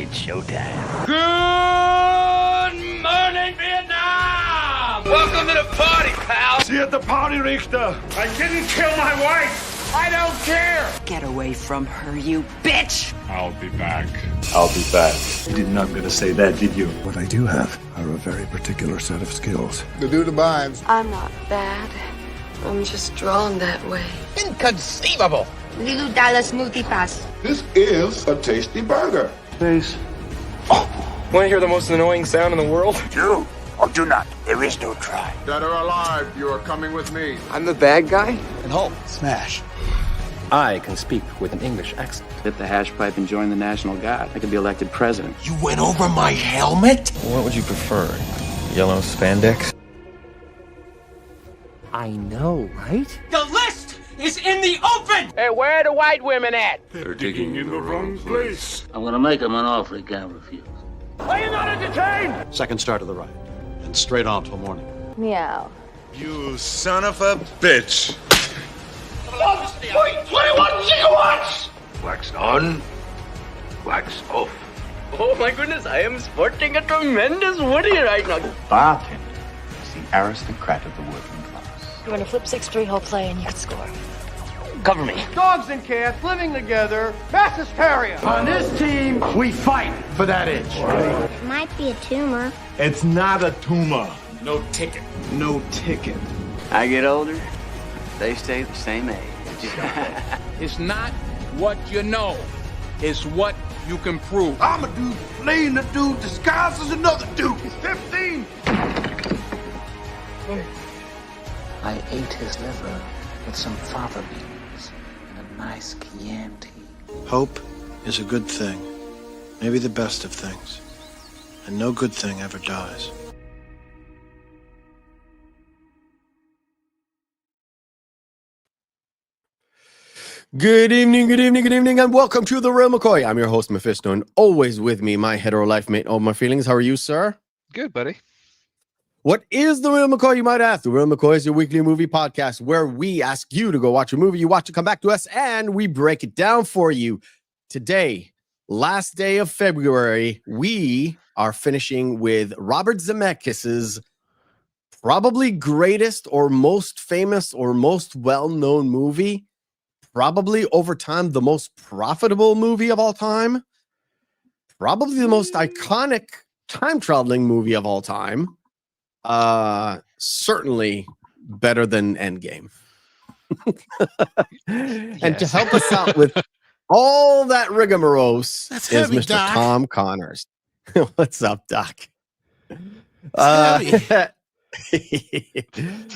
It's showtime. Good morning, Vietnam! Welcome to the party, pal! See you at the party, Richter! I didn't kill my wife! I don't care! Get away from her, you bitch! I'll be back. I'll be back. You did not gonna say that, did you? What I do have are a very particular set of skills. The dude abides. I'm not bad. I'm just drawn that way. Inconceivable! Lilu Dallas Multipass. This is a tasty burger. Face. Want to hear the most annoying sound in the world? Do or do not. There is no try. Dead or alive, you are coming with me. I'm the bad guy? And Hulk. Smash. I can speak with an English accent. Hit the hash pipe and join the National Guard. I could be elected president. You went over my helmet? What would you prefer? Yellow spandex? I know, right? The list is in the open! Hey, where are the white women at? They're digging in the wrong place. I'm gonna make him an offer he can't refuse. Are you not entertained? Second start of the ride. And straight on till morning. Meow. You son of a bitch. 21 gigawatts! Wax on, wax off. Oh my goodness, I am sporting a tremendous Woody right now. Bartender is the aristocrat of the working class. You want to flip 6 3-hole play and you could score. Cover me. Dogs and cats living together, mass hysteria. On this team, we fight for that itch. It might be a tumor. It's not a tumor. No ticket. No ticket. I get older, they stay the same age. It's not what you know, it's what you can prove. I'm a dude playing a dude disguised as another dude. He's 15. I ate his liver with some fava beans and a nice Chianti. Hope is a good thing. Maybe the best of things. And no good thing ever dies. Good evening, and welcome to the Reel McCoy. I'm your host, Meffistoe, and always with me, my hetero life mate, all my feelings. How are you, sir? Good, buddy. What is the Reel McCoy, you might ask? The Reel McCoy is your weekly movie podcast where we ask you to go watch a movie, you watch it, come back to us, and we break it down for you. Today, last day of February, we are finishing with Robert Zemeckis' probably greatest or most famous or most well-known movie, probably over time the most profitable movie of all time, probably the most iconic time-traveling movie of all time, certainly better than Endgame. And to help us out with all that rigmarole is Mr. Doc. Tom Connors. What's up, Doc? All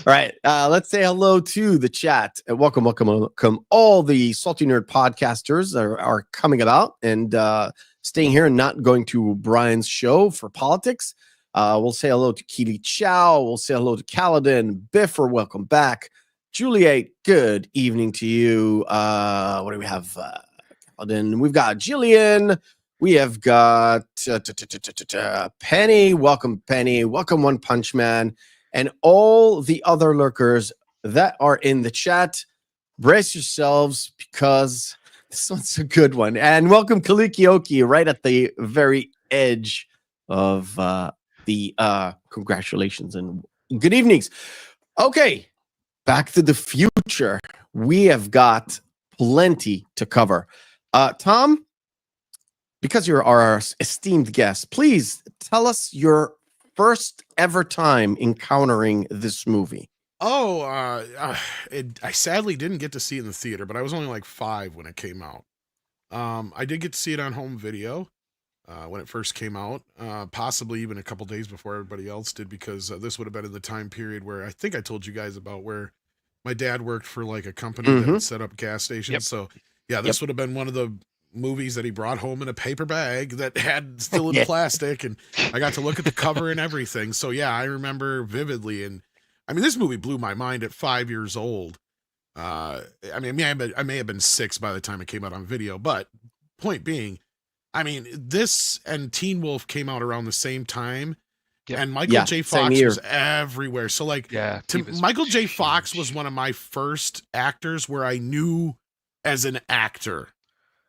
right, let's say hello to the chat. Welcome. All the Salty Nerd podcasters are coming about and staying here and not going to Brian's show for politics. We'll say hello to Keely Chow. We'll say hello to Kaladin. Biffer, welcome back. Juliet, good evening to you. What do we have? Kaladin. We've got Jillian. We have got Penny. Welcome, Penny. Welcome, One Punch Man. And all the other lurkers that are in the chat. Brace yourselves because this one's a good one. And welcome, Kalikioki, right at the very edge of the congratulations and good evenings. Okay, Back to the Future. We have got plenty to cover. Tom, because you're our esteemed guest, please tell us your first ever time encountering this movie. I sadly didn't get to see it in the theater, but I was only like 5 when it came out. I did get to see it on home video when it first came out, possibly even a couple days before everybody else did, because this would have been in the time period where I think I told you guys about where my dad worked for like a company that would set up gas stations. Yep. So yeah, this would have been one of the movies that he brought home in a paper bag that had still in plastic, and I got to look at the cover and everything. So yeah, I remember vividly. And I mean, this movie blew my mind at 5 years old. I may have been 6 by the time it came out on video, but point being, I mean, this and Teen Wolf came out around the same time. And Michael J. Fox was everywhere. So like, Michael J. Fox was one of my first actors where I knew as an actor.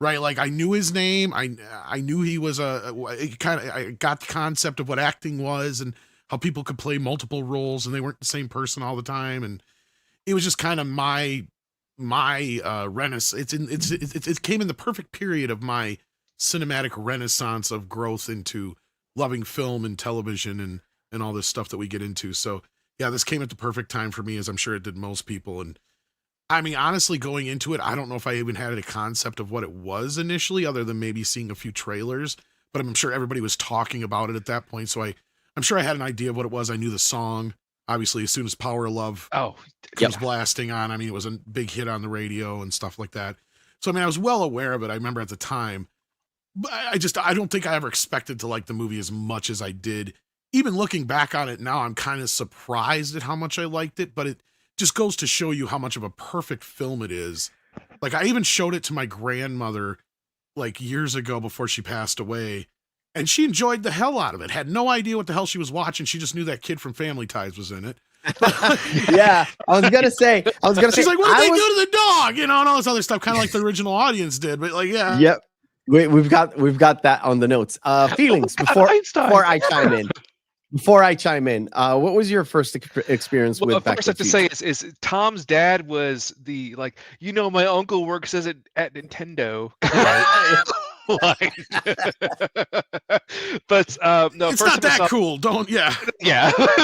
right? Like I knew his name. I knew he was I got the concept of what acting was and how people could play multiple roles and they weren't the same person all the time. And it was just kind of my renaissance. It came in the perfect period of my cinematic renaissance of growth into loving film and television and all this stuff that we get into. So yeah, this came at the perfect time for me, as I'm sure it did most people. And I mean, honestly, going into it, I don't know if I even had a concept of what it was initially, other than maybe seeing a few trailers, but I'm sure everybody was talking about it at that point. So I'm sure I had an idea of what it was. I knew the song, obviously, as soon as Power of Love comes blasting on. I mean, it was a big hit on the radio and stuff like that. So, I mean, I was well aware of it. I remember at the time, but I don't think I ever expected to like the movie as much as I did. Even looking back on it now, I'm kind of surprised at how much I liked it, but it just goes to show you how much of a perfect film it is. Like I even showed it to my grandmother like years ago before she passed away, and she enjoyed the hell out of it. Had no idea what the hell she was watching. She just knew that kid from Family Ties was in it. Yeah, I was gonna say. She's like, what did they do to the dog? You know, and all this other stuff, kind of like the original audience did. But like, yeah. Yep. We've got that on the notes. Feelings before I chime in. Before I chime in, what was your first experience with Back to the Future? First I have to say is Tom's dad was the my uncle works at Nintendo. But no, it's not that cool. Don't yeah.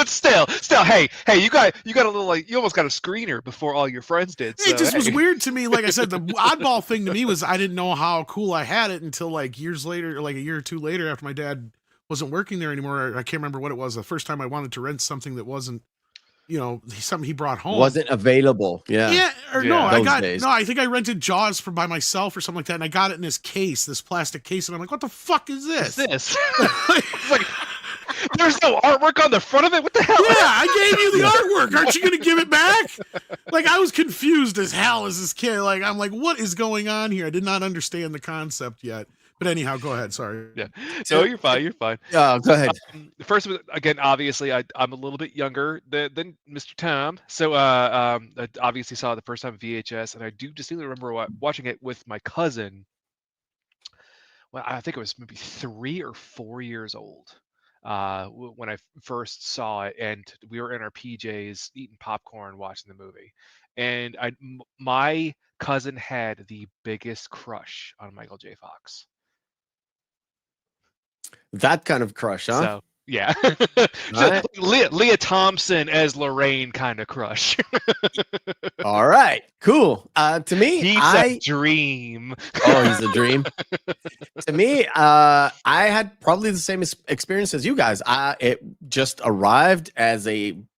Still, hey, you got a little you almost got a screener before all your friends did. So, it just was weird to me. Like I said, the oddball thing to me was I didn't know how cool I had it until like years later, like a year or two later, after my dad wasn't working there anymore. I can't remember what it was. The first time I wanted to rent something that wasn't, something he brought home. Wasn't available. Yeah. Yeah. I think I rented Jaws by myself or something like that. And I got it in this plastic case. And I'm like, what the fuck is this? It's like, there's no artwork on the front of it. What the hell? Yeah, I gave you the artwork. Aren't you going to give it back? Like, I was confused as hell as this kid. Like, I'm like, what is going on here? I did not understand the concept yet. But anyhow, go ahead. Sorry. Yeah. No, you're fine. You're fine. Go ahead. First, again, obviously, I'm a little bit younger than Mr. Tom. So I obviously saw it the first time VHS, and I do distinctly remember watching it with my cousin. Well, I think it was maybe 3 or 4 years old when I first saw it, and we were in our PJs eating popcorn, watching the movie. And my cousin had the biggest crush on Michael J. Fox. That kind of crush, huh? So, yeah. Right. Leah Thompson as Lorraine kind of crush. All right, cool. To me, he's a dream. Oh, he's a dream. To me, I had probably the same experience as you guys. It just arrived as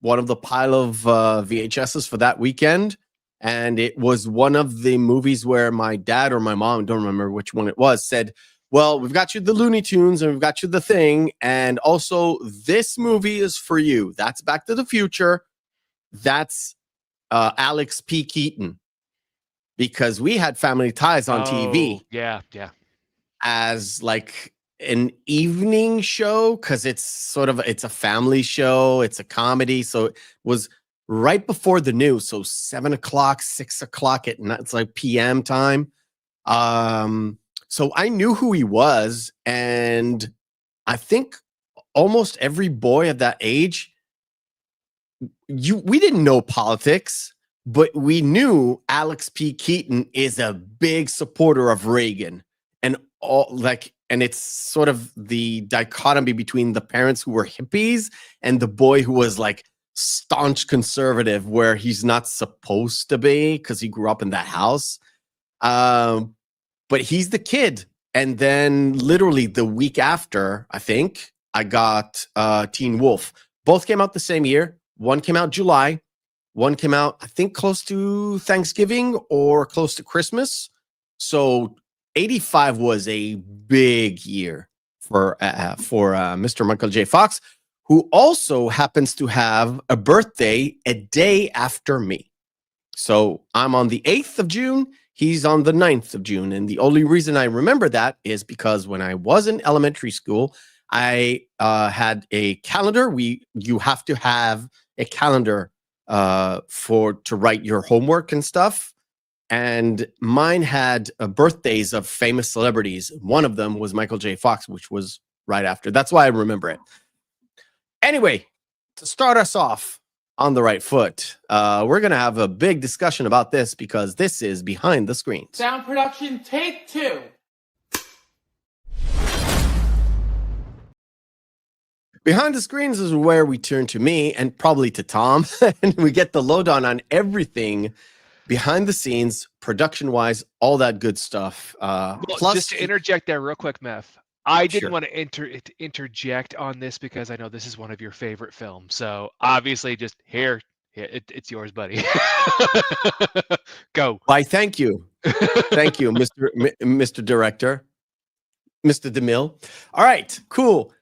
one of the pile of VHSs for that weekend. And it was one of the movies where my dad or my mom, don't remember which one it was, said, well, we've got you the Looney Tunes and we've got you the Thing. And also this movie is for you. That's Back to the Future. That's Alex P. Keaton. Because we had Family Ties on TV. Yeah. As like an evening show. Because it's a family show. It's a comedy. So it was right before the news, so 7 o'clock, 6 o'clock at night. It's like PM time. So I knew who he was, and I think almost every boy of that age, we didn't know politics, but we knew Alex P. Keaton is a big supporter of Reagan, and it's sort of the dichotomy between the parents who were hippies and the boy who was like staunch conservative, where he's not supposed to be because he grew up in that house. But he's the kid. And then literally the week after, I think, I got Teen Wolf. Both came out the same year. One came out July. One came out, I think, close to Thanksgiving or close to Christmas. So 85 was a big year for Mr. Michael J. Fox, who also happens to have a birthday a day after me. So I'm on the 8th of June. He's on the 9th of June. And the only reason I remember that is because when I was in elementary school, I had a calendar. You have to have a calendar to write your homework and stuff. and mine had birthdays of famous celebrities. One of them was Michael J. Fox, which was right after. That's why I remember it. Anyway, to start us off on the right foot, we're going to have a big discussion about this because this is Behind the Screens. Sound production, take 2. Behind the Screens is where we turn to me and probably to Tom, and we get the lowdown on everything behind the scenes, production-wise, all that good stuff. Plus, just to interject there real quick, Meth, I didn't want to interject on this because I know this is one of your favorite films. So obviously, just here, it's yours, buddy. Go. Why, thank you. Thank you, Mr. Director, Mr. DeMille. All right, cool.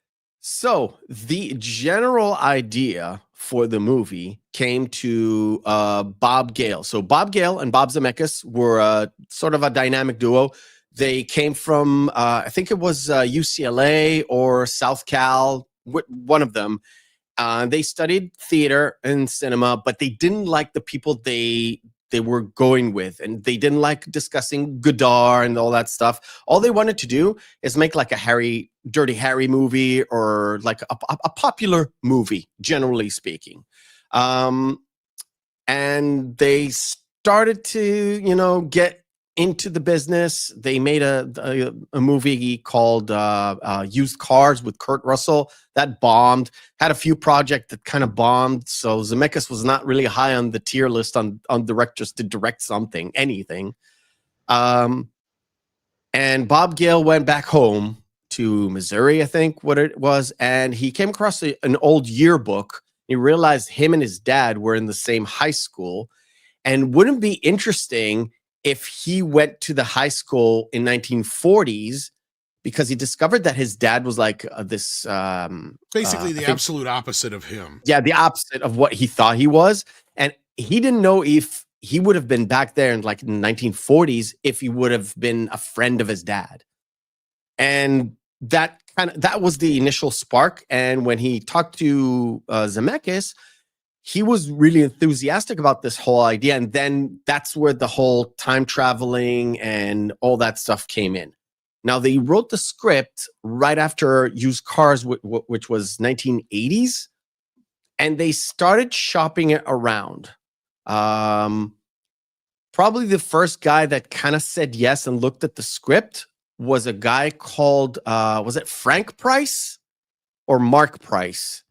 So the general idea for the movie came to Bob Gale. So Bob Gale and Bob Zemeckis were sort of a dynamic duo. They came from, I think it was UCLA or South Cal, one of them. They studied theater and cinema, but they didn't like the people they were going with, and they didn't like discussing Godard and all that stuff. All they wanted to do is make like a Dirty Harry movie or like a popular movie, generally speaking. And they started to, get into the business. They made a movie called Used Cars with Kurt Russell that bombed. Had a few projects that kind of bombed. So Zemeckis was not really high on the tier list on directors to direct anything. And Bob Gale went back home to Missouri, I think what it was, and he came across an old yearbook. He realized him and his dad were in the same high school, and wouldn't it be interesting if he went to the high school in 1940s, because he discovered that his dad was like this basically the absolute opposite of him. Yeah, the opposite of what he thought he was. And he didn't know if he would have been back there in like the 1940s if he would have been a friend of his dad. And that was the initial spark. And when he talked to Zemeckis, he was really enthusiastic about this whole idea. And then that's where the whole time traveling and all that stuff came in. Now, they wrote the script right after Used Cars, which was 1980s, and they started shopping it around. Probably the first guy that kind of said yes and looked at the script was a guy called, was it Frank Price or Mark Price,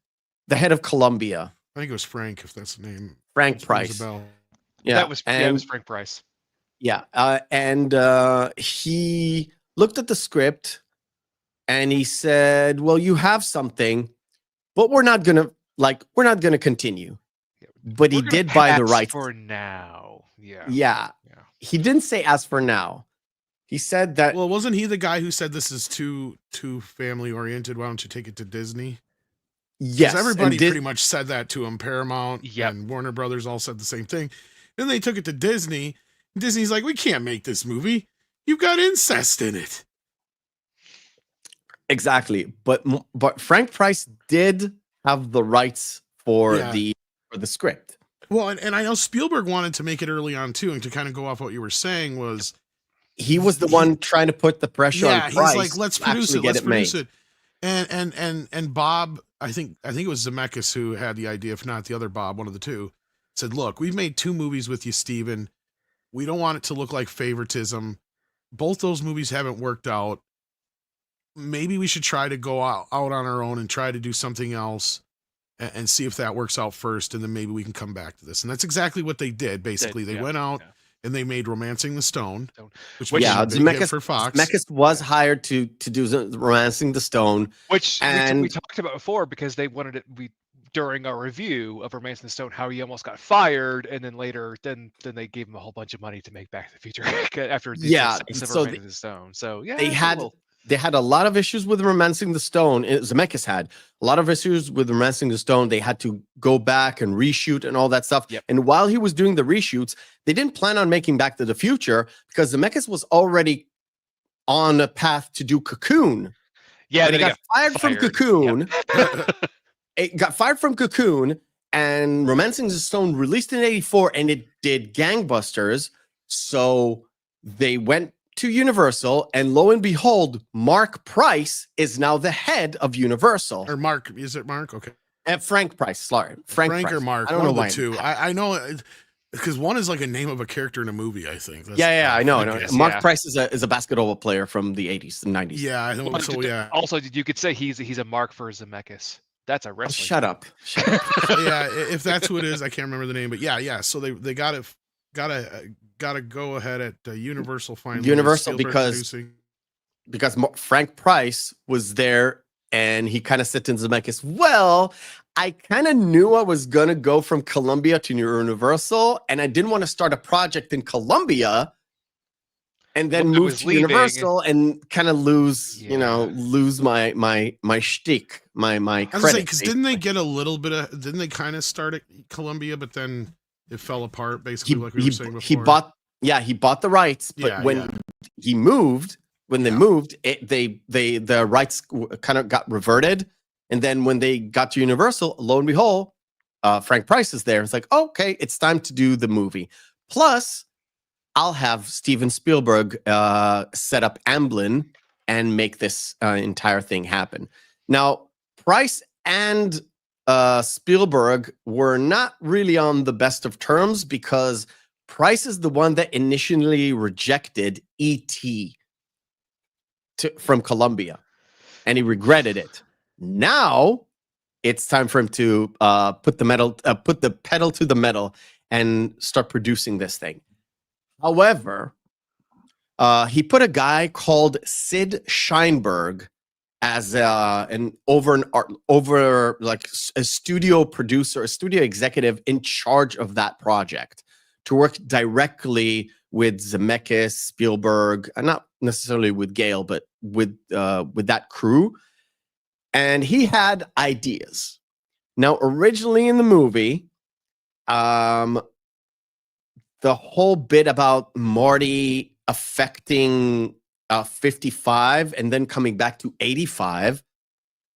the head of Columbia? I think it was Frank, if that's the name. Frank Price. Yeah, it was Frank Price. Yeah, and he looked at the script and he said, "Well, you have something, but we're not gonna continue." But he did buy the rights for now. Yeah. He didn't say as for now. He said that. Well, wasn't he the guy who said this is too family oriented? Why don't you take it to Disney? Yes, everybody pretty much said that to him. Paramount and Warner Brothers all said the same thing. Then they took it to Disney. Disney's like, we can't make this movie. You've got incest in it. Exactly, but Frank Price did have the rights for the script. Well, and I know Spielberg wanted to make it early on too, and to kind of go off what you were saying was he was the one trying to put the pressure on Price. He's like, let's produce it. Let's produce it. And Bob, I think it was Zemeckis who had the idea, if not the other Bob, one of the two, said, look, we've made 2 movies with you, Steven. We don't want it to look like favoritism. Both those movies haven't worked out. Maybe we should try to go out on our own and try to do something else and see if that works out first. And then maybe we can come back to this. And that's exactly what they did. Basically, they went out and they made Romancing the Stone, which was a big hit for Fox. Zemeckis was hired to do Romancing the Stone, which we talked about before, because they wanted it. During our review of Romancing the Stone, how he almost got fired, and then later, then they gave him a whole bunch of money to make Back to the Future after Romancing the Stone. So they had a lot of issues with Romancing the Stone. Zemeckis had a lot of issues with Romancing the Stone. They had to go back and reshoot and all that stuff. Yep. And while he was doing the reshoots, they didn't plan on making Back to the Future because Zemeckis was already on a path to do Cocoon. Yeah, but he got fired from Cocoon. Yep. It got fired from Cocoon, and Romancing the Stone released in '84, and it did gangbusters. So they went to Universal, and lo and behold, Mark Price is now the head of Universal. Or Mark, is it Mark? Okay. And Frank Price, sorry. Frank Price. or Mark. I don't know one why. of the two. I know because one is like a name of a character in a movie, I think. I know. Mark yeah. Price is a basketball player from the 80s and 90s. Yeah, I know. So yeah. Also, you could say he's a mark for Zemeckis. That's a wrestling. Shut up. Yeah, if that's who it is, I can't remember the name, but yeah. So they got to go ahead at Universal finally. Universal Spielberg because Frank Price was there, and he kind of said to Zemeckis, "Well, I kind of knew I was gonna go from Columbia to Universal, and I didn't want to start a project in Columbia." And then move to Universal and kind of lose my shtick, my credit. Because didn't they get a little bit of? Didn't they kind of start at Columbia, but then it fell apart, basically, like we were saying before. He bought the rights, but when they moved, the rights kind of got reverted, and then when they got to Universal, lo and behold, Frank Price is there. It's like, okay, it's time to do the movie. Plus, I'll have Steven Spielberg set up Amblin and make this entire thing happen. Now, Price and Spielberg were not really on the best of terms because Price is the one that initially rejected E.T. from Columbia, and he regretted it. Now, it's time for him to put the pedal to the metal and start producing this thing. However, he put a guy called Sid Sheinberg as a studio producer, a studio executive in charge of that project to work directly with Zemeckis, Spielberg, and not necessarily with Gale, but with that crew. And he had ideas. Now, originally in the movie, the whole bit about Marty affecting 55 and then coming back to 85,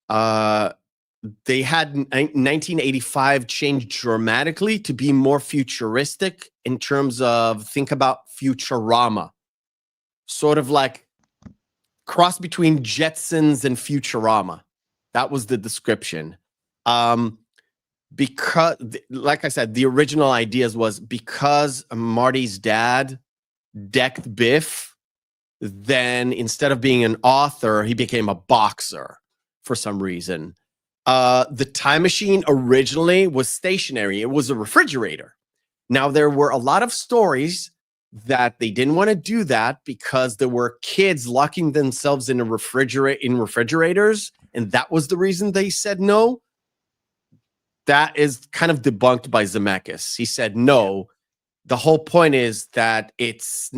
they had 1985 changed dramatically to be more futuristic in terms of, think about Futurama, sort of like cross between Jetsons and Futurama. That was the description. Because, like I said, the original ideas was because Marty's dad decked Biff, then instead of being an author, he became a boxer for some reason. The time machine originally was stationary. It was a refrigerator. Now, there were a lot of stories that they didn't want to do that because there were kids locking themselves in refrigerators, and that was the reason they said no. That is kind of debunked by Zemeckis. He said, no, the whole point is that it's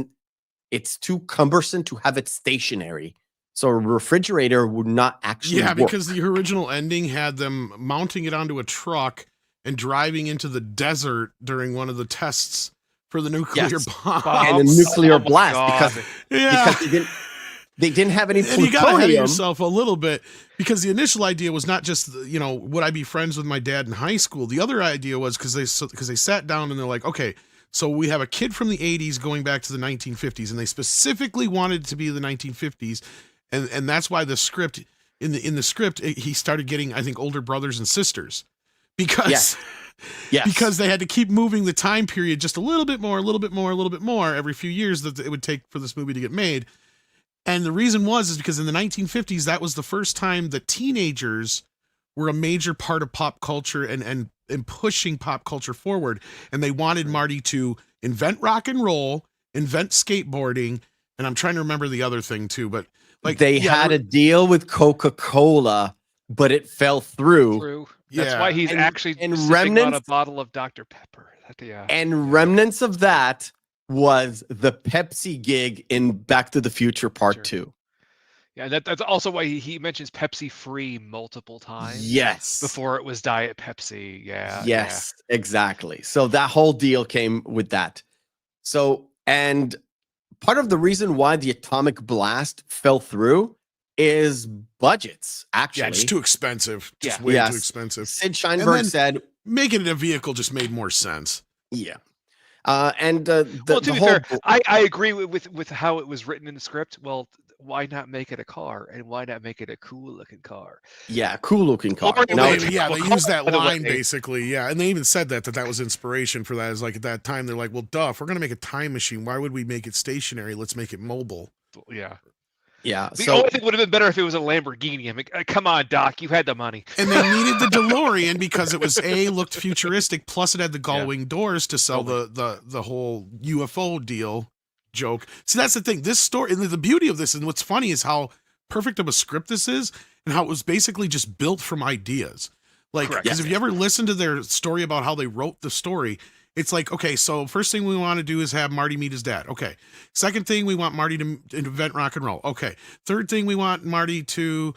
too cumbersome to have it stationary. So a refrigerator would not actually work. Because the original ending had them mounting it onto a truck and driving into the desert during one of the tests for the nuclear bomb. And a nuclear blast because they didn't have any plutonium. And you got ahead of yourself a little bit because the initial idea was not just, would I be friends with my dad in high school? The other idea was because they sat down and they're like, okay, so we have a kid from the 80s going back to the 1950s, and they specifically wanted it to be the 1950s, and that's why the script in the script he started getting, I think, older brothers and sisters because because they had to keep moving the time period just a little bit more every few years that it would take for this movie to get made. And the reason is because in the 1950s, that was the first time that teenagers were a major part of pop culture and pushing pop culture forward. And they wanted Marty to invent rock and roll, invent skateboarding, and I'm trying to remember the other thing too, but they had a deal with Coca-Cola, but it fell through. That's why he's actually sipping on a bottle of Dr. Pepper. And remnants of that was the Pepsi gig in Back to the Future Part 2. Yeah, that's also why he mentions Pepsi Free multiple times. Yes. Before it was Diet Pepsi. Yeah. Yes, exactly. So that whole deal came with that. So, and part of the reason why the atomic blast fell through is budgets, actually. Yeah, it's too expensive. Just way too expensive. Sid Sheinberg said, making it a vehicle just made more sense. Yeah. Well, to be fair, I agree with how it was written in the script. Well, why not make it a car, and why not make it a cool looking car? Yeah, cool looking car. They used that line basically. Yeah, and they even said that was inspiration for that. Is like at that time they're like, well, duh, if we're gonna make a time machine, why would we make it stationary? Let's make it mobile. Yeah. Yeah. The only thing would have been better if it was a Lamborghini. I mean, come on, Doc, you had the money. And they needed the DeLorean because it was looked futuristic, plus it had the gull-wing doors to sell the whole UFO deal joke. See, that's the thing. This story, and the beauty of this, and what's funny is how perfect of a script this is, and how it was basically just built from ideas. Like, because if you ever listen to their story about how they wrote the story, it's like, okay, so first thing we want to do is have Marty meet his dad. Okay. Second thing, we want Marty to invent rock and roll. Okay. Third thing we want Marty to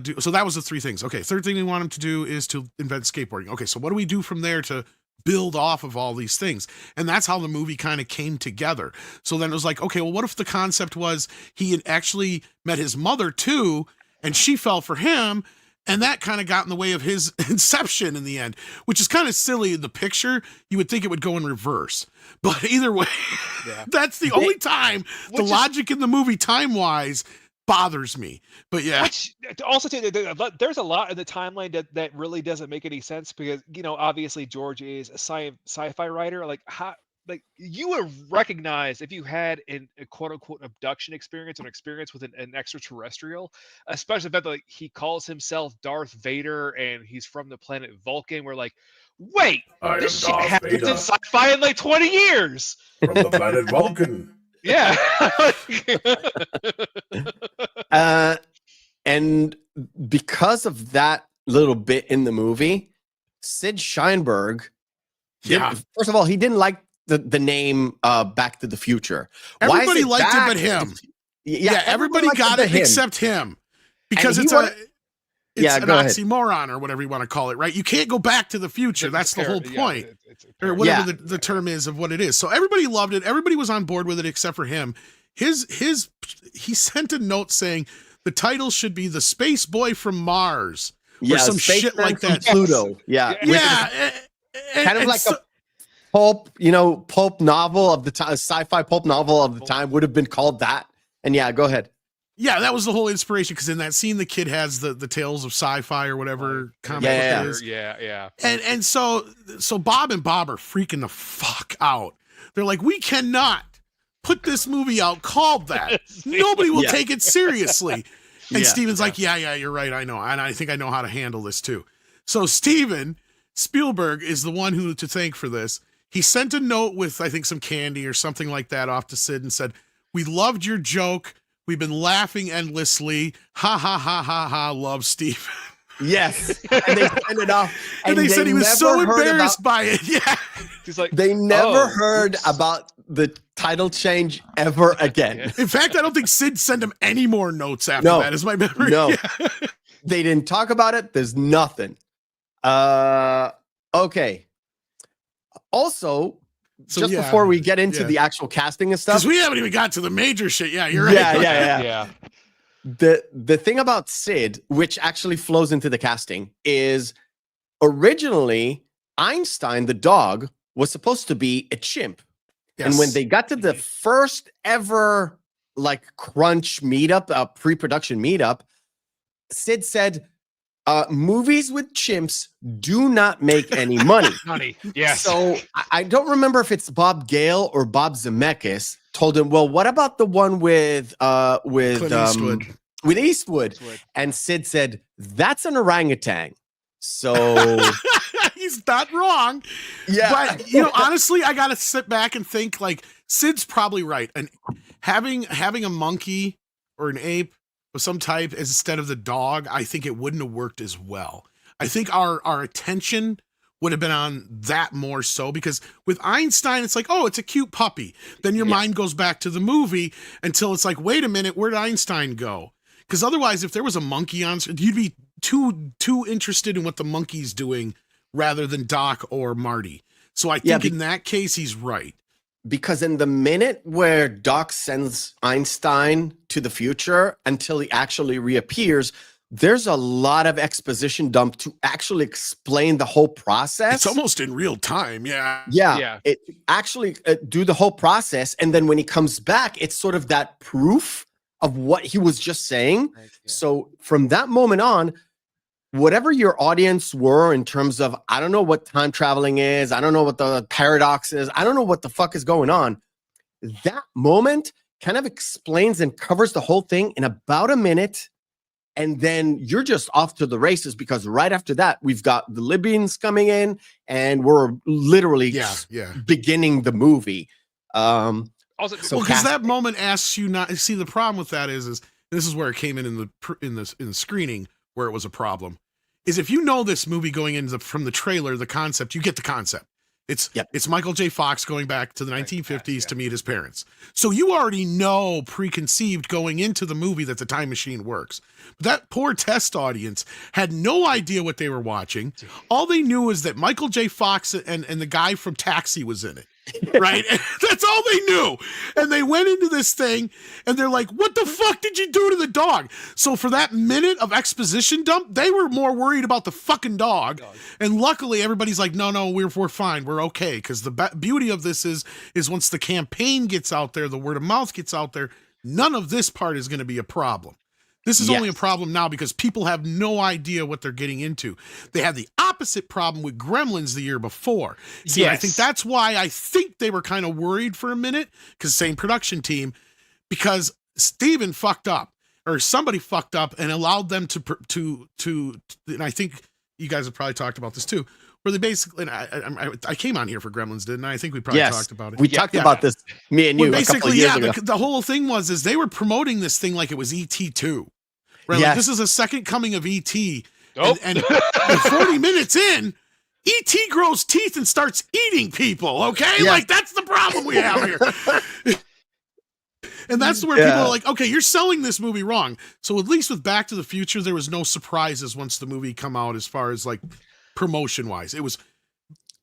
do. So that was the three things. Okay. Third thing we want him to do is to invent skateboarding. Okay. So what do we do from there to build off of all these things? And that's how the movie kind of came together. So then it was like, okay, well, what if the concept was he had actually met his mother too, and she fell for him, and that kind of got in the way of his inception in the end, which is kind of silly in the picture. You would think it would go in reverse. But either way, that's the only time the logic in the movie time-wise bothers me. But yeah. Which also, too, there's a lot in the timeline that really doesn't make any sense because, obviously George is a sci-fi writer. Like you would recognize if you had a quote unquote abduction experience or an experience with an extraterrestrial, especially the fact that like, he calls himself Darth Vader and he's from the planet Vulcan. We're like, wait, this shit happened in sci-fi in like 20 years. From the planet Vulcan. Yeah. And because of that little bit in the movie, Sid Sheinberg, first of all, he didn't like the name Back to the Future. Everybody liked it but him. Everybody got it except him. Because it's an oxymoron or whatever you want to call it, right? You can't go back to the future. That's the whole point. Or whatever the term is of what it is. So everybody loved it. Everybody was on board with it except for him. He sent a note saying the title should be The Space Boy from Mars. Or some shit like that. Pluto. Yeah. Kind of like a pulp novel of the time, sci-fi pulp novel of the time would have been called that. And yeah, go ahead. Yeah, that was the whole inspiration because in that scene, the kid has the Tales of Sci-Fi or whatever comic book it is. Yeah. And so Bob and Bob are freaking the fuck out. They're like, we cannot put this movie out called that. Nobody will take it seriously. And Steven's like, yeah, you're right. I know. And I think I know how to handle this too. So Steven Spielberg is the one who to thank for this. He sent a note with, I think, some candy or something like that off to Sid and said, we loved your joke. We've been laughing endlessly. Ha, ha, ha, ha, ha. Love, Steve. Yes. And they sent it off. And they said he was so embarrassed by it. Yeah. He's like, they never heard about the title change ever again. In fact, I don't think Sid sent him any more notes after that, is my memory. No. They didn't talk about it. There's nothing. Okay. Also, before we get into the actual casting and stuff, because we haven't even got to the major shit. Yeah, you're right. Yeah. The thing about Sid, which actually flows into the casting, is originally Einstein, the dog, was supposed to be a chimp. Yes. And when they got to the first ever crunch meetup, pre-production meetup, Sid said, movies with chimps do not make any money. Yes. So I don't remember if it's Bob Gale or Bob Zemeckis told him, well, what about the one with Eastwood? And Sid said, that's an orangutan. So he's not wrong. Yeah. But honestly, I gotta sit back and think Sid's probably right. And having a monkey or an ape of some type instead of the dog, I think it wouldn't have worked as well. I think our attention would have been on that more so because with Einstein, it's like, oh, it's a cute puppy. Then your mind goes back to the movie until it's like, wait a minute, where'd Einstein go? Because otherwise, if there was a monkey on, you'd be too interested in what the monkey's doing rather than Doc or Marty. So I think in that case, he's right. Because in the minute where Doc sends Einstein to the future until he actually reappears, there's a lot of exposition dump to actually explain the whole process. It's almost in real time. Yeah. Yeah. It actually do the whole process. And then when he comes back, it's sort of that proof of what he was just saying. Yeah. So from that moment on, whatever your audience were in terms of, I don't know what time traveling is, I don't know what the paradox is, I don't know what the fuck is going on, that moment kind of explains and covers the whole thing in about a minute. And then you're just off to the races, because right after that, we've got the Libyans coming in and we're literally beginning the movie. Also, because that moment asks you not, see, the problem with that is this is where it came in the screening where it was a problem, is if you know this movie going into from the trailer, the concept, you get the concept. It's Michael J. Fox going back to the 1950s to meet his parents. So you already know preconceived going into the movie that the time machine works. But that poor test audience had no idea what they were watching. All they knew is that Michael J. Fox and the guy from Taxi was in it. Right? That's all they knew. And they went into this thing and they're like, what the fuck did you do to the dog? So for that minute of exposition dump, they were more worried about the fucking dog. And luckily everybody's like, no, we're fine. We're okay. Because the beauty of this is once the campaign gets out there, the word of mouth gets out there, none of this part is going to be a problem. This is only a problem now because people have no idea what they're getting into. They had the opposite problem with Gremlins the year before. See, I think that's why I think they were kind of worried for a minute, because same production team, because Steven fucked up, or somebody fucked up and allowed them to and I think you guys have probably talked about this too, where they basically, and I came on here for Gremlins, didn't I? I think we probably talked about it. We talked about this, me and you, a couple of years ago. The whole thing was they were promoting this thing like it was E.T. 2. Right, like this is a second coming of E.T. And 40 minutes in, E.T. grows teeth and starts eating people, okay? Like, that's the problem we have here. And that's where people are like, okay, you're selling this movie wrong. So at least with Back to the Future, there was no surprises once the movie come out as far as, like, promotion-wise. It was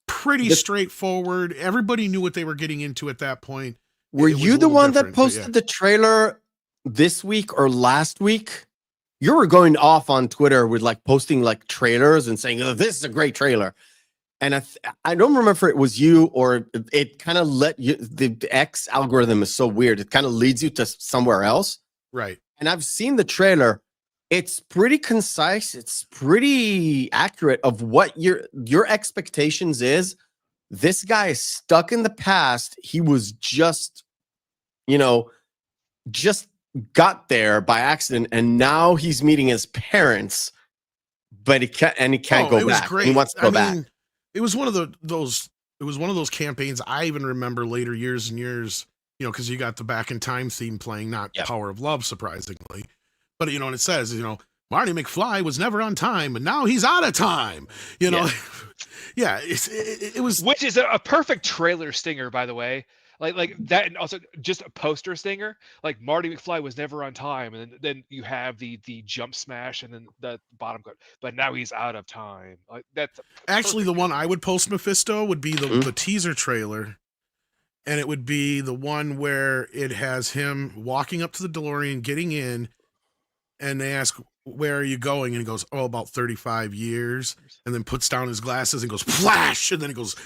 pretty straightforward. Everybody knew what they were getting into at that point. Were you the one that posted the trailer this week or last week? You were going off on Twitter with like posting like trailers and saying, oh, this is a great trailer. And I don't remember if it was you or it kind of let you, the X algorithm is so weird. It kind of leads you to somewhere else. Right. And I've seen the trailer. It's pretty concise. It's pretty accurate of what your expectations is. This guy is stuck in the past. He was just got there by accident, and now he's meeting his parents, but he can't go back. Great. He wants to go back. It was one of those campaigns I even remember later years and years, because you got the Back in Time theme playing, not Power of Love, surprisingly. But and it says, Marty McFly was never on time, but now he's out of time. It was, which is a perfect trailer stinger, by the way. Like that, and also just a poster stinger. Like Marty McFly was never on time, and then you have the jump smash, and then the bottom cut. But now he's out of time. Like that's actually the one I would post. Mephisto would be the teaser trailer, and it would be the one where it has him walking up to the DeLorean, getting in, and they ask, "Where are you going?" And he goes, "Oh, about 35 years," and then puts down his glasses and goes, "Flash!" And then it goes.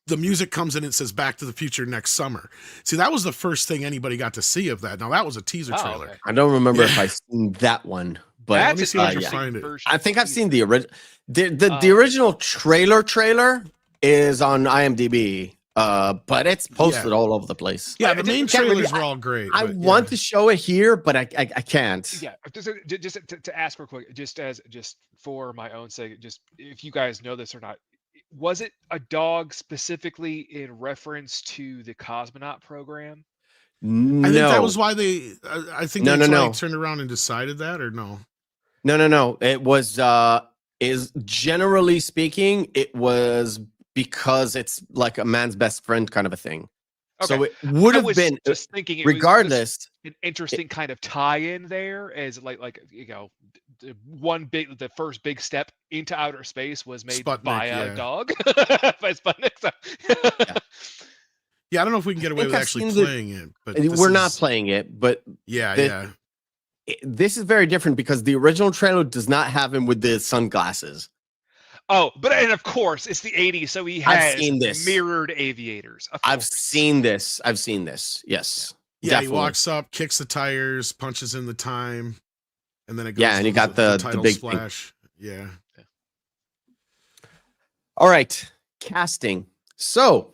The music comes in and says Back to the Future next summer. See, that was the first thing anybody got to see of that. Now, that was a teaser trailer. Okay. I don't remember if I've seen that one, but let me see if I can find it. I think I've seen the original. The original trailer is on IMDb, but it's posted all over the place. Yeah, the main trailers were all great. I want to show it here, but I can't. Yeah, just to ask real quick, just for my own sake, just if you guys know this or not. Was it a dog specifically in reference to the cosmonaut program? No. I think that was why they. I think that's why they turned around and decided that, or no? No. It was. Is generally speaking, it was because it's like a man's best friend kind of a thing. Okay. So it would have been just thinking. Regardless, an interesting kind of tie-in there, as the first big step into outer space was made Sputnik, by a dog by Sputnik. So. I don't know if we can get away with actually playing it, but we're not playing it. But yeah. this is very different because the original trailer does not have him with the sunglasses. Oh, and of course it's the 80s, so he has seen this. mirrored aviators. I've seen this. Yes. Yeah, he walks up, kicks the tires, punches in the time, and then it goes. Yeah, and he got the title big splash. Yeah. All right, casting. So,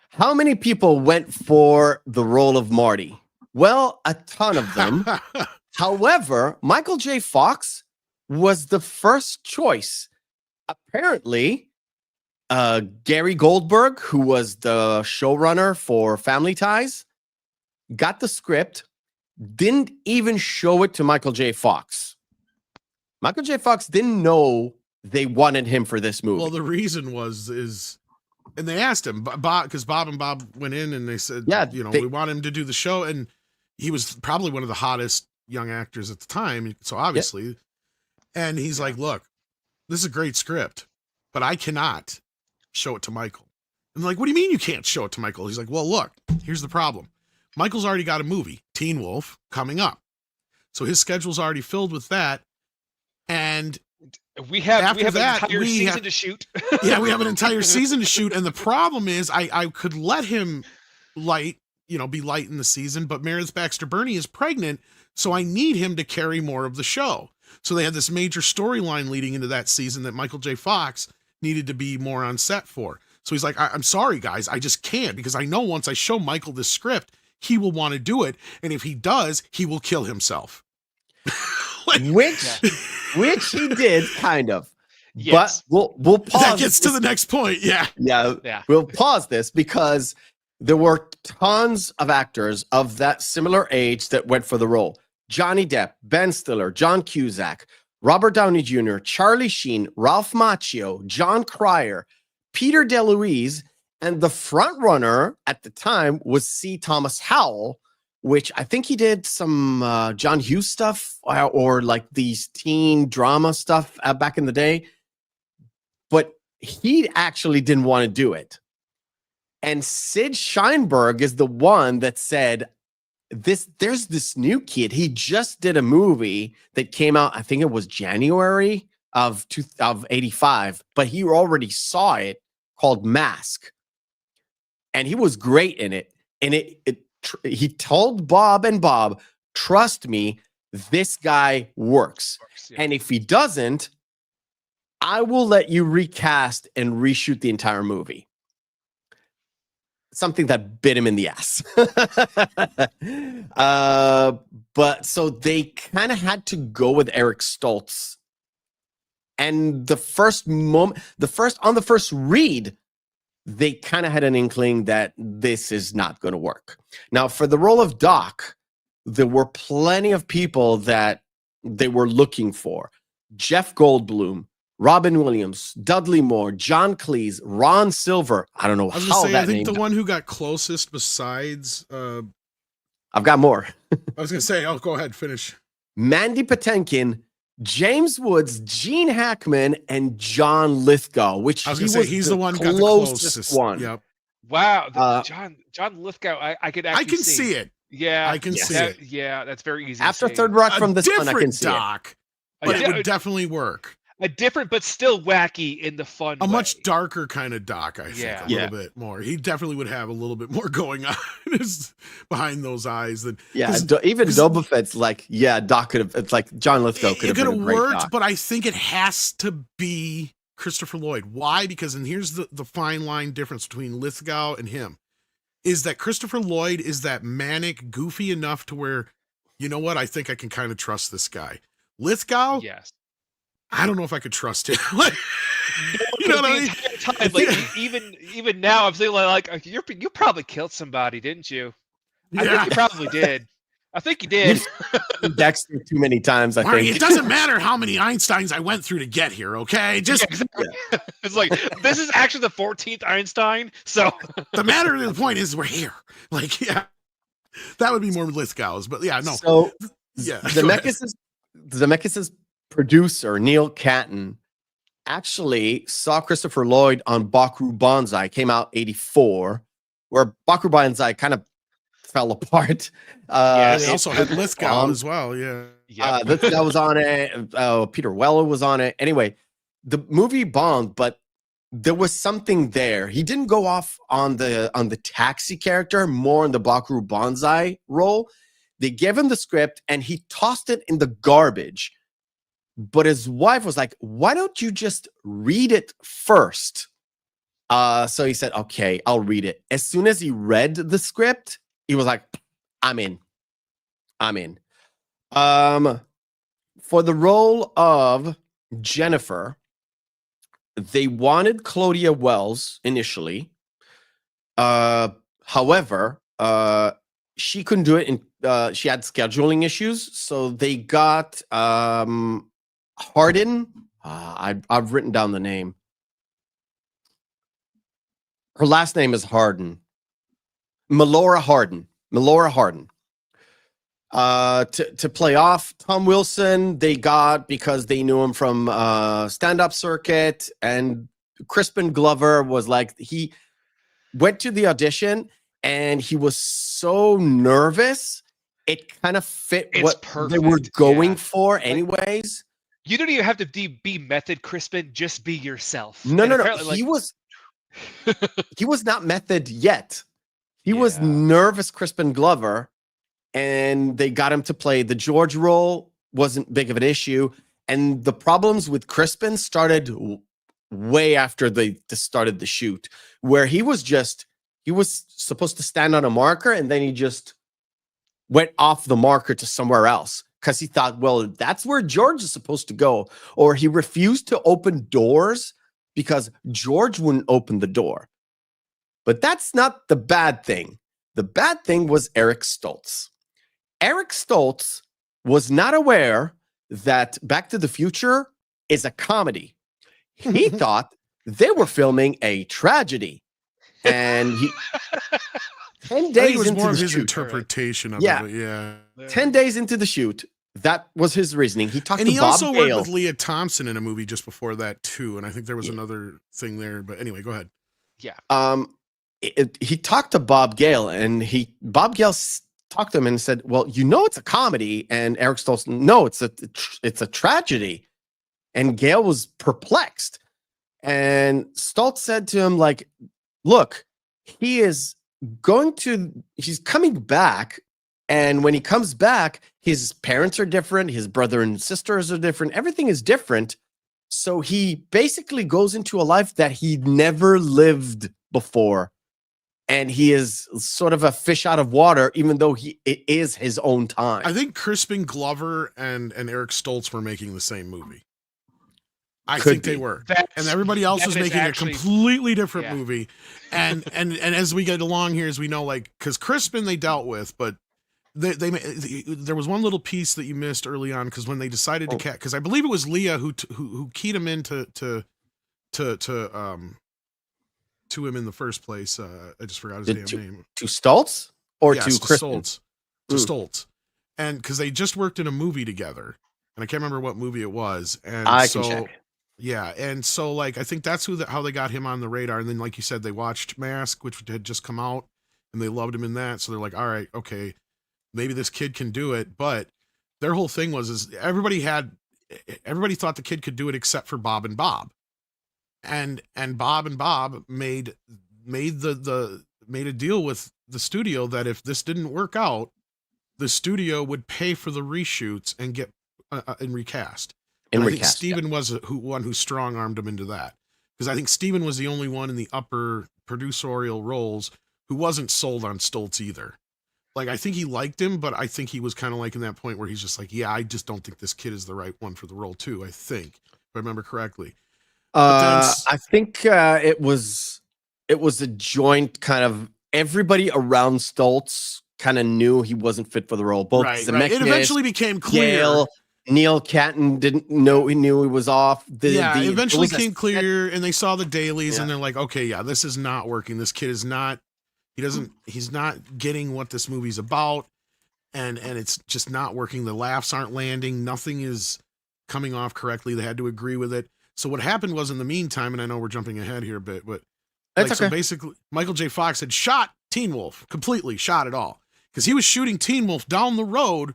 how many people went for the role of Marty? Well, a ton of them. However, Michael J. Fox was the first choice. Apparently, Gary Goldberg, who was the showrunner for Family Ties, got the script, didn't even show it to Michael J. Fox. Michael J. Fox didn't know they wanted him for this movie. Well, the reason and they asked him, Bob, because Bob and Bob went in and they said, we want him to do the show. And he was probably one of the hottest young actors at the time. So obviously, and he's like, look, this is a great script, but I cannot show it to Michael. And they're like, what do you mean you can't show it to Michael? He's like, well, look, here's the problem. Michael's already got a movie, Teen Wolf, coming up. So his schedule's already filled with that. And we have an entire season to shoot. Yeah, we have an entire season to shoot. And the problem is I could let him be light in the season, but Meredith Baxter Birney is pregnant. So I need him to carry more of the show. So they had this major storyline leading into that season that Michael J. Fox needed to be more on set for. So he's like, I'm sorry, guys. I just can't, because I know once I show Michael this script, he will want to do it. And if he does, he will kill himself. Which he did, kind of. Yes. But we'll pause. That gets to the next point. Yeah. We'll pause this because there were tons of actors of that similar age that went for the role. Johnny Depp, Ben Stiller, John Cusack, Robert Downey Jr., Charlie Sheen, Ralph Macchio, John Cryer, Peter DeLuise, and the front runner at the time was C. Thomas Howell, which I think he did some John Hughes stuff or like these teen drama stuff back in the day. But he actually didn't want to do it. And Sid Sheinberg is the one that said, there's this new kid. He just did a movie that came out, I think it was January of 85, but he already saw it, called Mask. And he was great in it. And he told Bob and Bob, trust me, this guy works. And if he doesn't, I will let you recast and reshoot the entire movie. Something that bit him in the ass. But so they kind of had to go with Eric Stoltz. And on the first read, they kind of had an inkling that this is not going to work. Now, for the role of Doc, there were plenty of people that they were looking for. Jeff Goldblum, Robin Williams, Dudley Moore, John Cleese, Ron Silver. I don't know how that I think the one who got closest besides... I've got more. I was going to say, go ahead, finish. Mandy Patinkin, James Woods, Gene Hackman, and John Lithgow, which he's the one who got the closest one. Yep. Wow, John Lithgow. I can see it. Yeah, I can see it. Yeah, that's very easy. After Third Rock from the Sun, I can see Doc, but it would definitely work. A different, but still wacky in the fun way. Much darker kind of Doc, I think, a little bit more. He definitely would have a little bit more going on behind those eyes than. Yeah, even Boba Fett's like, Doc could have. It's like John Lithgow could have been a great worked, Doc. but I think it has to be Christopher Lloyd. Why? Because, and here's the fine line difference between Lithgow and him, is that Christopher Lloyd is that manic, goofy enough to where, you know what, I think I can kind of trust this guy. Lithgow, yes. I don't know if I could trust him. You know what I mean? Time, like, even now, I'm saying like you probably killed somebody, didn't you? I think you probably did. I think you did. Dexter too many times. I think it doesn't matter how many Einsteins I went through to get here. Okay, just exactly. It's like this is actually the 14th Einstein. So the point is we're here. Like, that would be more Lithgow's, but no. So Zemeckis' producer Neil Catton actually saw Christopher Lloyd on Bakru Banzai, came out 84, where Bakru Banzai kind of fell apart. They also had Lithgow as well. Yeah. That was on it. Peter Weller was on it. Anyway, the movie bombed, but there was something there. He didn't go off on the taxi character, more on the Bakru Banzai role. They gave him the script and he tossed it in the garbage. But his wife was like, why don't you just read it first? So he said, okay, I'll read it. As soon as he read the script, he was like, I'm in. For the role of Jennifer, they wanted Claudia Wells initially. However, she couldn't do it. She had scheduling issues. So they got Hardin. I've written down the name. Her last name is Hardin. Melora Hardin. To play off Tom Wilson, they got because they knew him from stand-up circuit, and Crispin Glover was like, he went to the audition and he was so nervous. It kind of fit what they were going for anyways. You don't even have to be method, Crispin. Just be yourself. No. He was not method yet. He was nervous, Crispin Glover, and they got him to play the George role. Wasn't big of an issue. And the problems with Crispin started way after they started the shoot, where he was supposed to stand on a marker and then he just went off the marker to somewhere else because he thought, well, that's where George is supposed to go. Or he refused to open doors because George wouldn't open the door. But that's not the bad thing. The bad thing was Eric Stoltz. Eric Stoltz was not aware that Back to the Future is a comedy. He thought they were filming a tragedy. And 10 days was into more the of his shoot, interpretation of it. Yeah. 10 days into the shoot, that was his reasoning. He talked and to he Bob also Gale. worked with Leah Thompson in a movie just before that too. And I think there was another thing there. But anyway, go ahead. Yeah. He talked to Bob Gale, and Bob Gale talked to him and said, well, it's a comedy. And Eric Stoltz, no, it's a tragedy. And Gale was perplexed. And Stoltz said to him, like, look, he's coming back. And when he comes back, his parents are different. His brother and sisters are different. Everything is different. So he basically goes into a life that he never lived before. And he is sort of a fish out of water, even though it is his own time. I think Crispin Glover and Eric Stoltz were making the same movie. I Could think be. they were. And everybody else was making a completely different movie. And as we get along here, as we know, like, because Crispin they dealt with, but there was one little piece that you missed early on, because when they decided to because I believe it was Leah who keyed him into to him in the first place. I just forgot his damn name. To Stoltz or yes, to Crispin? Stoltz. To Stoltz. And because they just worked in a movie together, and I can't remember what movie it was. And I can check. Yeah, and so like I think that's how they got him on the radar. And then, like you said, they watched Mask, which had just come out, and they loved him in that. So they're like, all right, okay, maybe this kid can do it. But their whole thing was everybody thought the kid could do it except for Bob and Bob. And Bob made a deal with the studio that if this didn't work out, the studio would pay for the reshoots and get and recast. And I think Steven was one who strong armed him into that, because I think Steven was the only one in the upper producerial roles who wasn't sold on Stoltz either. Like, I think he liked him, but I think he was kind of like in that point where he's just like, yeah, I just don't think this kid is the right one for the role too. I think, if I remember correctly. I think it was a joint kind of, everybody around Stoltz kind of knew he wasn't fit for the role. Both Zemeckis, right. It eventually became clear. Gale, Neil Catton didn't know, he knew he was off. Eventually came clear, and they saw the dailies, and they're like, okay, yeah, this is not working. This kid is not, he's not getting what this movie's about, and it's just not working. The laughs aren't landing. Nothing is coming off correctly. They had to agree with it. So what happened was, in the meantime, and I know we're jumping ahead here a bit, but That's okay. So basically, Michael J. Fox had shot Teen Wolf completely, shot it all. because he was shooting Teen Wolf down the road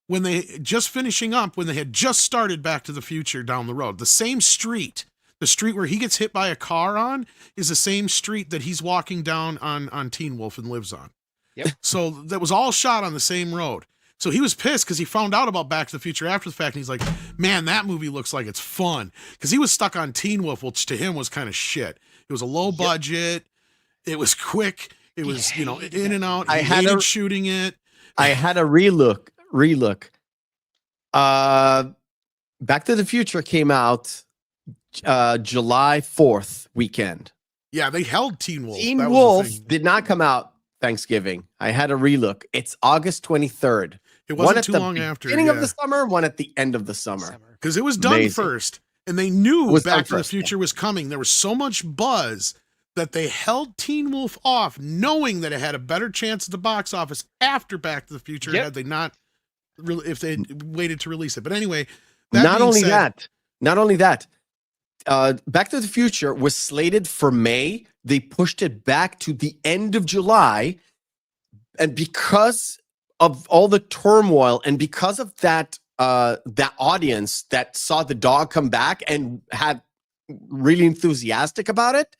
when they just finishing up, when they had just started Back to the Future down the road. The same street, the street where he gets hit by a car on, is the same street that he's walking down on Teen Wolf and lives on. Yep. So that was all shot on the same road. So he was pissed because he found out about Back to the Future after the fact, and he's like, man, that movie looks like it's fun. Because he was stuck on Teen Wolf, which to him was kind of shit. It was a low budget. It was quick. It was, in and out. I hated shooting it. I had a relook. Back to the Future came out July 4th weekend. Yeah, they held Teen Wolf. Teen Wolf did not come out Thanksgiving. I had a relook. It's August 23rd. It wasn't too long after. Beginning of the summer, one at the end of the summer. Because it was done first. And they knew Back to the Future was coming. There was so much buzz that they held Teen Wolf off, knowing that it had a better chance at the box office after Back to the Future had they not if they waited to release it. But anyway, not only that, Back to the Future was slated for May. They pushed it back to the end of July. And because of all the turmoil and because of that audience that saw the dog come back and had really enthusiastic about it,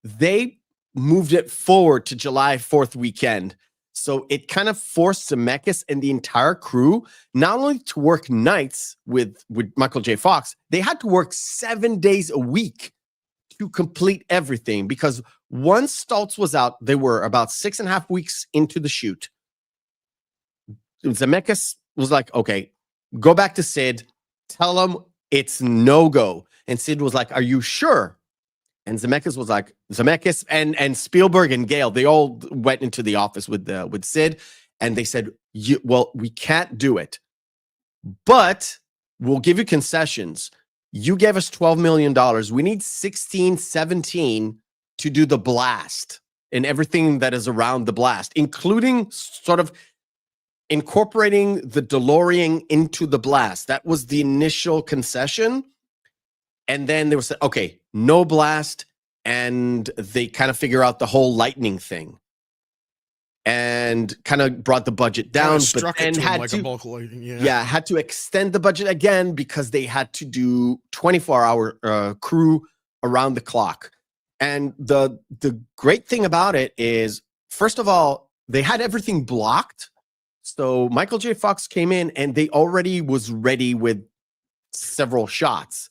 they moved it forward to July 4th weekend. So it kind of forced Zemeckis and the entire crew not only to work nights with Michael J. Fox, they had to work 7 days a week to complete everything, because once Stoltz was out, they were about 6.5 weeks into the shoot. Zemeckis was like, okay, go back to Sid, tell him it's no-go. And Sid was like, are you sure? And Zemeckis was like, Zemeckis and Spielberg and Gale, they all went into the office with Sid, and they said, well, we can't do it, but we'll give you concessions. You gave us $12 million. We need 16, 17 to do the blast and everything that is around the blast, including sort of incorporating the DeLorean into the blast. That was the initial concession. And then they were said, okay, no blast. And they kind of figure out the whole lightning thing and kind of brought the budget down, but then had had to extend the budget again because they had to do 24-hour crew around the clock. And the great thing about it is, first of all, they had everything blocked. So Michael J. Fox came in and they already was ready with several shots.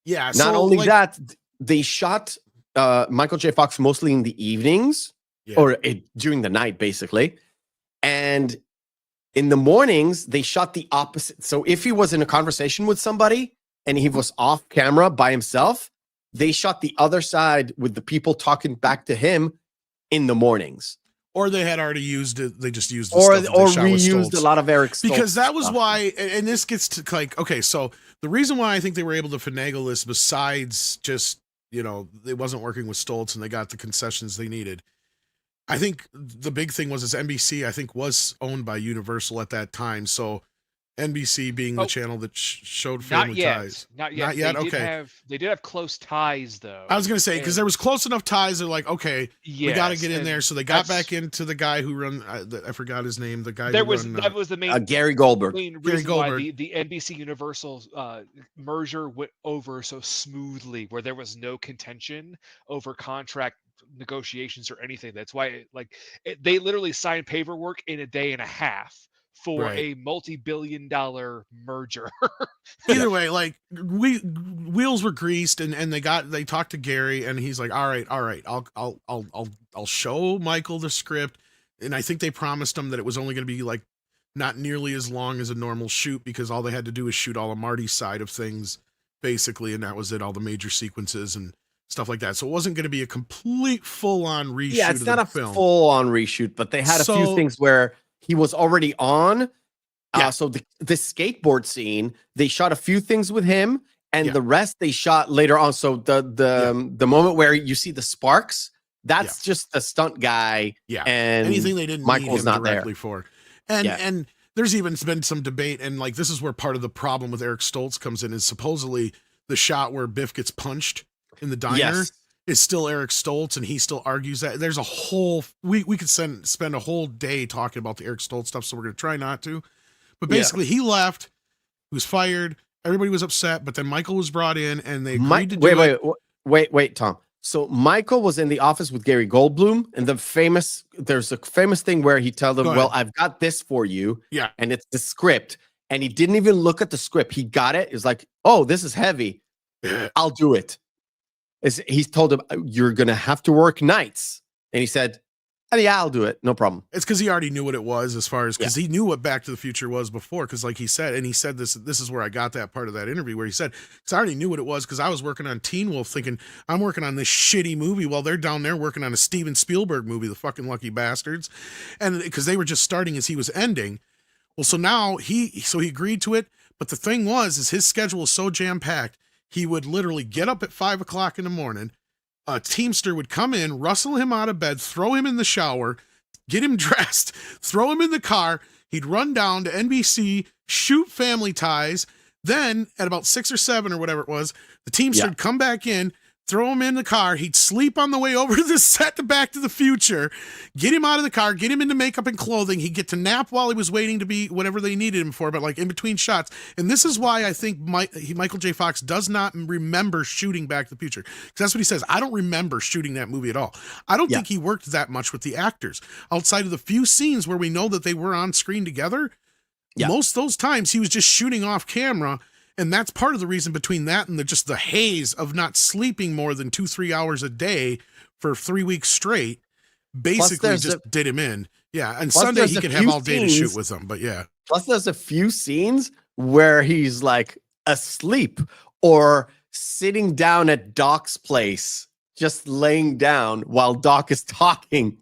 Yeah. Not only that, they shot Michael J. Fox mostly in the evenings or during the night, basically. And in the mornings, they shot the opposite. So if he was in a conversation with somebody and he was off camera by himself, they shot the other side with the people talking back to him in the mornings. Or they had already used it. They just used the or stuff reused a lot of Eric Stoltz because that was stuff. why. And this gets to like, okay, so the reason why I think they were able to finagle this, besides just, it wasn't working with Stoltz and they got the concessions they needed. I think the big thing was NBC, I think, was owned by Universal at that time. So NBC being the channel that showed Family Ties. Not yet. They did have close ties, though. I was going to say, because there was close enough ties. They're like, okay, we got to get in there. So they got back into the guy who run. I forgot his name. The guy that was the main Gary Goldberg. Gary Goldberg. The NBC Universal merger went over so smoothly, where there was no contention over contract negotiations or anything. That's why they literally signed paperwork in a day and a half for a multi-billion-dollar merger. Either way, wheels were greased, and they talked to Gary, and he's like, all right, I'll show Michael the script, and I think they promised him that it was only going to be like not nearly as long as a normal shoot, because all they had to do was shoot all of Marty's side of things, basically, and that was it, all the major sequences and stuff like that. So it wasn't going to be a complete full-on reshoot. Yeah, it's not a full-on reshoot, but they had a few things where he was already on. So the skateboard scene, they shot a few things with him, and the rest they shot later on. So the moment where you see the sparks, that's just the stunt guy. Yeah, and anything they didn't Michael's need him not directly there for. And there's even been some debate, and this is where part of the problem with Eric Stoltz comes in, is supposedly the shot where Biff gets punched in the diner is still Eric Stoltz, and he still argues that. There's a whole we could spend a whole day talking about the Eric Stoltz stuff, so we're going to try not to. But basically, he left. He was fired. Everybody was upset, but then Michael was brought in, and they agreed to do Wait, Tom. So Michael was in the office with Gary Goldblum, and there's a famous thing where he tells him, "Well, I've got this for you," and it's the script, and he didn't even look at the script. He got it. It's like, "Oh, this is heavy. I'll do it." He's told him, "You're gonna have to work nights," and he said, "Oh, yeah, I'll do it. No problem." It's because he already knew what it was, as far as because he knew what Back to the Future was before. Because like he said this is where I got that part of that interview where he said, because I already knew what it was because I was working on Teen Wolf, thinking I'm working on this shitty movie while they're down there working on a Steven Spielberg movie, the fucking lucky bastards, and because they were just starting as he was ending. Well, so now he agreed to it, but the thing is his schedule was so jam packed, he would literally get up at 5 o'clock in the morning. A Teamster would come in, rustle him out of bed, throw him in the shower, get him dressed, throw him in the car. He'd run down to NBC, shoot Family Ties. Then at about 6 or 7 or whatever it was, the Teamster would come back in, throw him in the car. He'd sleep on the way over to the set to Back to the Future, get him out of the car, get him into makeup and clothing. He'd get to nap while he was waiting to be whatever they needed him for, but like in between shots. And this is why I think Michael J. Fox does not remember shooting Back to the Future. Because that's what he says. I don't remember shooting that movie at all. I don't think he worked that much with the actors. Outside of the few scenes where we know that they were on screen together, most of those times he was just shooting off camera. And that's part of the reason between that and just the haze of not sleeping more than 2-3 hours a day for 3 weeks straight, basically just did him in. Yeah. And Sunday he could have all day to shoot with them, but yeah. Plus there's a few scenes where he's like asleep or sitting down at Doc's place, just laying down while Doc is talking.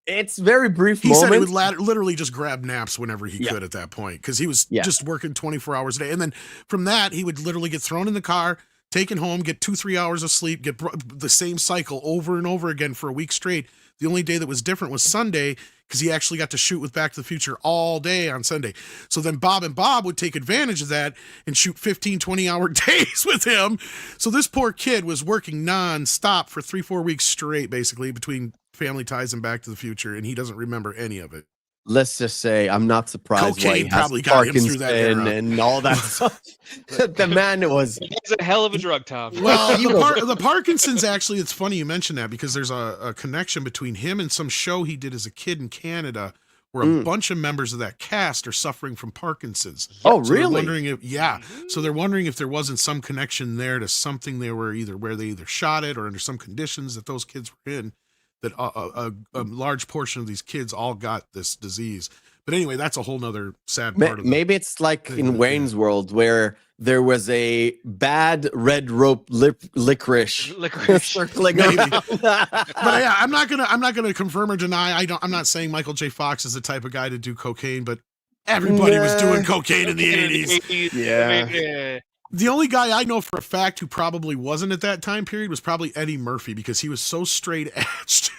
It's very brief. He said he would literally just grab naps whenever he could at that point because he was just working 24 hours a day. And then from that, he would literally get thrown in the car, taken home, get 2-3 hours of sleep, get the same cycle over and over again for a week straight. The only day that was different was Sunday because he actually got to shoot with Back to the Future all day on Sunday. So then Bob and Bob would take advantage of that and shoot 15-20 hour days with him. So this poor kid was working nonstop for 3-4 weeks straight, basically between Family Ties and Back to the Future, and he doesn't remember any of it. Let's just say I'm not surprised why he has probably got him through that era. And all that stuff. The man was a hell of a drug, Tom. Well, the Parkinson's, actually, it's funny you mention that because there's a connection between him and some show he did as a kid in Canada where a bunch of members of that cast are suffering from Parkinson's. Oh, so really? They're wondering so they're wondering if there wasn't some connection there to something they were where they either shot it or under some conditions that those kids were in. That a large portion of these kids all got this disease. But anyway, that's a whole nother sad part of it. Maybe it's like in Wayne's World where there was a bad red rope licorice circling around. But yeah, I'm not gonna confirm or deny. I'm not saying Michael J. Fox is the type of guy to do cocaine, but everybody was doing cocaine in the 80s. Yeah. The only guy I know for a fact who probably wasn't at that time period was probably Eddie Murphy because he was so straight edged.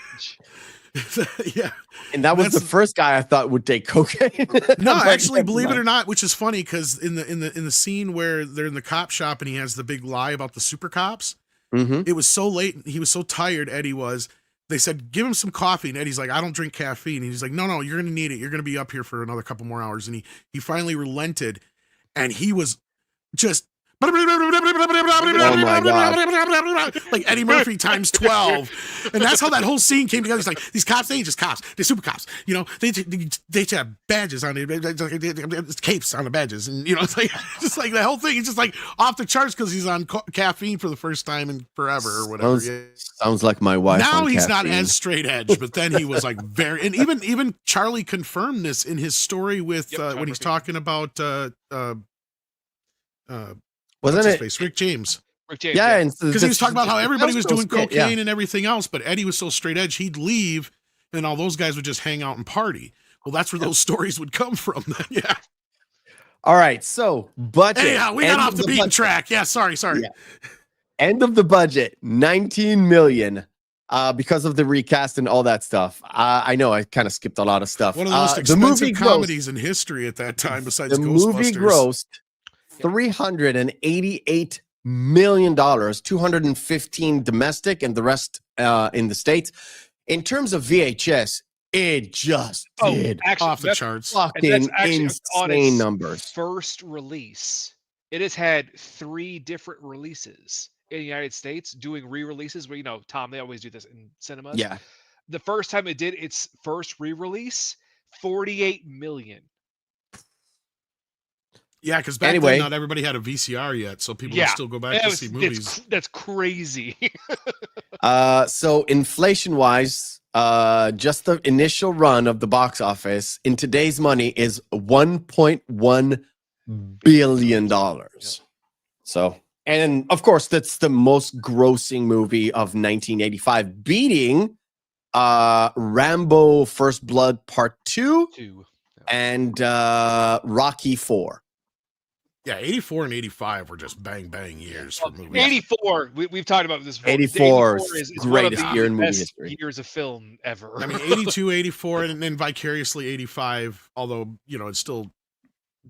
Yeah. And that was the first guy I thought would take cocaine. No, actually, believe it or not, which is funny because in the scene where they're in the cop shop and he has the big lie about the super cops, it was so late, he was so tired, Eddie was. They said, give him some coffee. And Eddie's like, I don't drink caffeine. And he's like, no, you're going to need it. You're going to be up here for another couple more hours. And he finally relented and he was just oh my God. like Eddie Murphy times 12. And that's how that whole scene came together. It's like, these cops, they ain't just cops. They're super cops. You know, they have badges on it, capes on the badges. And, you know, it's like, just like the whole thing is just like off the charts because he's on caffeine for the first time in forever or whatever. Sounds like my wife. Now he's not as straight edge, but then he was like very, and even Charlie confirmed this in his story with when he's talking about wasn't it Rick James? Yeah, because he was talking about how everybody was doing cocaine and everything else, but Eddie was so straight edge, he'd leave, and all those guys would just hang out and party. Well, that's where those stories would come from. Then, yeah. All right, so budget. Hey, we got off the beaten track. Yeah, sorry. Yeah. End of the budget, $19 million. Because of the recast and all that stuff. I know I kind of skipped a lot of stuff. One of the most expensive comedies in history at that time, besides Ghostbusters. The movie grossed $388 million, 215 domestic, and the rest in the States. In terms of VHS, it just did off the charts. Fucking insane numbers. First release, it has had 3 different releases in the United States, doing re-releases where, Tom, they always do this in cinemas. Yeah. The first time it did its first re-release, 48 million. Yeah, because back then not everybody had a VCR yet, so people would still go back to see movies. That's crazy. So inflation-wise, just the initial run of the box office in today's money is $1.1 billion. So, and of course, that's the most grossing movie of 1985, beating Rambo: First Blood Part 2 and Rocky 4. Yeah, 84 and 85 were just bang bang years for movies. 84, we've talked about this before. 84 is greatest year in movie best history. Years of film ever. I mean, 82, 84, and then vicariously 85, although, it's still...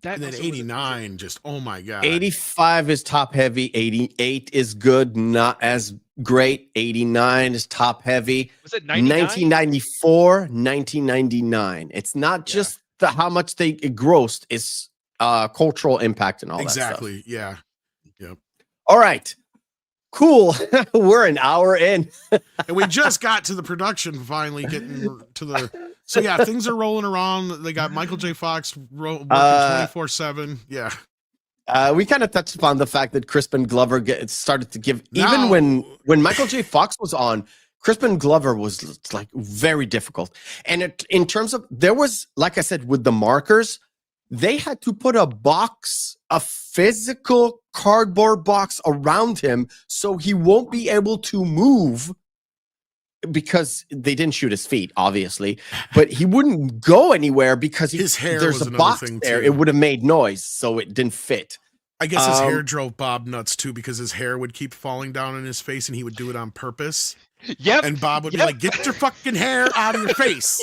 and then 89, just, oh my God. 85 is top heavy. 88 is good, not as great. 89 is top heavy. Was it 99? 1994, 1999. It's not just how much they grossed, it's cultural impact and all that stuff. Exactly, yeah. Yep. All right. Cool. We're an hour in. And we just got to the production, finally getting to the... So, yeah, things are rolling around. They got Michael J. Fox working 24/7. Yeah. We kind of touched upon the fact that Crispin Glover started to give... Even when Michael J. Fox was on, Crispin Glover was, like, very difficult. And in terms of... There was, like I said, with the markers... They had to put a physical cardboard box around him so he won't be able to move, because they didn't shoot his feet, obviously, but he wouldn't go anywhere because his hair there's was a box there. Too. It would have made noise, so it didn't fit. I guess his hair drove Bob nuts too, because his hair would keep falling down on his face and he would do it on purpose. Yep. And Bob would be like, "Get your fucking hair out of your face."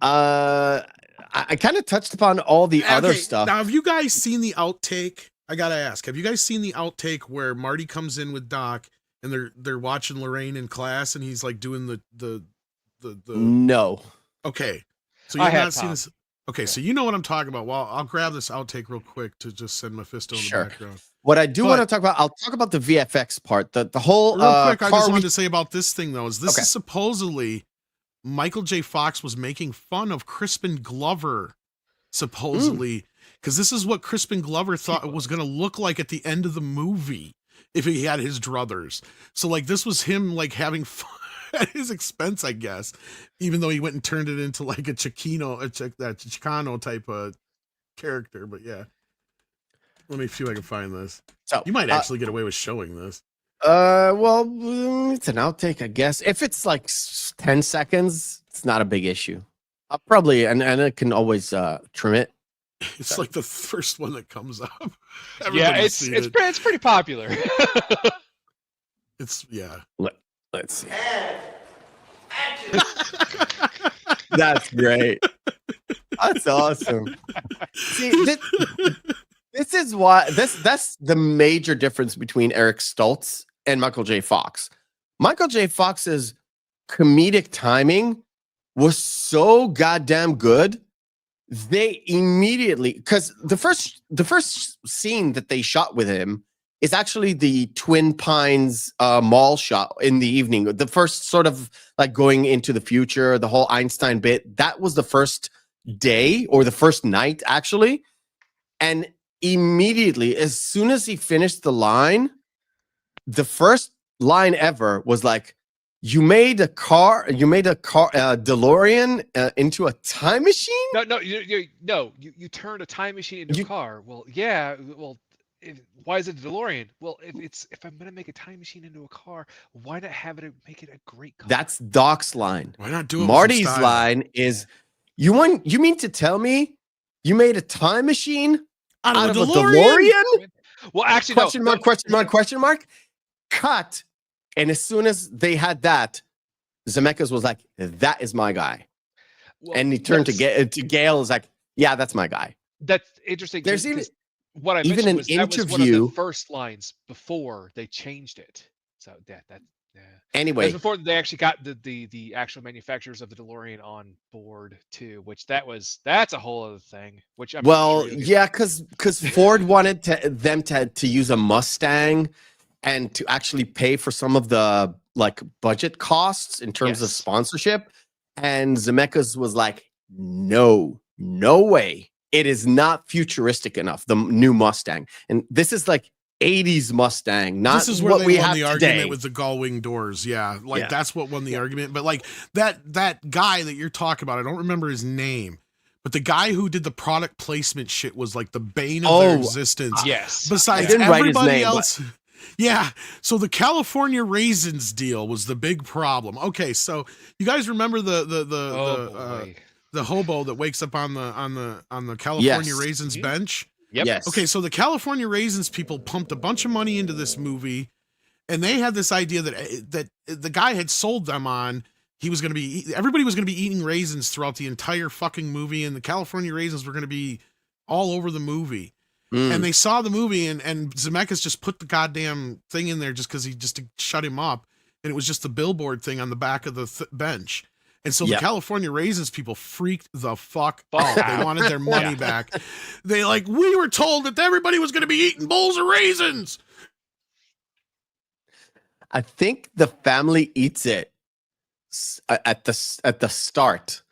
I kind of touched upon all the other stuff. Now, have you guys seen the outtake? I gotta ask, have you guys seen the outtake where Marty comes in with Doc and they're watching Lorraine in class and he's like doing the No. Okay. So you've not seen this. Okay, so you know what I'm talking about. Well, I'll grab this outtake real quick to just send Mephisto in the background. What I do want to talk about, I'll talk about the VFX part. The whole real quick, I just wanted to say about this thing though, is this is supposedly Michael J. Fox was making fun of Crispin Glover, supposedly, because this is what Crispin Glover thought it was going to look like at the end of the movie if he had his druthers. So, like, this was him, like, having fun at his expense, I guess, even though he went and turned it into, like, a Chicano type of character. But, yeah. Let me see if I can find this. So you might actually get away with showing this. Well, it's an outtake, I guess. If it's like 10 seconds, it's not a big issue. I'll probably, and I can always trim it. It's like the first one that comes up. Yeah, it's pretty popular. Let's see. That's great. That's awesome. See, this is why that's the major difference between Eric Stoltz and Michael J. Fox. Michael J. Fox's comedic timing was so goddamn good. They immediately, because the first scene that they shot with him is actually the Twin Pines mall shot in the evening. The first sort of like going into the future, the whole Einstein bit, that was the first day or the first night actually. And immediately, as soon as he finished the line, the first line ever was like, you made a DeLorean into a time machine? No, you turned a time machine into a car. Well, yeah, why is it a DeLorean? Well, if I'm gonna make a time machine into a car, why not have it make it a great car? That's Doc's line. Why not do it? Marty's line is, you mean to tell me you made a time machine out of a DeLorean? Well, actually, question mark. Cut. And as soon as they had that, Zemeckis was like, that is my guy. Well, and he turned to Gale, is like, yeah, that's my guy. That's interesting. There's even what I even mentioned an was that was one of interview. the first lines before they changed it. So that yeah. That was Anyway, before they actually got the actual manufacturers of the DeLorean on board too, which that's a whole other thing. Which I'm well, sure you'll get yeah, because Ford wanted them to use a Mustang and to actually pay for some of the like budget costs in terms of Yes. sponsorship. And Zemeckis was like, no way. It is not futuristic enough, the new Mustang. And this is like 80s Mustang, not this is where what they we won have the today. argument with the gull wing doors. Yeah, like Yeah. that's what won the argument. But like that guy that you're talking about, I don't remember his name, but the guy who did the product placement shit was like the bane of their existence. Yes. Besides I didn't write his everybody name, but- else. Yeah. So the California Raisins deal was the big problem. Okay, so you guys remember the hobo that wakes up on the California Yes. Raisins bench? Yep. Yes. Okay, so the California Raisins people pumped a bunch of money into this movie, and they had this idea that the guy had sold them on everybody was going to be eating raisins throughout the entire fucking movie, and the California Raisins were going to be all over the movie. And they saw the movie, and Zemeckis just put the goddamn thing in there just because to shut him up, and it was just the billboard thing on the back of the bench. And so the California Raisins people freaked the fuck out. They wanted their money back. We were told that everybody was going to be eating bowls of raisins. I think the family eats it at the start,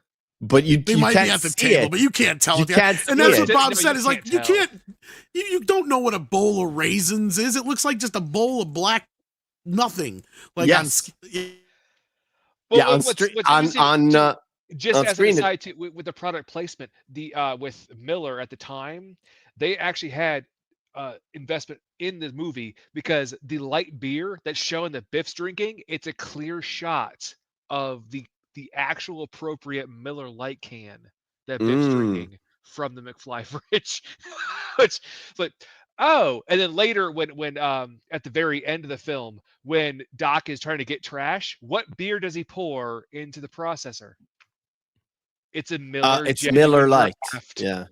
but they might can't be at the see table, it. but you can't tell. You can't and see that's it. what Bob No, said. you Is like can't you tell. can't. You don't know what a bowl of raisins is. It looks like just a bowl of black nothing. Like Yes. Well, on what's screen interesting, on just on as an screen, aside too, with the product placement, with Miller at the time, they actually had investment in the movie because the light beer that's showing that Biff's drinking, it's a clear shot of the actual appropriate Miller Light can that Biff's drinking from the McFly fridge, which like. Oh, and then later when at the very end of the film, when Doc is trying to get trash, what beer does he pour into the processor? It's a Miller. it's Genuine Miller Lite. Draft. Yeah.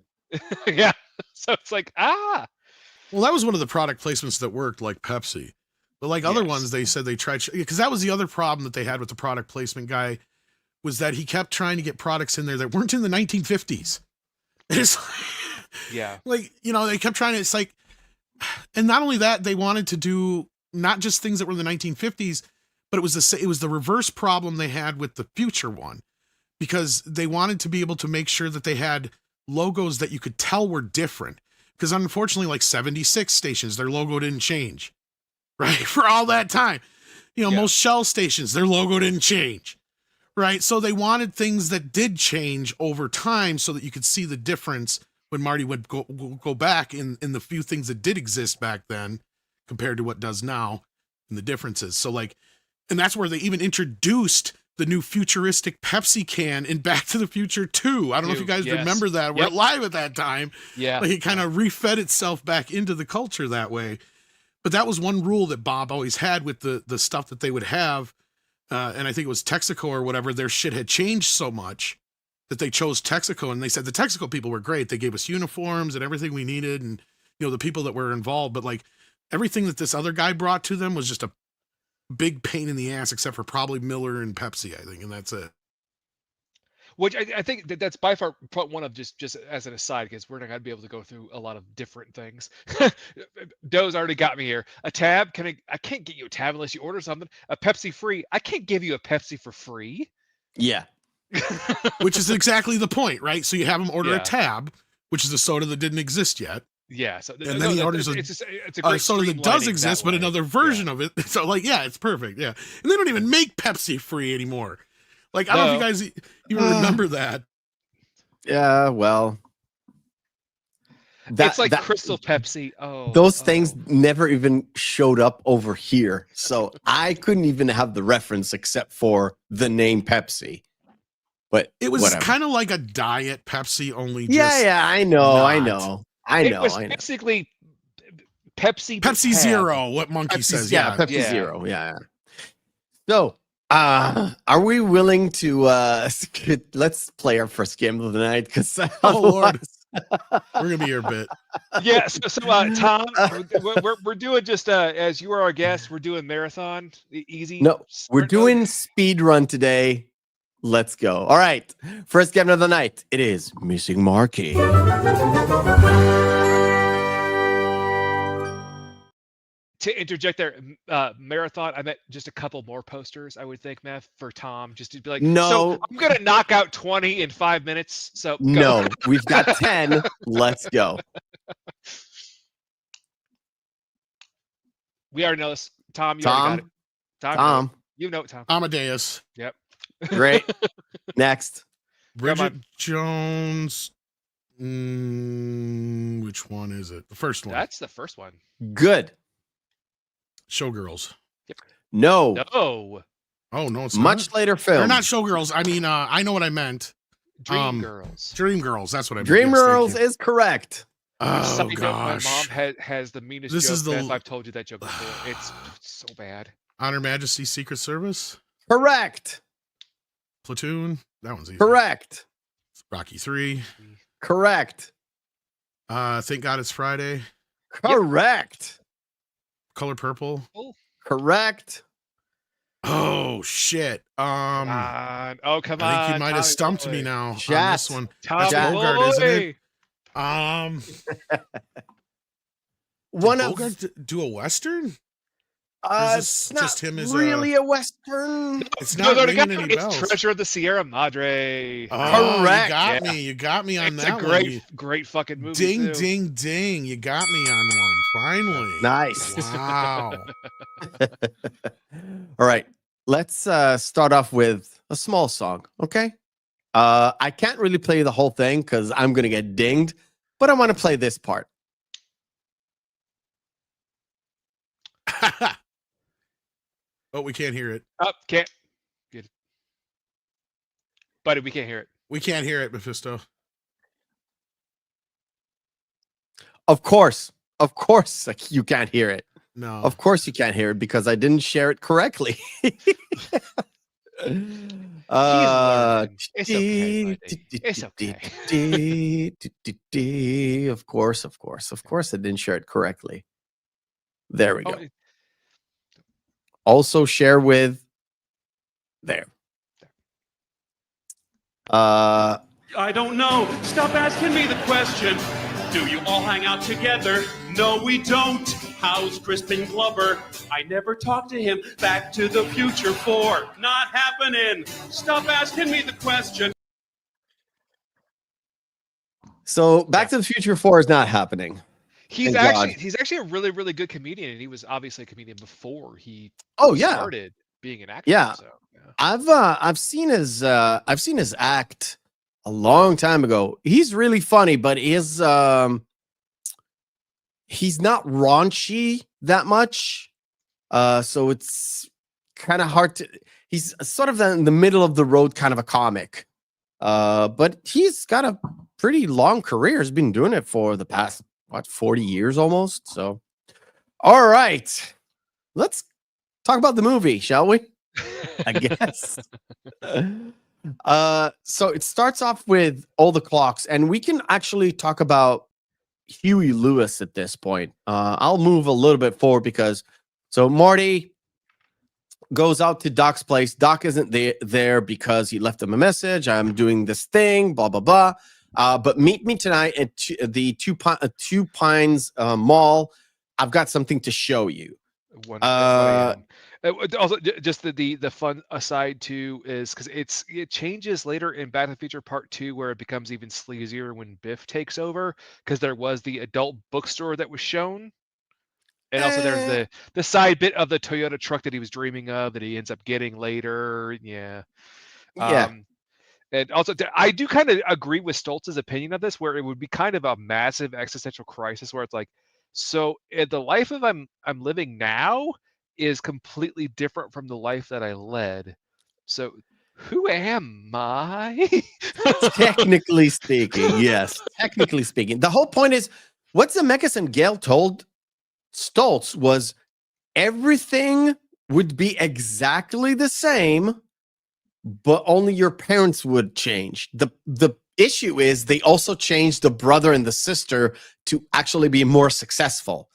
Yeah. So it's like, Well, that was one of the product placements that worked, like Pepsi. But like other Yes. ones, they said they tried, because that was the other problem that they had with the product placement guy, was that he kept trying to get products in there that weren't in the 1950s. And it's yeah. like, they kept trying to, it's like, and not only that, they wanted to do not just things that were in the 1950s, but it was the reverse problem they had with the future one, because they wanted to be able to make sure that they had logos that you could tell were different. Because unfortunately, like 76 stations, their logo didn't change, right? For all that time. Most Shell stations, their logo didn't change, right? So they wanted things that did change over time so that you could see the difference when Marty would go back in the few things that did exist back then compared to what does now and the differences. So and that's where they even introduced the new futuristic Pepsi can in Back to the Future 2. I don't know if you guys remember that. We're live at that time. Yeah. It kind of refed itself back into the culture that way. But that was one rule that Bob always had with the stuff that they would have. And I think it was Texaco or whatever. Their shit had changed so much that they chose Texaco, and they said the Texaco people were great. They gave us uniforms and everything we needed, and the people that were involved. But everything that this other guy brought to them was just a big pain in the ass, except for probably Miller and Pepsi, I think, and that's it. Which I think that's by far one of just as an aside, because we're not going to be able to go through a lot of different things. Doe's already got me here. A tab? I can't get you a tab unless you order something. A Pepsi free? I can't give you a Pepsi for free. Yeah. Which is exactly the point, right? So you have him order Yeah. a tab, which is a soda that didn't exist yet. Yeah. So And then he orders it's a great soda that does streamlining exist, that but way. another version of it. So it's perfect. Yeah. And they don't even make Pepsi free anymore. I don't know if you guys even remember that. Yeah, well. It's like Crystal Pepsi. Those things never even showed up over here. So I couldn't even have the reference except for the name Pepsi. But it was whatever. kind of like a diet Pepsi, only just I know. It was basically Pepsi Zero, what Monkey says. Yeah, Pepsi Zero. Yeah. So, are we willing to let's play our first game of the night? Because oh Lord, We're gonna be here a bit. Yeah. So Tom, we're doing just as you are our guest, we're doing marathon easy. No, we're sprint doing mode. speed run today. Let's go. All right. First game of the night. It is Missing Marky. To interject there, marathon, I meant just a couple more posters, I would think, Meth, for Tom, just to be like, No. so I'm going to knock out 20 in 5 minutes. So go. No, we've got 10. Let's go. We already know this. Tom, you already got it. Tom. You know it, Tom. Amadeus. Yep. Great. Next. Bridget Jones. Which one is it? The first one. That's the first one. Good. Showgirls. Yep. No. No. Oh, no, it's Much not. later film. They're not Showgirls. I mean, I know what I meant. Dreamgirls. Dreamgirls. That's what I meant. Dreamgirls Yes, is correct. oh, Side note, gosh. my mom has the meanest This joke. is the- Beth, I've told you that joke before. It's so bad. On Her Majesty's Secret Service. Correct. Platoon. That one's easy. Correct. Rocky 3. Correct. Thank God It's Friday. Correct. Color Purple. Correct. Oh shit. Come on. Oh, come on. I think you might have Tommy stumped boy. me now on Chat. this one. Tommy That's Bogart, isn't it? boy. One did of Bogart do a Western? Or is it's this not just him as really a Western. It's No, not no, ringing any it's bells. Treasure of the Sierra Madre. Oh, Correct. You got Yeah. me. You got me on It's that a great, one. great fucking movie. Ding, too. ding, ding. You got me on one. Finally. Nice. Wow. All right. Let's start off with a small song. Okay. I can't really play the whole thing because I'm gonna get dinged, but I want to play this part. Oh, we can't hear it. Oh, can't. Good. Buddy, we can't hear it. We can't hear it, Mephisto. Of course, like, you can't hear it. No. Of course you can't hear it because I didn't share it correctly. learning. It's okay, buddy. It's okay. Of course, I didn't share it correctly. There we go. Oh, Also share with there. I don't know. Stop asking me the question. Do you all hang out together? No, we don't. How's Crispin Glover? I never talked to him. Back to the Future 4. Not happening. Stop asking me the question. So Back to the Future 4 is not happening. He's Thank actually a really, really good comedian, and he was obviously a comedian before he started being an actor. Yeah. So, yeah. I've seen his act a long time ago. He's really funny, but he's not raunchy that much. So it's kind of hard to. He's sort of in the middle of the road kind of a comic. But he's got a pretty long career. He's been doing it for the past 40 years almost. So, all right, let's talk about the movie, shall we? I guess. So it starts off with all the clocks, and we can actually talk about Huey Lewis at this point. I'll move a little bit forward because Marty goes out to Doc's place. Doc isn't there because he left him a message. I'm doing this thing, blah blah blah. But meet me tonight at the Two Pines Mall. I've got something to show you. Also, just the fun aside too is because it changes later in Back to the Future Part 2 where it becomes even sleazier when Biff takes over, because there was the adult bookstore that was shown, and also there's the side bit of the Toyota truck that he was dreaming of that he ends up getting later. Yeah. And also, I do kind of agree with Stoltz's opinion of this, where it would be kind of a massive existential crisis, where it's like, so the life of I'm living now is completely different from the life that I led. So who am I? Technically speaking, yes. Technically speaking. The whole point is what Zemeckis and Gale told Stoltz was everything would be exactly the same, but only your parents would change. The issue is they also changed the brother and the sister to actually be more successful.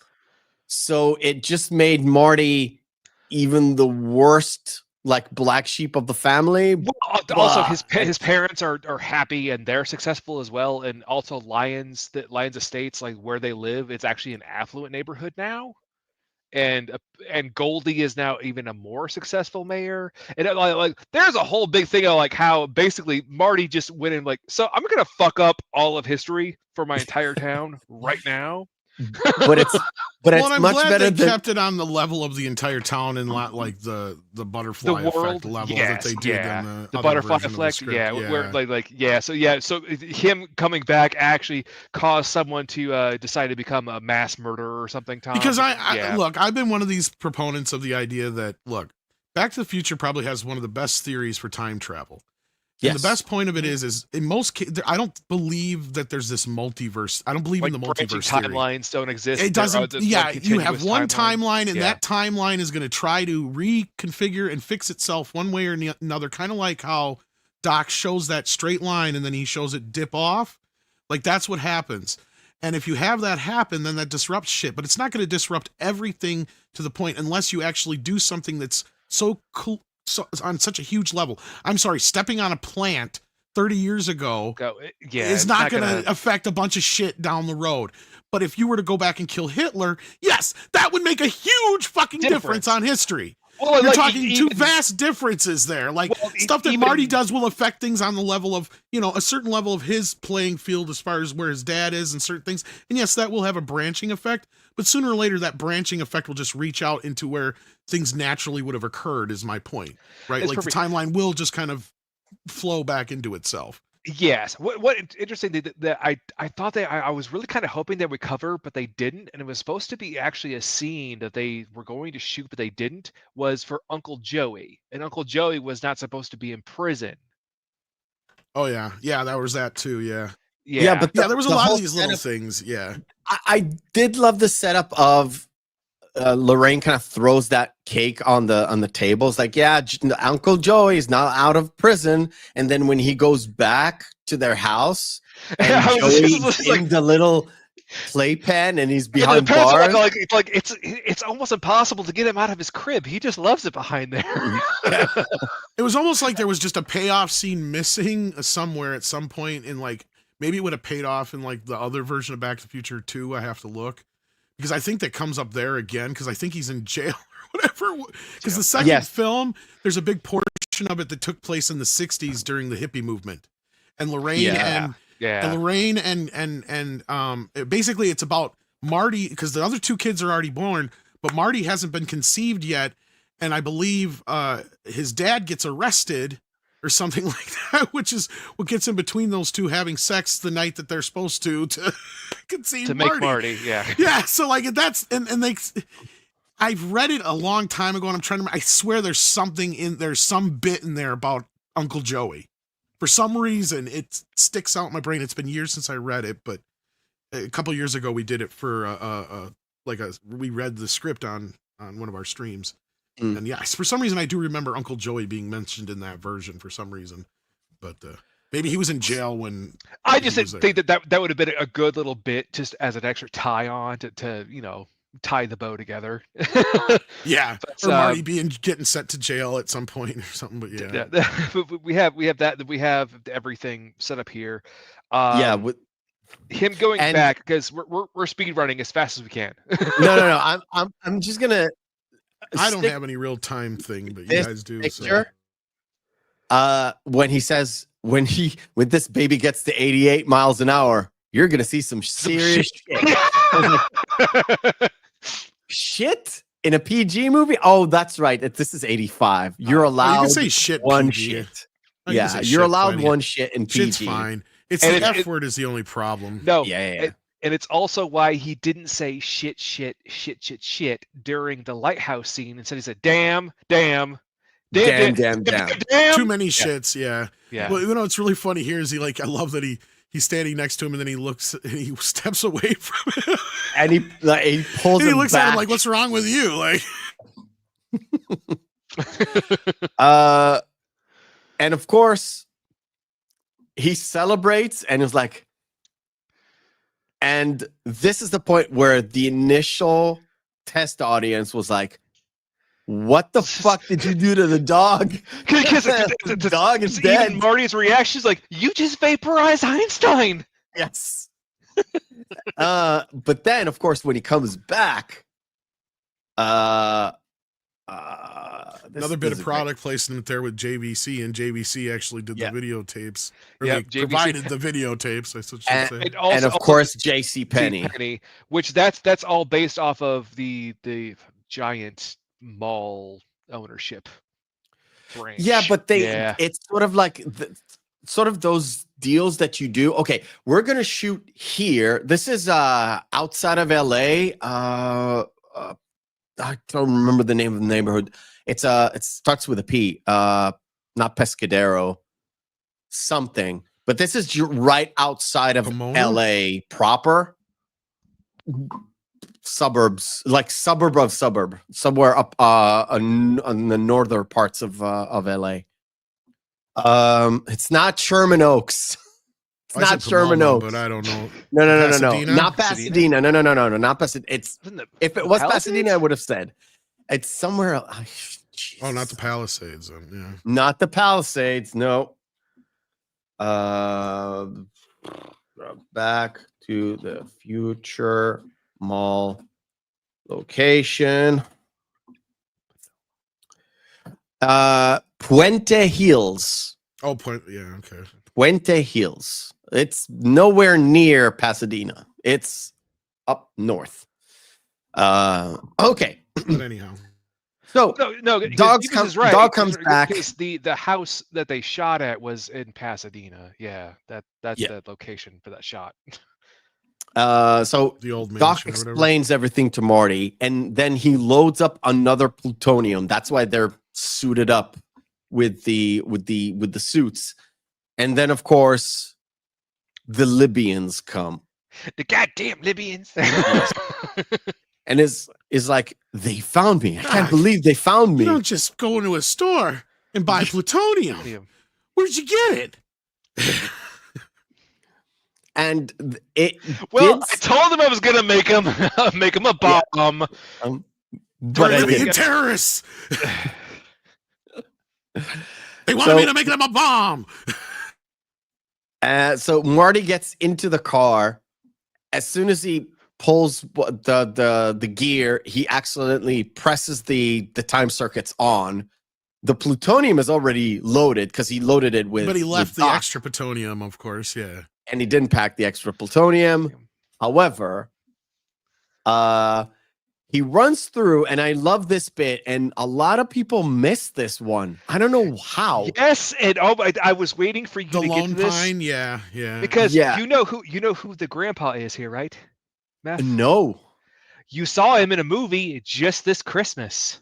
So it just made Marty even the worst, like, black sheep of the family. Well, also, his parents are happy and they're successful as well. And also Lions Estates, like where they live, it's actually an affluent neighborhood now. And Goldie is now even a more successful mayor. And like there's a whole big thing of like how basically Marty just went in like, so I'm gonna fuck up all of history for my entire town right now. But it's I'm much glad better they than kept it on the level of the entire town and not like the butterfly effect level that they did in the butterfly version of the effect. script. Where so him coming back actually caused someone to decide to become a mass murderer or something. Tom, because I look, I've been one of these proponents of the idea that Back to the Future probably has one of the best theories for time travel. And the best point of it is in most cases, I don't believe that there's this multiverse. I don't believe in the multiverse theory. Timelines don't exist. It doesn't. You have one timeline, and that timeline is going to try to reconfigure and fix itself one way or another. Kind of like how Doc shows that straight line, and then he shows it dip off. Like that's what happens. And if you have that happen, then that disrupts shit. But it's not going to disrupt everything to the point unless you actually do something that's so cool. So on such a huge level. I'm sorry, stepping on a plant 30 years ago is not going to affect a bunch of shit down the road. But if you were to go back and kill Hitler, yes, that would make a huge fucking difference on history. Well, you're talking two vast differences there. Like stuff that Marty does will affect things on the level of, a certain level of his playing field as far as where his dad is and certain things. And yes, that will have a branching effect. But sooner or later, that branching effect will just reach out into where things naturally would have occurred, is my point, right? Like the timeline will just kind of flow back into itself. Yes. What interesting that I thought that I was really kind of hoping they would cover, but they didn't. And it was supposed to be actually a scene that they were going to shoot, but they didn't, was for Uncle Joey. And Uncle Joey was not supposed to be in prison. Oh, yeah. Yeah, that was that too. Yeah. Yeah, but there was a lot of these little things. Yeah. I did love the setup of Lorraine kind of throws that cake on the table. It's like, yeah, Uncle Joey is not out of prison. And then when he goes back to their house, and Joey's in the little playpen and he's behind bars. It's almost impossible to get him out of his crib. He just loves it behind there. It was almost like there was just a payoff scene missing somewhere at some point in like, maybe it would have paid off in like the other version of Back to the Future 2. I have to look. Because I think that comes up there again, because I think he's in jail or whatever. Because the second film, there's a big portion of it that took place in the 60s during the hippie movement. And Lorraine basically it's about Marty, because the other two kids are already born, but Marty hasn't been conceived yet. And I believe his dad gets arrested or something like that, which is what gets in between those two having sex the night that they're supposed to conceive to make Marty. Yeah. Yeah. So like that's, and they, I've read it a long time ago and I'm trying to, I swear there's some bit in there about Uncle Joey. For some reason, it sticks out in my brain. It's been years since I read it, but a couple years ago we did it for we read the script on one of our streams. And yeah, for some reason I do remember Uncle Joey being mentioned in that version for some reason, but maybe he was in jail when I just think that would have been a good little bit just as an extra tie on to tie the bow together. Yeah, but, or Marty getting sent to jail at some point or something. But yeah, we have everything set up here. With him going back, because we're speed running as fast as we can. No. I'm just gonna. I don't have any real time thing, but you guys do. Picture, when he says when this baby gets to 88 miles an hour, you're gonna see some serious shit in a PG movie. Oh, that's right. This is 85. You're allowed. You can say shit. One PG. shit. Yeah, you're allowed one shit in PG. Shit's fine. It's the F word is the only problem. No. Yeah. And it's also why he didn't say shit during the lighthouse scene. Instead, he said, damn. Damn. Too many shits. Yeah. Well, it's really funny here is I love that he's standing next to him and then he looks and he steps away from him. And he pulls and he him looks back. at him like, what's wrong with you? Like, and of course, he celebrates and is like, and this is the point where the initial test audience was like, what the fuck did you do to the dog? Because the dog is dead. Even Marty's reaction is like, you just vaporized Einstein. Yes. But then, of course, when he comes back, another bit of product placement there with JVC, and JVC actually did the videotapes. Or they JVC provided the videotapes, I should say. And of course, J.C. Penney, which that's all based off of the giant mall ownership branch. Yeah, but it's sort of like sort of those deals that you do. Okay, we're gonna shoot here. This is outside of LA. I don't remember the name of the neighborhood. It starts with a P. Not Pescadero, something. But this is right outside of LA proper. Suburbs, like suburb of suburb, somewhere up on the northern parts of LA. It's not Sherman Oaks. It's not Sherman Oaks. But I don't know. No. Not Pasadena. No. Not Pasadena. It's if it was Pasadena, I would have said. It's somewhere else. Oh, not the Palisades. Yeah. Not the Palisades. No. Back to the Future Mall location. Puente Hills. Oh, yeah, okay. Puente Hills. It's nowhere near Pasadena. It's up north. Okay. But anyhow. So dog comes back. Because the house that they shot at was in Pasadena. Yeah, that's the location for that shot. So the old Doc explains everything to Marty, and then he loads up another plutonium. That's why they're suited up with the suits. And then of course the Libyans come. The goddamn Libyans. And is like, they found me. I can't believe they found me. You don't just go into a store and buy plutonium. Where'd you get it? And I told him I was gonna make him a bomb. But I didn't. Terrorists. They wanted me to make them a bomb. So Marty gets into the car. As soon as he pulls the gear, he accidentally presses the time circuits on. The plutonium is already loaded because he loaded it with. But he left the extra plutonium, of course. Yeah. And he didn't pack the extra plutonium. However, he runs through, and I love this bit, and a lot of people miss this one. I don't know how. Yes, and I was waiting for you to get to this. Pine, yeah. Because you know who the grandpa is here, right? Meth? No. You saw him in a movie just this Christmas.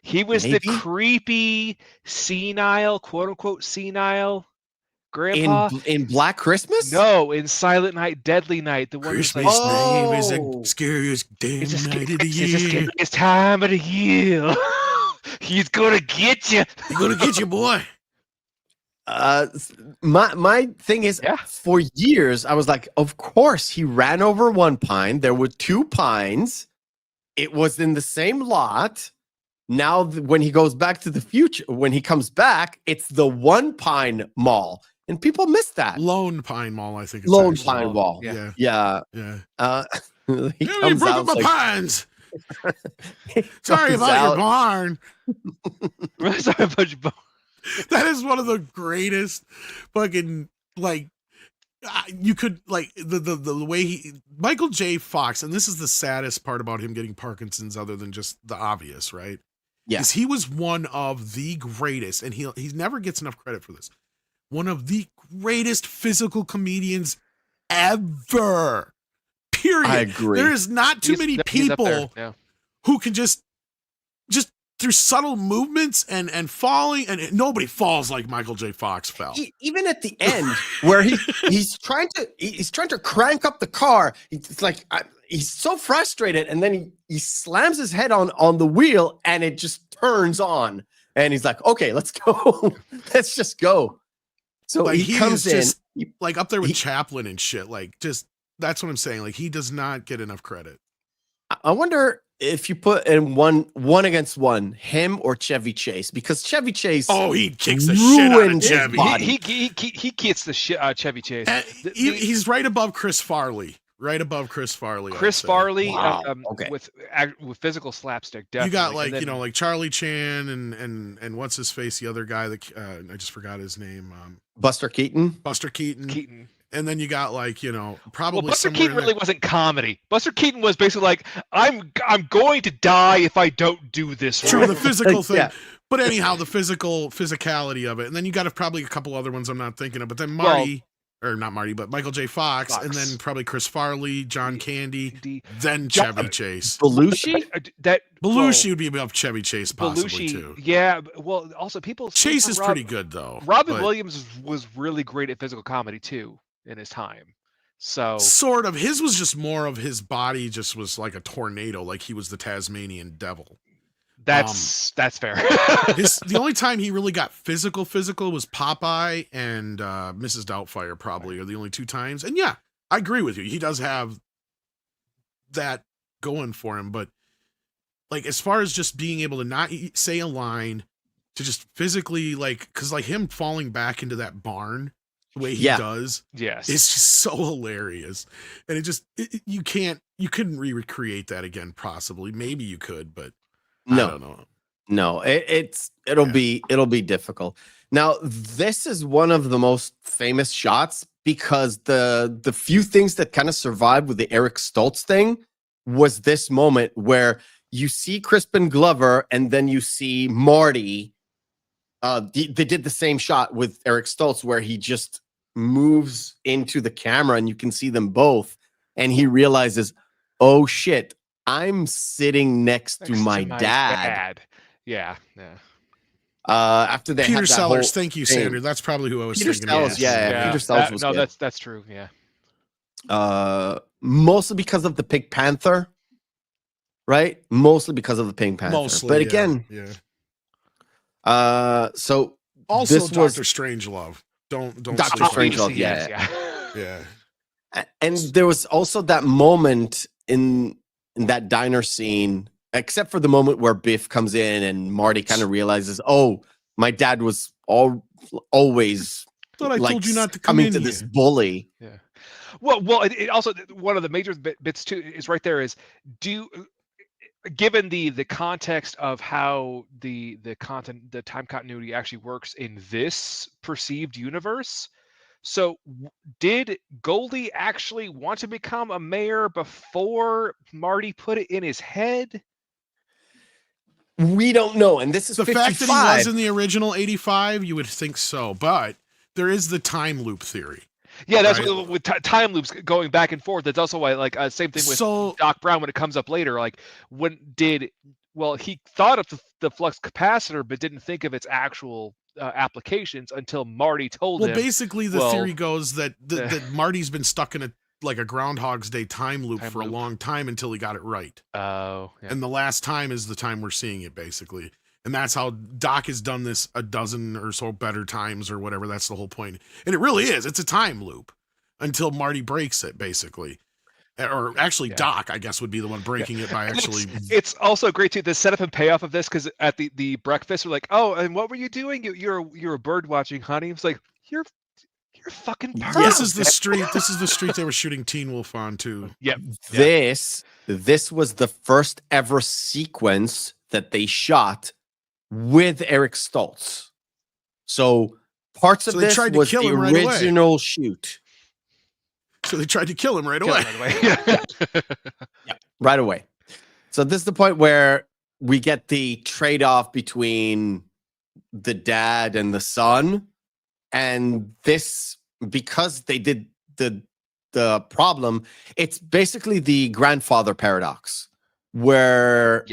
He was the creepy, senile, quote unquote senile grandpa in Black Christmas. No, in Silent Night, Deadly Night. The one Christmas name is the scariest damn night of the year. It's the scariest time of the year. He's gonna get you. He's gonna get you, boy. My thing is, for years I was like, of course he ran over one pine. There were two pines. It was in the same lot. Now, when he goes back to the future, when he comes back, it's the One Pine Mall. And people miss that. Lone Pine Mall, I think. It's Lone Pine Mall. Yeah. He comes out my like, pines. Sorry about your barn. Sorry about your barn. That is one of the greatest fucking, like, you could, like, the way Michael J. Fox, and this is the saddest part about him getting Parkinson's other than just the obvious, right? Yeah. Because he was one of the greatest, and he never gets enough credit for this. One of the greatest physical comedians ever. Period. I agree. There is not too many people who can just through subtle movements and falling, and nobody falls like Michael J. Fox fell. Even at the end, where he's trying to crank up the car, it's like he's so frustrated, and then he slams his head on the wheel, and it just turns on, and he's like, "Okay, let's go, let's just go." So like, he comes in just like up there with Chaplin and shit. Like, just that's what I'm saying. Like, he does not get enough credit. I wonder if you put in one against one, him or Chevy Chase, because Chevy Chase. Oh, he kicks the shit out of Chevy. He kicks the shit out of Chevy Chase. He's right above Chris Farley. Right above Chris Farley. Chris Farley, Wow. with physical slapstick. Definitely. You got like like Charlie Chan and what's his face, the other guy that I just forgot his name. Buster Keaton. Buster Keaton. And then you got like probably Buster Keaton really wasn't comedy. Buster Keaton was basically like I'm going to die if I don't do this. True, the physical thing. Yeah. But anyhow, the physicality of it, and then you got probably a couple other ones I'm not thinking of. But then Marty. Or not Marty, but Michael J. Fox, and then probably Chris Farley, John Candy, then Chevy Chase. Belushi? Belushi would be above Chevy Chase possibly too. Yeah, well, also people. Chase is pretty good though. Robin Williams was really great at physical comedy too in his time. So sort of, his was just more of his body just was like a tornado, like he was the Tasmanian devil. That's fair. The only time he really got physical was Popeye and Mrs. Doubtfire probably are the only two times. And yeah, I agree with you. He does have that going for him. But like as far as just being able to not say a line, to just physically because like him falling back into that barn the way he does, yes, it's just so hilarious. And you couldn't recreate that again. Possibly, maybe you could, but. No, I don't know. No, it'll be difficult. Now, this is one of the most famous shots because the few things that kind of survived with the Eric Stoltz thing was this moment where you see Crispin Glover and then you see Marty. They did the same shot with Eric Stoltz where he just moves into the camera and you can see them both, and he realizes, oh shit. I'm sitting next to my dad. Yeah. After they Peter Sellers, thank you, Sandra. That's probably who I was thinking. Sellers, Peter Sellers was good. That's true. Yeah. Mostly because of the Pink Panther, right? Mostly because of the Pink Panther. Mostly, but again, so also this was Dr. Strangelove. Don't Dr. Strangelove. Yeah. And there was also that moment in that diner scene, except for the moment where Biff comes in and Marty kind of realizes, oh, my dad was always thought I told you not to come into this bully. Yeah. Well, it also one of the major bits too is right there is given the context of how the time continuity actually works in this perceived universe. So did Goldie actually want to become a mayor before Marty put it in his head? We don't know. And this is the 55. fact that he was in the original 85, you would think so. But there is the time loop theory. Yeah, that's right? With time loops going back and forth. That's also why, same thing with Doc Brown when it comes up later. He thought of the flux capacitor, but didn't think of its actual applications until Marty told him. Well, basically, the theory goes that that Marty's been stuck in a Groundhog's Day time loop for a long time until he got it right. Oh, yeah. And the last time is the time we're seeing it, basically. And that's how Doc has done this a dozen or so better times or whatever. That's the whole point. And it really is. It's a time loop until Marty breaks it, basically. Or actually, Doc, I guess, would be the one breaking it by actually. It's also great too, the setup and payoff of this, because at the breakfast, we're like, "Oh, and what were you doing? You're bird watching, honey." It's like you're fucking perfect. This is the street. This is the street they were shooting Teen Wolf on too. Yep. This was the first ever sequence that they shot with Eric Stoltz. So parts of this was the original shoot. So they tried to kill him right away. Right away. So this is the point where we get the trade-off between the dad and the son. And this, because they did the problem, it's basically the grandfather paradox, where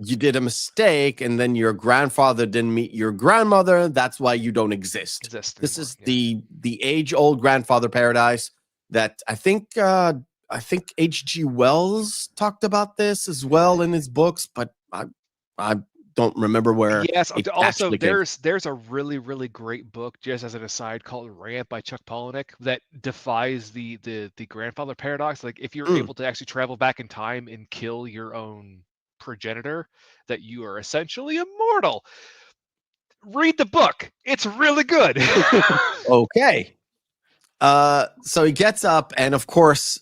you did a mistake and then your grandfather didn't meet your grandmother. That's why you don't exist. This is the age-old grandfather paradise. That I think H.G. Wells talked about this as well in his books, but I don't remember where. Yes. it Also, actually came. there's a really, really great book, just as an aside, called Ramp by Chuck Palahniuk that defies the grandfather paradox. Like, if you're able to actually travel back in time and kill your own progenitor, that you are essentially immortal. Read the book. It's really good. Okay. So he gets up, and of course,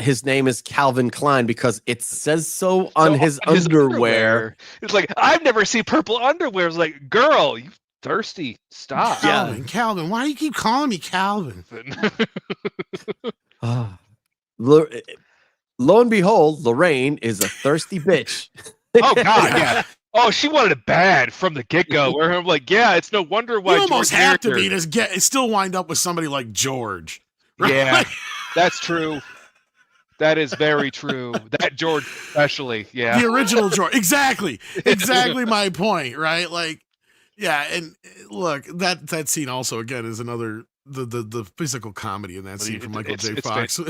his name is Calvin Klein because it says so on his underwear. It's like, I've never seen purple underwear. It's like, girl, you thirsty. Stop. Calvin, why do you keep calling me Calvin? Lo and behold, Lorraine is a thirsty bitch. Oh, God, yeah. Oh, she wanted it bad from the get-go. Where I'm like, yeah, it's no wonder why You almost George have to character- be to still wind up with somebody like George. Right? Yeah, that's true. That is very true. That George especially, yeah. The original George. Exactly my point, right? Like, yeah, and look, that scene also, again, is another the physical comedy in that scene from Michael J. Fox.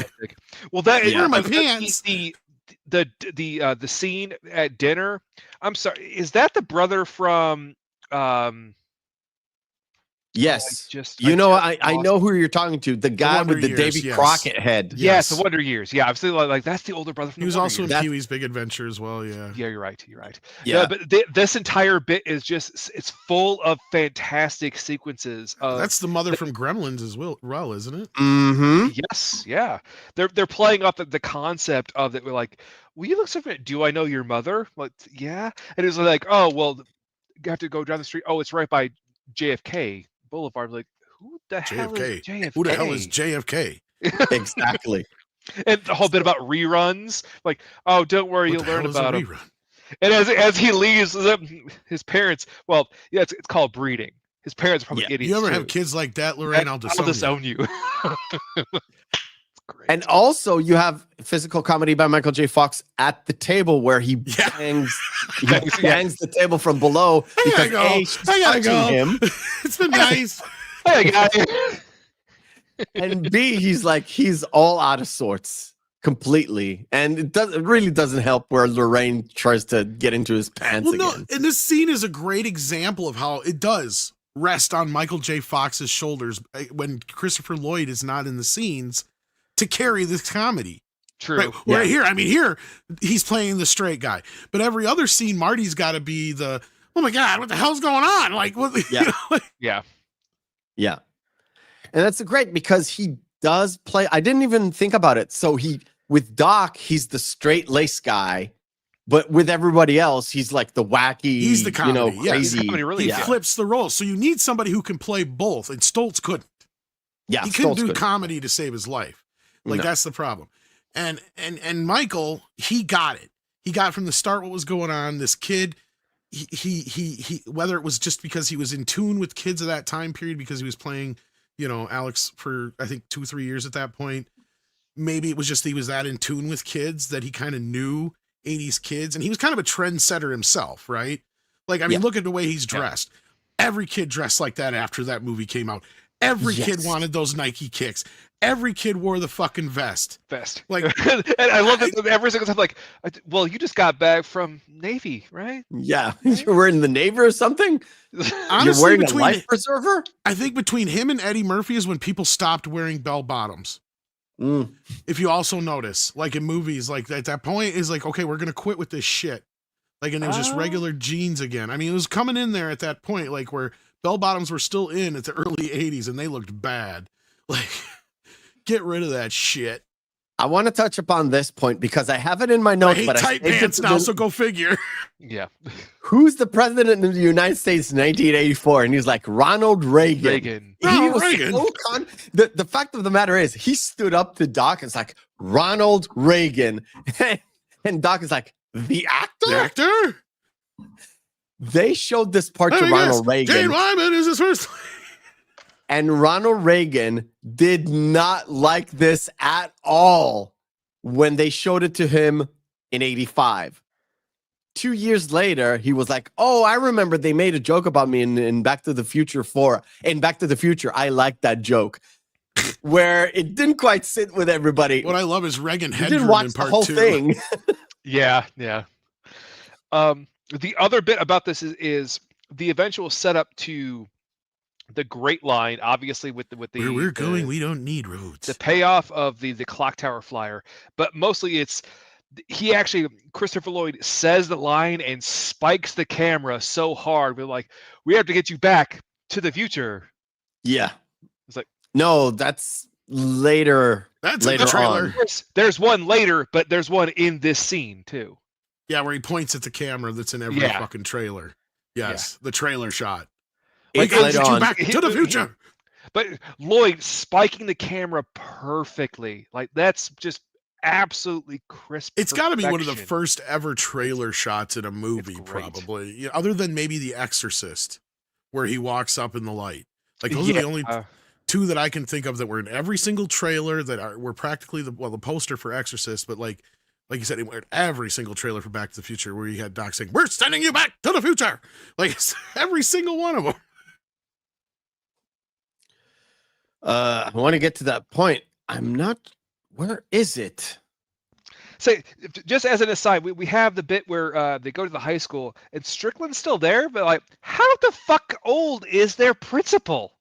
Well, that Where are my the- pants? The scene at dinner. I'm sorry, is that the brother from Yes. I know who you're talking to. The guy Wonder with the Years, Davy yes. Crockett head. Yes, the Wonder Years. Yeah, I've seen like that's the older brother from He was the Wonder also in Years. Pee-wee's Big Adventure as well, yeah. Yeah, you're right. Yeah. But this entire bit is it's full of fantastic sequences. That's the mother from Gremlins as well, isn't it? Mm-hmm. Yes, yeah. They're playing off the concept of that. We're like, well, you look so familiar. Do I know your mother? Like, yeah. And it was like, oh, well, you have to go down the street. Oh, it's right by JFK Boulevard. Like, who the hell is JFK? Who the hell is JFK? Exactly. And the whole bit about reruns. Like, oh, don't worry, What you'll the hell learn is a about them. rerun? And as he leaves, his parents, well, yeah, it's called breeding. His parents are probably idiots. You ever too. have kids like that, Lorraine? I'll disown you. Great. And also, you have physical comedy by Michael J. Fox at the table where he bangs the table from below because I gotta go. him, It's been nice. Hey, guys. and B, he's all out of sorts completely, and it really doesn't help where Lorraine tries to get into his pants again. And this scene is a great example of how it does rest on Michael J. Fox's shoulders when Christopher Lloyd is not in the scenes to carry this comedy. True. Right? Where here he's playing the straight guy, but every other scene, Marty's got to be the, oh my God, what the hell's going on? Like, what? Yeah. Yeah. And that's great because he does play. I didn't even think about it. So with Doc, he's the straight lace guy, but with everybody else, he's like the wacky, He's the comedy, crazy. Really he flips the role. So you need somebody who can play both, and Stoltz couldn't. Yeah, he couldn't do couldn't. comedy to save his life. Like, No. that's the problem. And Michael, he got it. He got from the start what was going on. This kid, he whether it was just because he was in tune with kids of that time period because he was playing, Alex for I think 2-3 years at that point. Maybe it was just he was that in tune with kids that he kind of knew 80s kids, and he was kind of a trendsetter himself, right? Like, I mean, look at the way he's dressed. Every kid dressed like that after that movie came out. Every kid wanted those Nike kicks. Every kid wore the fucking vest. Like, and I love that every single time, like, well, you just got back from Navy, right? Yeah. You're wearing the Navy or something? Honestly, You're wearing a life preserver? I think between him and Eddie Murphy is when people stopped wearing bell bottoms. If you also notice, like in movies, like at that point is like, okay, we're going to quit with this shit. Like, and it was just regular jeans again. I mean, it was coming in there at that point, like where bell bottoms were still in at the early 80s and they looked bad. Like, get rid of that shit. I want to touch upon this point because I have it in my notes. I hate but tight pants now, so go figure. Yeah. Who's the president of the United States in 1984? And he's like, Ronald Reagan. Reagan. The fact of the matter is, he stood up to Doc and it's like, Ronald Reagan. And Doc is like, the actor? The actor? They showed this part to Ronald Reagan. Jane Wyman is his first. And Ronald Reagan did not like this at all when they showed it to him in 85. 2 years later, he was like, oh, I remember they made a joke about me in Back to the Future 4. In Back to the Future, I liked that joke. Where it didn't quite sit with everybody. What I love is Reagan You Hedrum didn't watch in the part whole 2. thing. Yeah. The other bit about this is the eventual setup to the Great Line, obviously with the where we're going, we don't need roads. The payoff of the clock tower flyer, but mostly it's Christopher Lloyd says the line and spikes the camera so hard. We're like, we have to get you back to the future. Yeah, it's like, no, that's later. That's later in the trailer. There's one later, but there's one in this scene too. Yeah, where he points at the camera that's in every fucking trailer. Yes, the trailer shot. Like, It's later on. back to the future. But Lloyd spiking the camera perfectly. Like, that's just absolutely crisp. It's got to be one of the first ever trailer shots in a movie, probably. Yeah, other than maybe The Exorcist, where he walks up in the light. Like, those are the only two that I can think of that were in every single trailer that were practically the poster for Exorcist, but like you said, in every single trailer for Back to the Future, where you had Doc saying, "We're sending you back to the future." Like, it's every single one of them. I want to get to that point. I'm not. Where is it? Say, just as an aside, we have the bit where they go to the high school and Strickland's still there, but like, how the fuck old is their principal?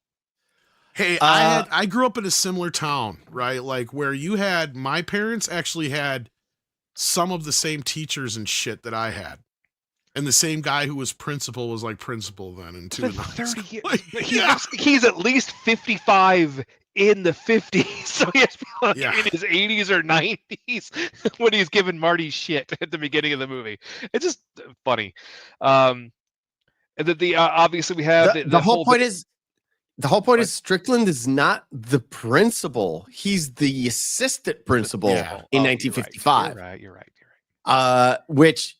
Hey, I grew up in a similar town, right? Like, where you had, my parents actually had some of the same teachers and shit that I had. And the same guy who was principal was like principal then in 30 years. He's at least 55 in the 50s, so he has to be like in his 80s or 90s when he's giving Marty shit at the beginning of the movie. It's just funny. And the obviously we have the whole point is Strickland is not the principal. He's the assistant principal in 1955. You're right. Which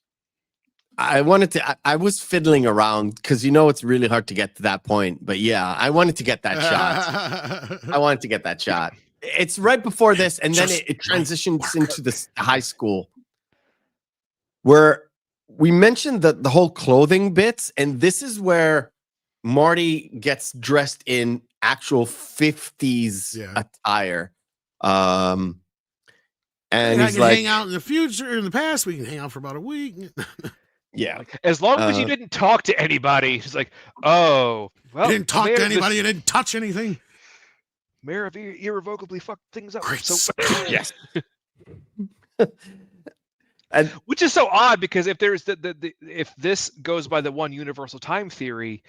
I was fiddling around because it's really hard to get to that point. But yeah, I wanted to get that shot. It's right before this, and then it transitions into the high school where we mentioned the whole clothing bits, and this is where Marty gets dressed in actual 50s attire. And I he's can like, hang out in the future, in the past, we can hang out for about a week. Yeah. As long as you didn't talk to anybody. He's like, oh, well. You didn't talk to anybody. You didn't touch anything. Mayor of irrevocably fucked things up. Great. Yes. And which is so odd because if there's if this goes by the one universal time theory,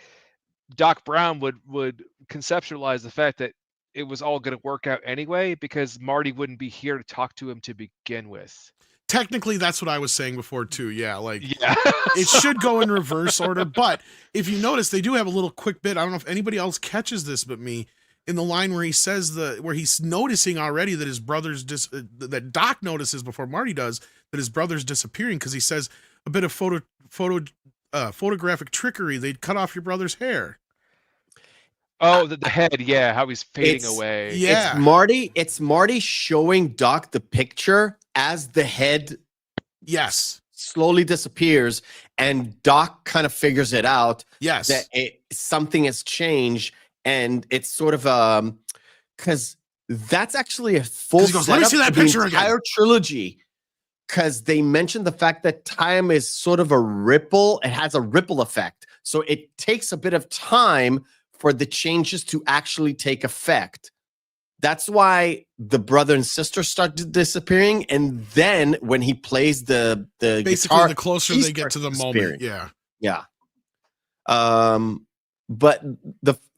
Doc Brown would conceptualize the fact that it was all going to work out anyway because Marty wouldn't be here to talk to him to begin with. Technically, that's what I was saying before too. Yeah, it should go in reverse order. But if you notice, they do have a little quick bit. I don't know if anybody else catches this but me in the line where he says where he's noticing already that his brother's that Doc notices before Marty does that his brother's disappearing because he says a bit of photographic trickery. They'd cut off your brother's hair. Oh, the head, how he's fading away. Yeah, It's Marty showing Doc the picture as the head slowly disappears, and Doc kind of figures it out. Yes, that something has changed, and it's sort of because that's actually a full setup. Let me see that picture again. Entire trilogy, because they mentioned the fact that time is sort of a ripple. It has a ripple effect, so it takes a bit of time for the changes to actually take effect. That's why the brother and sister start disappearing, and then when he plays the basically guitar, the closer they get to the moment, yeah. But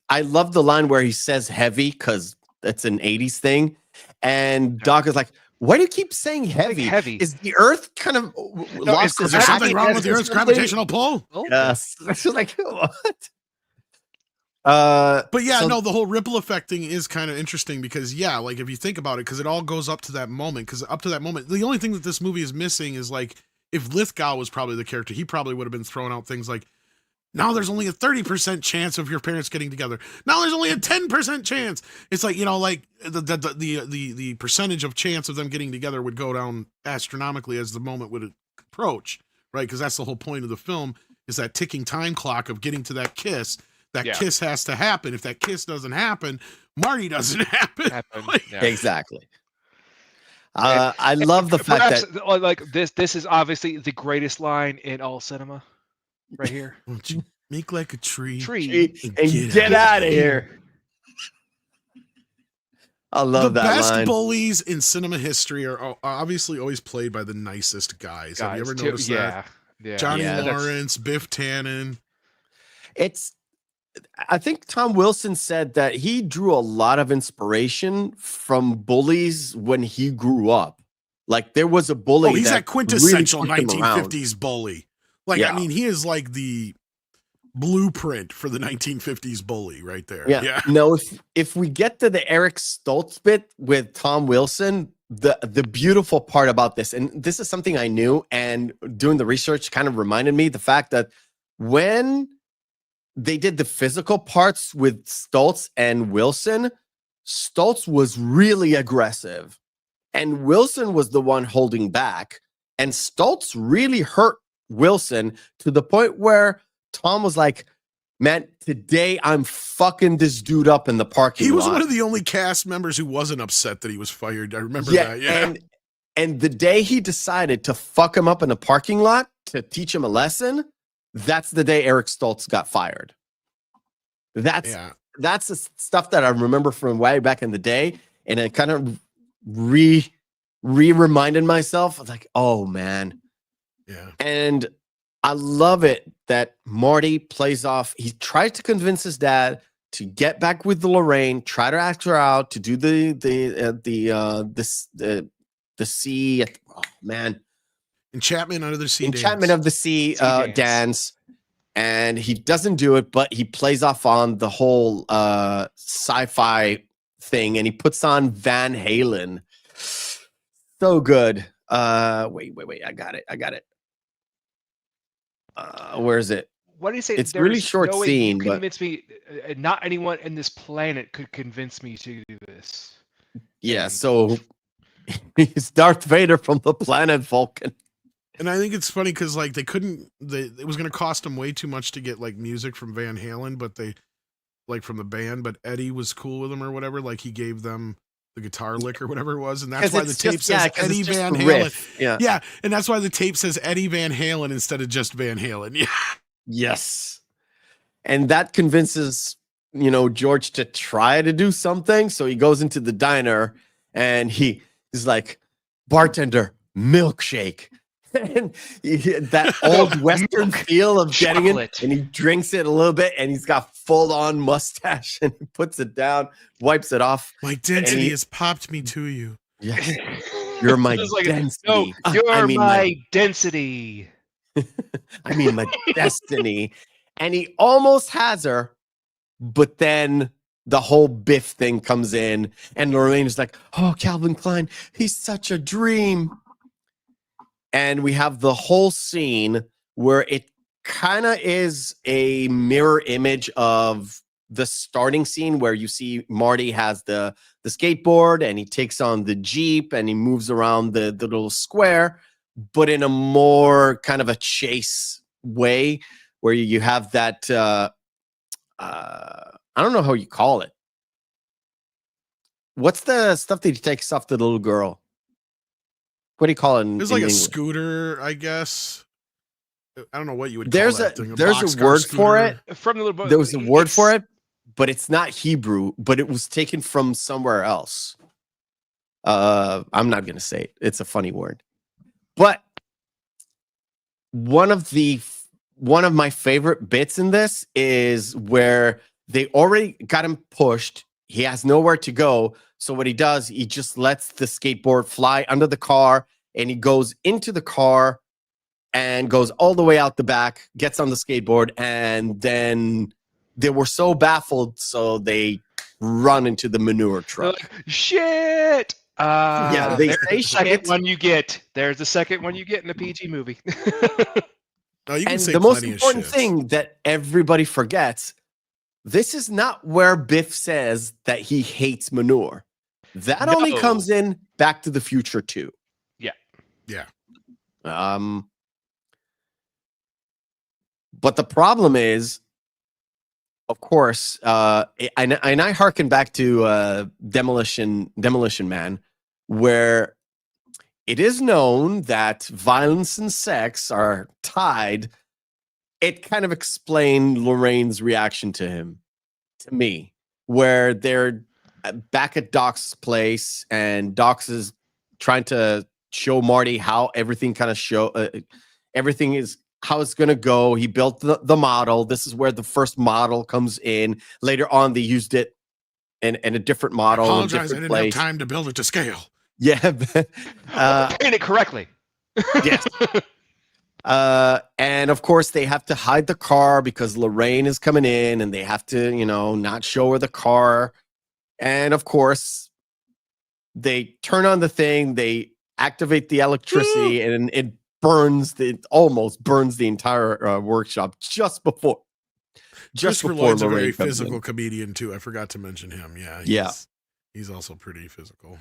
I love the line where he says "heavy" because that's an '80s thing, and Doc is like, "Why do you keep saying heavy? Heavy Is the Earth kind of lost? Is there something wrong with the Earth's gravitational pull?" Yes, it's like what? But the whole ripple effect thing is kind of interesting because like if you think about it, because it all goes up to that moment. Because up to that moment, the only thing that this movie is missing is like if Lithgow was probably the character, he probably would have been throwing out things like, now there's only a 30% chance of your parents getting together. Now there's only a 10% chance. It's like like the percentage of chance of them getting together would go down astronomically as the moment would approach, right? Because that's the whole point of the film is that ticking time clock of getting to that kiss. That kiss has to happen. If that kiss doesn't happen, Marty doesn't happen. Exactly. I love the fact that like this is obviously the greatest line in all cinema. right here. Won't you make like a tree and get out of here. I love the that best line. bullies in cinema history are obviously always played by the nicest guys. Have you ever noticed that? Yeah. Johnny Yeah, Lawrence, Biff Tannen. I think Tom Wilson said that he drew a lot of inspiration from bullies when he grew up. Like there was a bully. Oh, he's that quintessential really 1950s bully. Like, I mean, he is like the blueprint for the 1950s bully right there. Yeah. No, if we get to the Eric Stoltz bit with Tom Wilson, the beautiful part about this, and this is something I knew, and doing the research kind of reminded me the fact that when they did the physical parts with Stoltz and Wilson, Stoltz was really aggressive, and Wilson was the one holding back, and Stoltz really hurt Wilson to the point where Tom was like, man, today I'm fucking this dude up in the parking lot. He was one of the only cast members who wasn't upset that he was fired. I remember that. Yeah. And the day he decided to fuck him up in a parking lot to teach him a lesson, that's the day Eric Stoltz got fired. That's the stuff that I remember from way back in the day. And it kind of reminded myself, I was like, oh man. Yeah. And I love it that Marty plays off. He tried to convince his dad to get back with Lorraine, try to ask her out, to do the sea. Oh man, Enchantment Under the Sea. Enchantment of the Sea dance. And he doesn't do it, but he plays off on the whole sci-fi thing, and he puts on Van Halen. So good. Wait. I got it. Where is it? What do you say? It's really short scene, but convince me. Not anyone in this planet could convince me to do this. Yeah, so he's Darth Vader from the planet Vulcan. And I think it's funny because like it was going to cost them way too much to get like music from Van Halen, but they like from the band, but Eddie was cool with them or whatever. Like he gave them the guitar lick or whatever it was. And that's why the tape says Eddie Van Halen. Yeah. And that's why the tape says Eddie Van Halen instead of just Van Halen. Yeah. Yes. And that convinces, George to try to do something. So he goes into the diner and he's like, bartender, milkshake. And that old Western feel of getting it, and he drinks it a little bit, and he's got full-on mustache, and he puts it down, wipes it off. My density has popped me to you. Yes, you're my density. No, you're my density. I mean my destiny. And he almost has her, but then the whole Biff thing comes in, and Lorraine is like, "Oh, Calvin Klein, he's such a dream." And we have the whole scene where it kind of is a mirror image of the starting scene where you see Marty has the skateboard and he takes on the Jeep and he moves around the little square, but in a more kind of a chase way where you have that, I don't know how you call it. What's the stuff that he takes off the little girl? What do you call it? It's like a scooter, I guess. I don't know what you would call that thing. There's a word for it. From the little boat. There was a word for it, but it's not Hebrew, but it was taken from somewhere else. I'm not going to say it. It's a funny word. But one of my favorite bits in this is where they already got him pushed. He has nowhere to go. So what he does, he just lets the skateboard fly under the car, and he goes into the car and goes all the way out the back, gets on the skateboard, and then they were so baffled, so they run into the manure truck. Shit! Yeah, they say shit. There's the second one you get in a PG movie. Oh, you can and say the most plenty important of shit. thing that everybody forgets, this is not where Biff says that he hates manure. That only comes in Back to the Future 2. Yeah. But the problem is, of course, and I hearken back to Demolition Man, where it is known that violence and sex are tied it kind of explained Lorraine's reaction to me, where they're back at Doc's place and Doc's is trying to show Marty how everything kind of everything is how it's going to go. He built the model. This is where the first model comes in. Later on, they used it in a different model. I apologize, I didn't have time to build it to scale. Yeah. Paint it correctly. Yes. And of course, they have to hide the car because Lorraine is coming in and they have to, not show her the car. And of course, they turn on the thing, they activate the electricity, and it almost burns the entire workshop just before Lloyd's a very Lorraine physical comedian too. I forgot to mention him. Yeah. He's also pretty physical.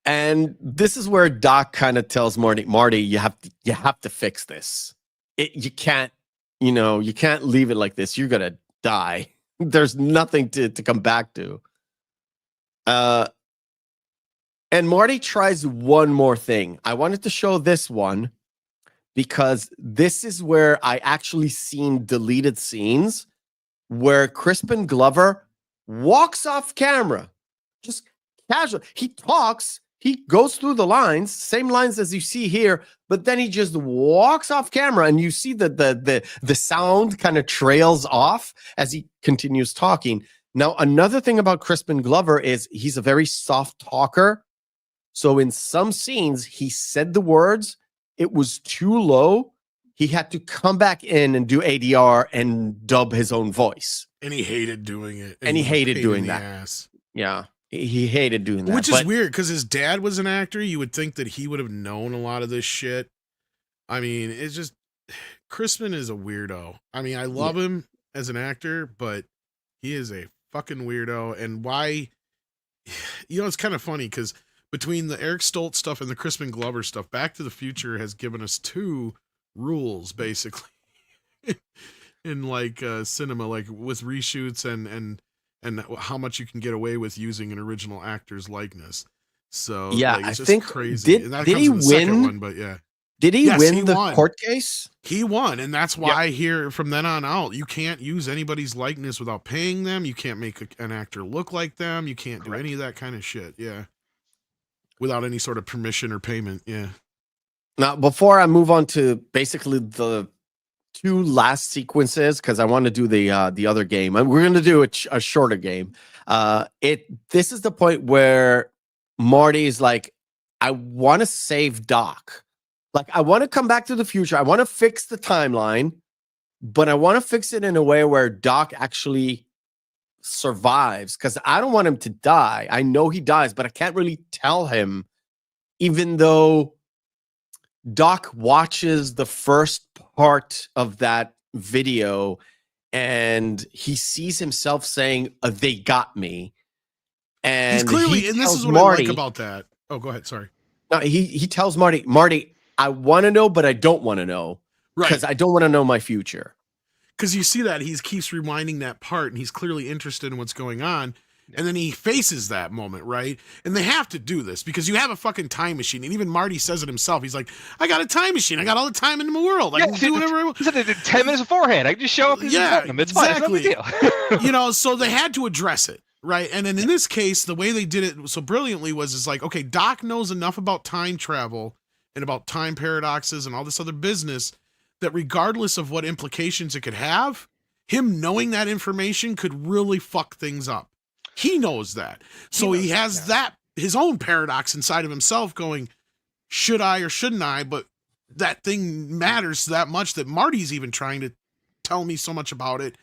And this is where Doc kind of tells Marty, you have to fix this. You can't leave it like this. You're gonna die. There's nothing to come back to. And Marty tries one more thing. I wanted to show this one because this is where I actually seen deleted scenes where Crispin Glover walks off camera, just casual. He talks, he goes through the lines, same lines as you see here, but then he just walks off camera, and you see the sound kind of trails off as he continues talking. Now, another thing about Crispin Glover is he's a very soft talker. So in some scenes, he said the words, it was too low. He had to come back in and do ADR and dub his own voice. And he hated doing it. And he hated doing that. Ass. Yeah. He hated doing that. Which is weird because his dad was an actor. You would think that he would have known a lot of this shit. I mean, it's just, Crispin is a weirdo. I mean, I love him as an actor, but he is a fucking weirdo. And why, it's kind of funny because between the Eric Stoltz stuff and the Crispin Glover stuff, Back to the Future has given us two rules, basically, in cinema, like with reshoots and how much you can get away with using an original actor's likeness. So yeah, it's just I think crazy. Did he win? One, but yeah. Did he win the court case? He won, and that's why here from then on out, you can't use anybody's likeness without paying them. You can't make an actor look like them. You can't do any of that kind of shit. Yeah. Without any sort of permission or payment, yeah. Now, before I move on to basically the two last sequences, because I want to do the other game, and we're going to do a shorter game. This is the point where Marty is like, I want to save Doc. Like, I want to come back to the future. I want to fix the timeline, but I want to fix it in a way where Doc actually survives, because I don't want him to die. I know he dies, but I can't really tell him, even though Doc watches the first part of that video and he sees himself saying, they got me. And he's clearly, and this is what Marty, I like about that. Oh, go ahead. Sorry. No, he tells Marty, I want to know, but I don't want to know, because I don't want to know my future. Because you see that he keeps rewinding that part, and he's clearly interested in what's going on. And then he faces that moment, right? And they have to do this because you have a fucking time machine. And even Marty says it himself. He's like, I got a time machine. I got all the time in the world. I can do whatever I want. He said it 10 minutes beforehand. I can just show up and them. It's exactly. Fine. It's no big deal. So they had to address it, right? And then in this case, the way they did it so brilliantly was like, okay, Doc knows enough about time travel and about time paradoxes and all this other business that regardless of what implications it could have, him knowing that information could really fuck things up. He knows that. So he has that, his own paradox inside of himself going, should I or shouldn't I? But that thing matters that much that Marty's even trying to tell me so much about it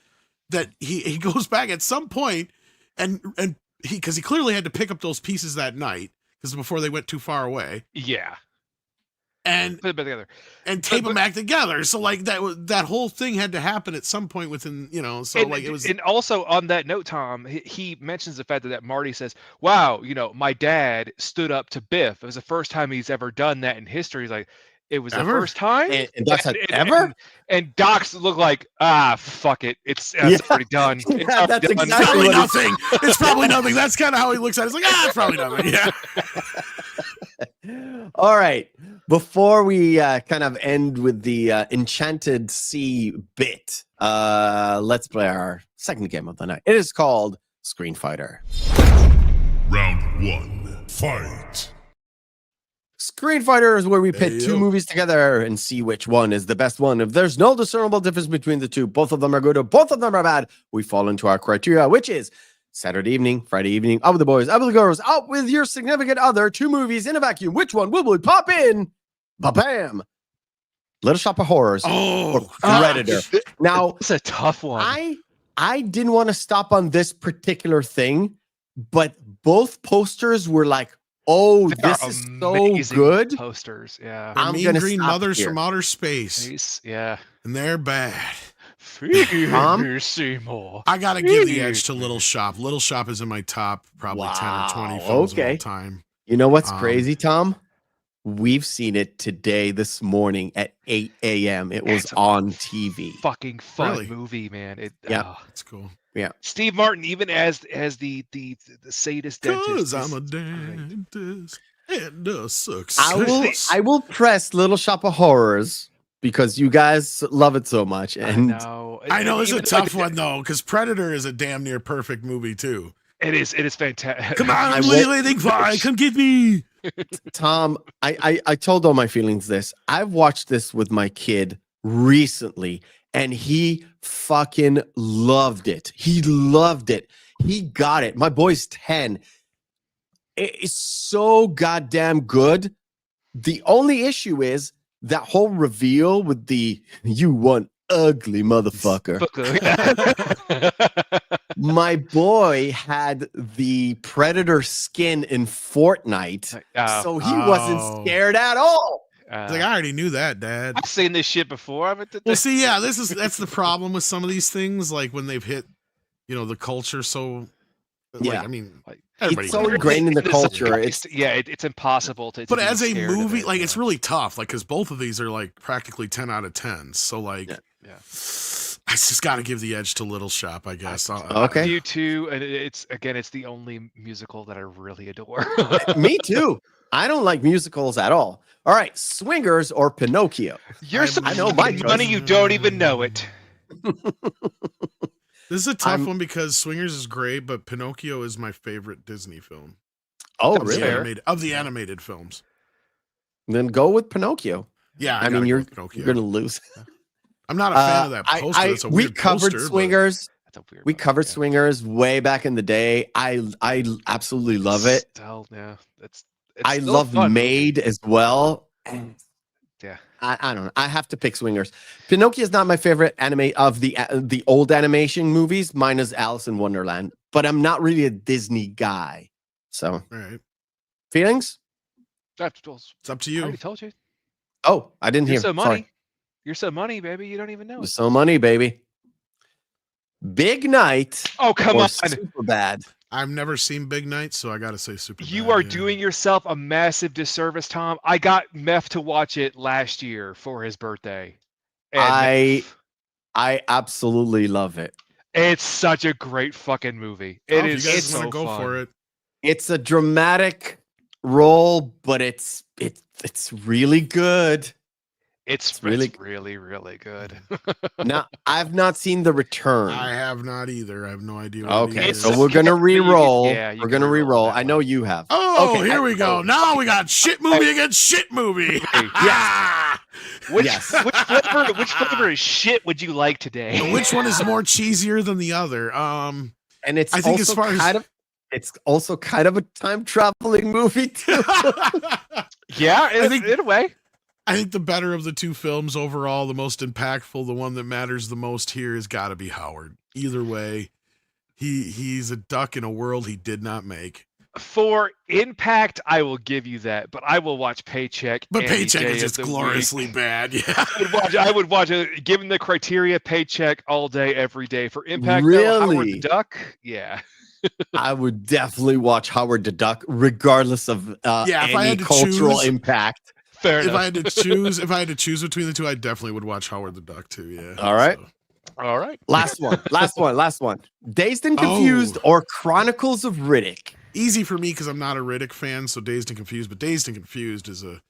that he goes back at some point and because he clearly had to pick up those pieces that night because before they went too far away. Yeah. And put it back together and tape them back together. So like that whole thing had to happen at some point within, so and, like it was. And also on that note, Tom, he mentions the fact that Marty says, wow, my dad stood up to Biff. It was the first time he's ever done that in history. He's like, it was ever? The first time? And that's ever? And Doc's look like, fuck it. It's already done. Yeah, that's exactly probably nothing. It's probably nothing. That's kind of how he looks at it. It's like, it's probably nothing. Yeah. All right. Before we kind of end with the Enchanted Sea bit, let's play our second game of the night. It is called Screen Fighter. Round 1, fight. Screen Fighter is where we pit two movies together and see which one is the best one. If there's no discernible difference between the two, both of them are good or both of them are bad, we fall into our criteria, which is Saturday evening, Friday evening, out with the boys, out with the girls, out with your significant other, two movies in a vacuum. Which one will we pop in? Ba-bam! Little Shop of Horrors or Predator. Now, it's a tough one. I didn't want to stop on this particular thing, but both posters were like, oh, this is so good. Posters, yeah. I'm Mean Green Mothers from Outer Space. Yeah. And they're bad. Seymour. I gotta give the edge to Little Shop. Little Shop is in my top probably 10 or 20 films of all time. You know what's crazy, Tom? We've seen it today, this morning at 8 a.m. It was on TV. Fucking fun movie, man. It's cool. Yeah. Steve Martin, even as the sadist dentist. Because I'm a dentist and a success. I will press Little Shop of Horrors because you guys love it so much. And I know it's a tough one though, because Predator is a damn near perfect movie too. It is fantastic. Come on, I'm waiting for it. Come get me. Tom, I told all my feelings this. I've watched this with my kid recently, and he fucking loved it. He loved it. He got it. My boy's 10. It's so goddamn good. The only issue is that whole reveal with the "you one ugly motherfucker." My boy had the Predator skin in Fortnite, so he wasn't scared at all. Like, I already knew that, Dad. I've seen this shit before. Well, see, yeah, that's the problem with some of these things. Like when they've hit, the culture. So, yeah, I mean, it's so ingrained in the culture. It's impossible to. But as a movie, like it's really tough. Like because both of these are like practically 10 out of 10. So like, yeah. I just got to give the edge to Little Shop, I guess. Okay. You too. And it's the only musical that I really adore. Me too. I don't like musicals at all. All right, Swingers or Pinocchio? I know my money. You don't even know it. This is a tough one because Swingers is great, but Pinocchio is my favorite Disney film. Oh, really? Of the animated films. Then go with Pinocchio. Yeah, I mean you're gonna lose. I'm not a fan of that poster. It's a weird covered poster, Swingers. We covered Swingers way back in the day. I absolutely love it. I love Maid as well. Yeah, I don't know. I have to pick Swingers. Pinocchio is not my favorite anime of the old animation movies. Mine is Alice in Wonderland, but I'm not really a Disney guy. So, all right. Feelings? It's up to you. I already told you. Oh, I didn't hear. You're so money. Sorry. You're so money, baby. You don't even know. You're so money, baby. Big Night. Oh, come on. Super Bad. I've never seen Big Night, so I got to say Super Bad. You are doing yourself a massive disservice, Tom. I got Mef to watch it last year for his birthday. And I absolutely love it. It's such a great fucking movie. It is. You guys so want to go fun. for it? It's a dramatic role, but it's really good. It's really good. Now, I've not seen The Return. I have not either. I have no idea. Okay, so we're gonna re-roll. We're gonna re-roll. I know you have. Oh, okay, here we go. Now we got shit movie against shit movie. Yes. Which flavor of shit would you like today? Which one is more cheesier than the other? And it's I think also it's also kind of a time traveling movie too. Yeah, in a way. I think the better of the two films overall, the most impactful, the one that matters the most here has got to be Howard. Either way, he's a duck in a world he did not make. For impact, I will give you that, but I will watch Paycheck. But Paycheck is just gloriously bad. Yeah, I would watch it. Given the criteria, Paycheck all day, every day. For impact, really? Though, Howard the Duck, yeah. I would definitely watch Howard the Duck, regardless of any cultural impact. Fair enough. If I had to choose between the two, I definitely would watch Howard the Duck too. Yeah. All right. All right. Last one. Dazed and Confused or Chronicles of Riddick? Easy for me because I'm not a Riddick fan, so Dazed and Confused. But Dazed and Confused is a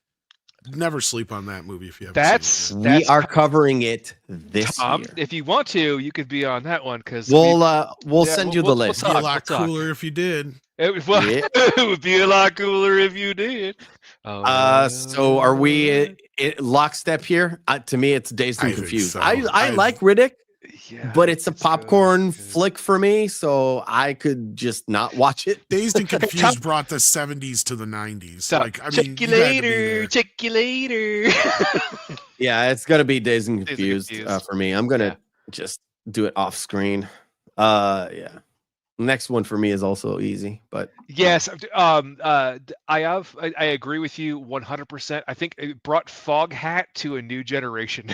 never sleep on that movie if you haven't That's seen We are covering it this Tom, year. if you want to, you could be on that one because We'll send you the list. It'd be a lot cooler if you did. It would be a lot cooler if you did. So are we lockstep here? To me, it's Dazed and Confused. so. I like Riddick, but it's a popcorn flick for me, so I could just not watch it. Dazed and Confused brought the 70s to the 90s. So, like, I check mean, you you had to be later. there. Check you later. Yeah, it's gonna be Dazed and Confused, for me. I'm gonna just do it off screen. Yeah. Next one for me is also easy, but Yes, I agree with you 100%. I think it brought Foghat to a new generation.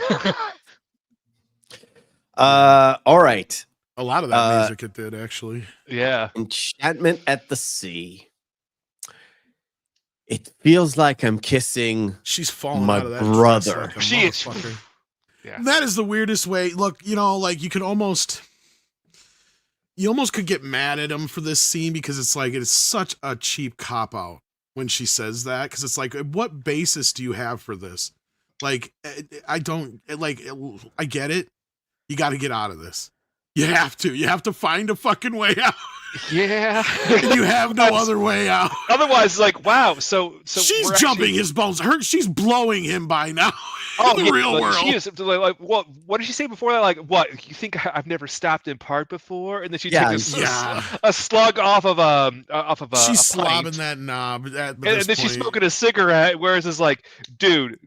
all right. A lot of that music it did, actually. Yeah. Enchantment at the Sea. It feels like I'm kissing She's falling my out of that brother. dress like a She is. motherfucker. Yeah. That is the weirdest way. Look, like you almost could get mad at him for this scene because it's like it is such a cheap cop out when she says that, because it's like, what basis do you have for this? Like, I don't like. I get it. You got to get out of this. You have to find a fucking way out. Yeah. You have no other way out. Otherwise, it's like, wow. So she's we're jumping actually... his bones. She's blowing him by now. Oh, in the real like, world. She is like, what did she say before that? Like, what? You think I've never stopped in park before? And then she takes a slug off of a she's a pint. slobbing that knob. And then she's smoking a cigarette. Whereas it's like, dude,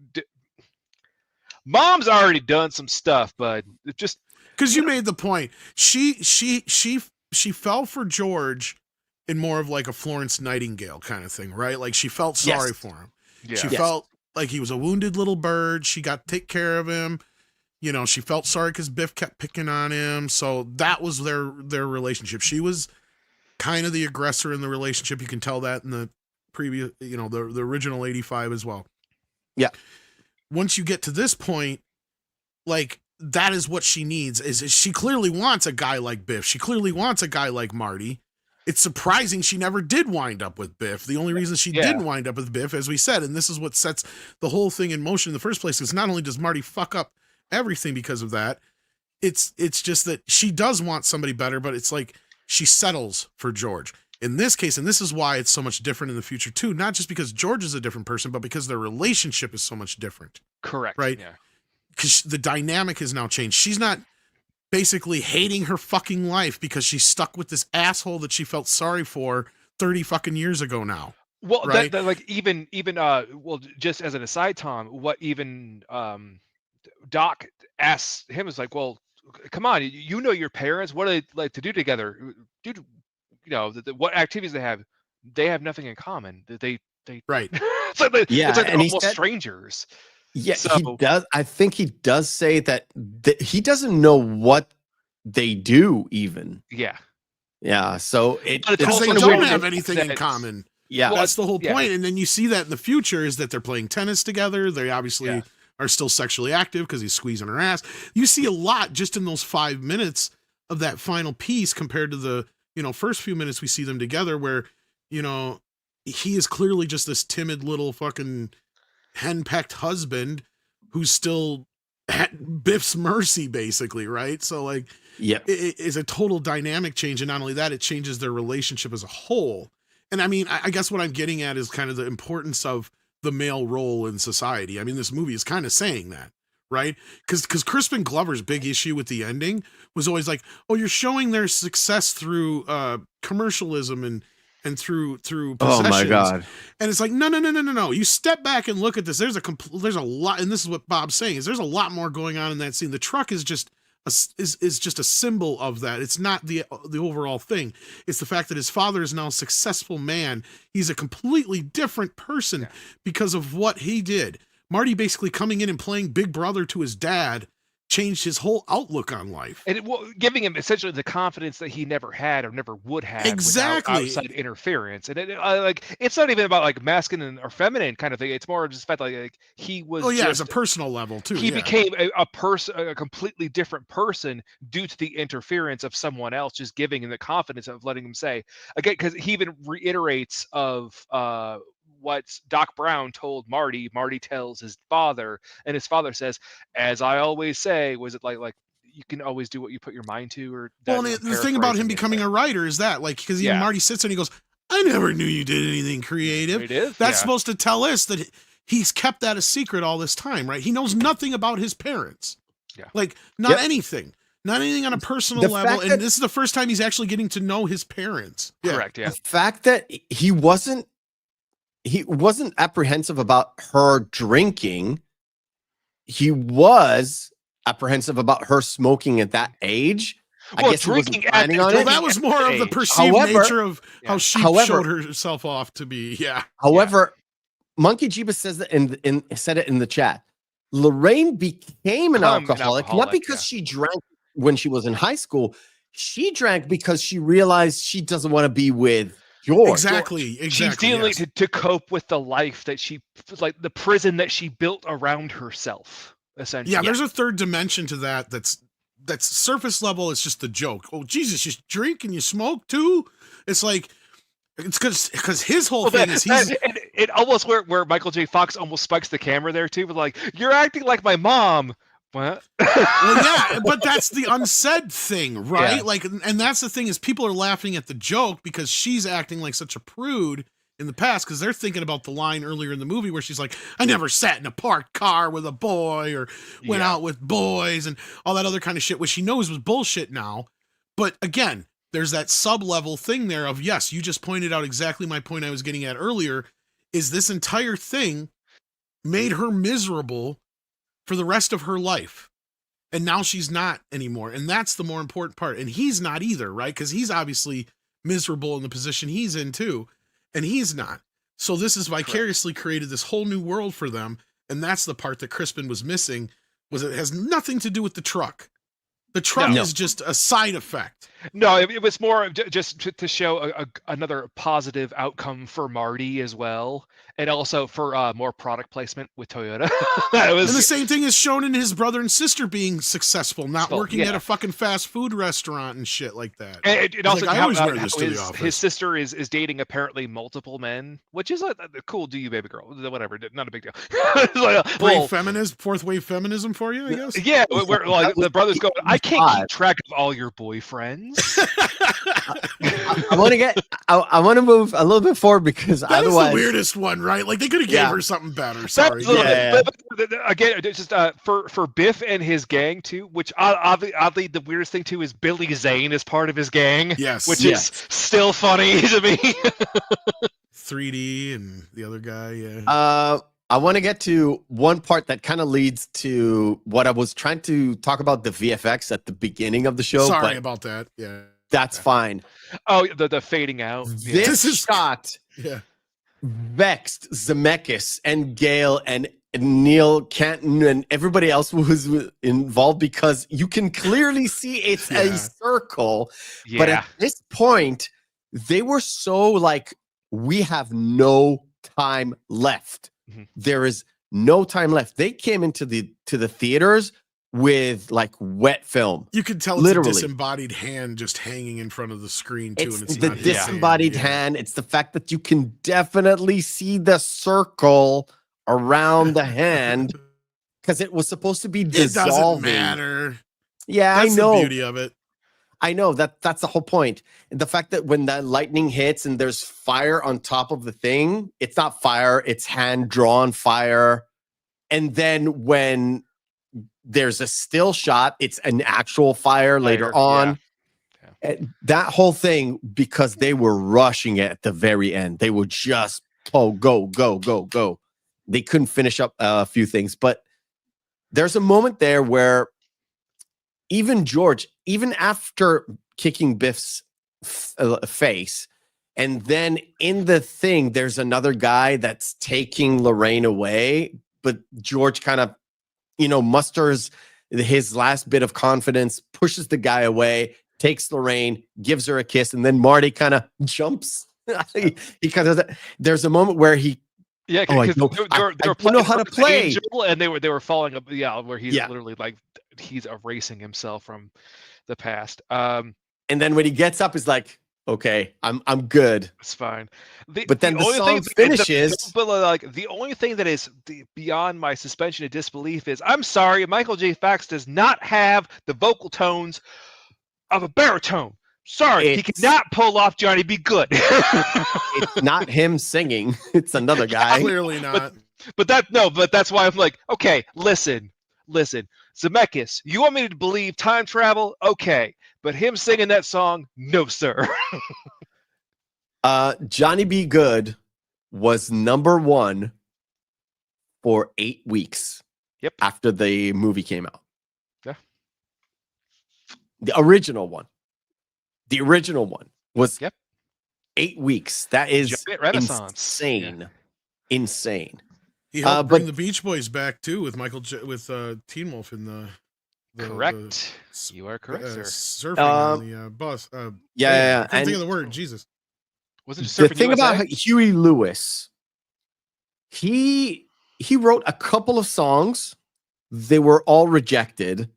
mom's already done some stuff, but just because you made the point. She fell for George in more of like a Florence Nightingale kind of thing, right? Like she felt sorry for him. Yeah. She felt like he was a wounded little bird. She got to take care of him. She felt sorry because Biff kept picking on him. So that was their relationship. She was kind of the aggressor in the relationship. You can tell that in the previous, the original 85 as well. Yeah. Once you get to this point, like, that is what she needs. Is she clearly wants a guy like Biff. She clearly wants a guy like Marty. It's surprising she never did wind up with Biff. The only reason she didn't wind up with Biff, as we said, and this is what sets the whole thing in motion in the first place, is not only does Marty fuck up everything because of that, it's just that she does want somebody better, but it's like she settles for George. In this case, and this is why it's so much different in the future too, not just because George is a different person, but because their relationship is so much different. Correct. Right? Yeah. Because the dynamic has now changed. She's not basically hating her fucking life because she's stuck with this asshole that she felt sorry for 30 fucking years ago now. Well, right? that like even well, just as an aside, Tom, what even Doc asks him is like, well, come on, you know your parents, what do they like to do together? Dude, what activities they have nothing in common. They right. it's like they're almost strangers. Yeah, so, he does. I think he does say that he doesn't know what they do even. Yeah. Yeah. So because they don't have anything in common. Yeah. Well, that's the whole point. And then you see that in the future is that they're playing tennis together. They obviously are still sexually active because he's squeezing her ass. You see a lot just in those 5 minutes of that final piece compared to the, first few minutes we see them together where, he is clearly just this timid little fucking henpecked husband who's still at Biff's mercy, basically, right? So, like, it is a total dynamic change, and not only that, it changes their relationship as a whole. And I mean, I guess what I'm getting at is kind of the importance of the male role in society. I mean, this movie is kind of saying that, right? Because Crispin Glover's big issue with the ending was always like, oh, you're showing their success through commercialism and through possessions. Oh my God. And it's like, no. You step back and look at this. There's a lot, and this is what Bob's saying, is there's a lot more going on in that scene. The truck is just a symbol of that. It's not the overall thing. It's the fact that his father is now a successful man. He's a completely different person because of what he did. Marty basically coming in and playing big brother to his dad changed his whole outlook on life, and giving him essentially the confidence that he never had or never would have without outside interference. And it's not even about like masculine or feminine kind of thing. It's more just the fact like he was. Oh yeah, it's a personal level too. He became a completely different person due to the interference of someone else, just giving him the confidence of letting him say again, because he even reiterates of what Doc Brown told Marty, Marty tells his father, and his father says, as I always say, was it like you can always do what you put your mind to? Or well, the thing about him becoming a writer is that, like, because even Marty sits there and he goes, I never knew you did anything creative. That's supposed to tell us that he's kept that a secret all this time, right? He knows nothing about his parents. Yeah. Like, not anything. Not anything on a personal level. And this is the first time he's actually getting to know his parents. Correct, yeah. The fact that he wasn't apprehensive about her drinking. He was apprehensive about her smoking at that age. Well, I guess he wasn't planning on it. Well, that was more of the perceived nature of how she showed herself off to be. Yeah. However, Monkey Jeebus says that said it in the chat. Lorraine became an alcoholic, not because she drank when she was in high school. She drank because she realized she doesn't want to be with George. Exactly. She's dealing to cope with the life that she, like the prison that she built around herself, essentially. Yeah, there's a third dimension to that that's surface level. It's just the joke. Oh, Jesus, you drink and you smoke too? It's like, it's because his whole thing is it almost where Michael J. Fox almost spikes the camera there too, but like, you're acting like my mom. What? Well, yeah, but that's the unsaid thing, right? Yeah. Like, and that's the thing is people are laughing at the joke because she's acting like such a prude in the past because they're thinking about the line earlier in the movie where she's like, I never sat in a parked car with a boy or went out with boys and all that other kind of shit, which she knows was bullshit now. But again, there's that sub-level thing there of, yes, you just pointed out exactly my point I was getting at earlier, is this entire thing made her miserable for the rest of her life. And now she's not anymore. And that's the more important part. And he's not either, right? Because he's obviously miserable in the position he's in too. And he's not. So this is vicariously created this whole new world for them. And that's the part that Crispin was missing, was it has nothing to do with the truck. The truck is just a side effect. No, it was more just to show another positive outcome for Marty as well, and also for more product placement with Toyota. And the same thing is shown in his brother and sister being successful, not working at a fucking fast food restaurant and shit like that. And it also like, I always wear this to the office. His sister is dating apparently multiple men, which is a cool. Do you, baby girl? Whatever, not a big deal. Fourth wave feminism for you, I guess. Yeah, where like the brothers go, I can't keep track of all your boyfriends. I want to move a little bit forward because that otherwise is the weirdest one, right? Like they could have gave her something better. Sorry. But again, just for Biff and his gang too, which oddly the weirdest thing too is Billy Zane is part of his gang. Yes, which is still funny to me. 3D and the other guy. Yeah. I want to get to one part that kind of leads to what I was trying to talk about, the VFX at the beginning of the show. Sorry about that. Yeah. That's fine. Oh, the fading out. This shot vexed Zemeckis and Gale and Neil Canton and everybody else who was involved because you can clearly see it's a circle. Yeah. But at this point, they were so like, we have no time left. Mm-hmm. There is no time left. They came into the theaters with like wet film. You can tell it's a disembodied hand just hanging in front of the screen too. It's the disembodied hand. It's the fact that you can definitely see the circle around the hand because it was supposed to be dissolving. It doesn't matter. Yeah, that's I know. The beauty of it. I know that's the whole point. The fact that when that lightning hits and there's fire on top of the thing, it's not fire, it's hand-drawn fire. And then when there's a still shot, it's an actual fire later on. Yeah. That whole thing, because they were rushing it at the very end. They would just go. They couldn't finish up a few things. But there's a moment there where even George, even after kicking Biff's face, and then in the thing, there's another guy that's taking Lorraine away, but George kind of, musters his last bit of confidence, pushes the guy away, takes Lorraine, gives her a kiss, and then Marty kind of jumps. he kind of, there's a moment where he, they were know how to play, Angel, and they were following up, where he's literally like, he's erasing himself from the past. And then when he gets up, he's like, Okay, I'm good. It's fine. But then the song finishes. But like the only thing that is beyond my suspension of disbelief is, I'm sorry, Michael J. Fox does not have the vocal tones of a baritone. Sorry, he cannot pull off Johnny Be Good. It's not him singing. It's another guy. Clearly not. But that's why I'm like, okay, listen. Zemeckis, you want me to believe time travel? Okay. But him singing that song, no, sir. Johnny Be Good was number 1 for 8 weeks. Yep. After the movie came out. Yeah. The original one. The original one was 8 weeks. That is Renaissance. Insane. Yeah. Insane. He helped bring the Beach Boys back too with Teen Wolf in the correct. You are correct, sir. Surfing on the bus. Yeah. I can't think of the word. Jesus. Wasn't just surfing the thing USA? about Huey Lewis, he wrote a couple of songs. They were all rejected,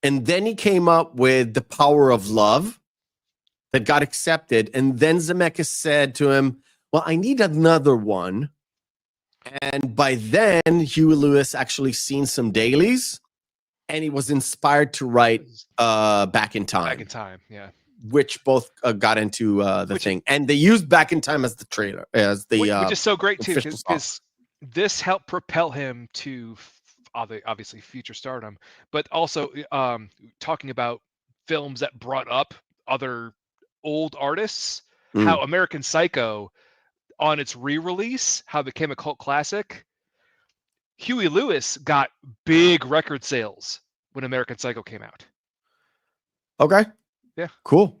and then he came up with The Power of Love that got accepted. And then Zemeckis said to him, "Well, I need another one." And by then, Huey Lewis actually seen some dailies, and he was inspired to write Back in Time. Back in Time, yeah. Which both got into the thing. And they used Back in Time as the trailer, as the which is so great too, official because this helped propel him to obviously future stardom, but also talking about films that brought up other old artists, how American Psycho, on its re-release, how it became a cult classic. Huey Lewis got big record sales when American Psycho came out. Okay. Yeah. Cool.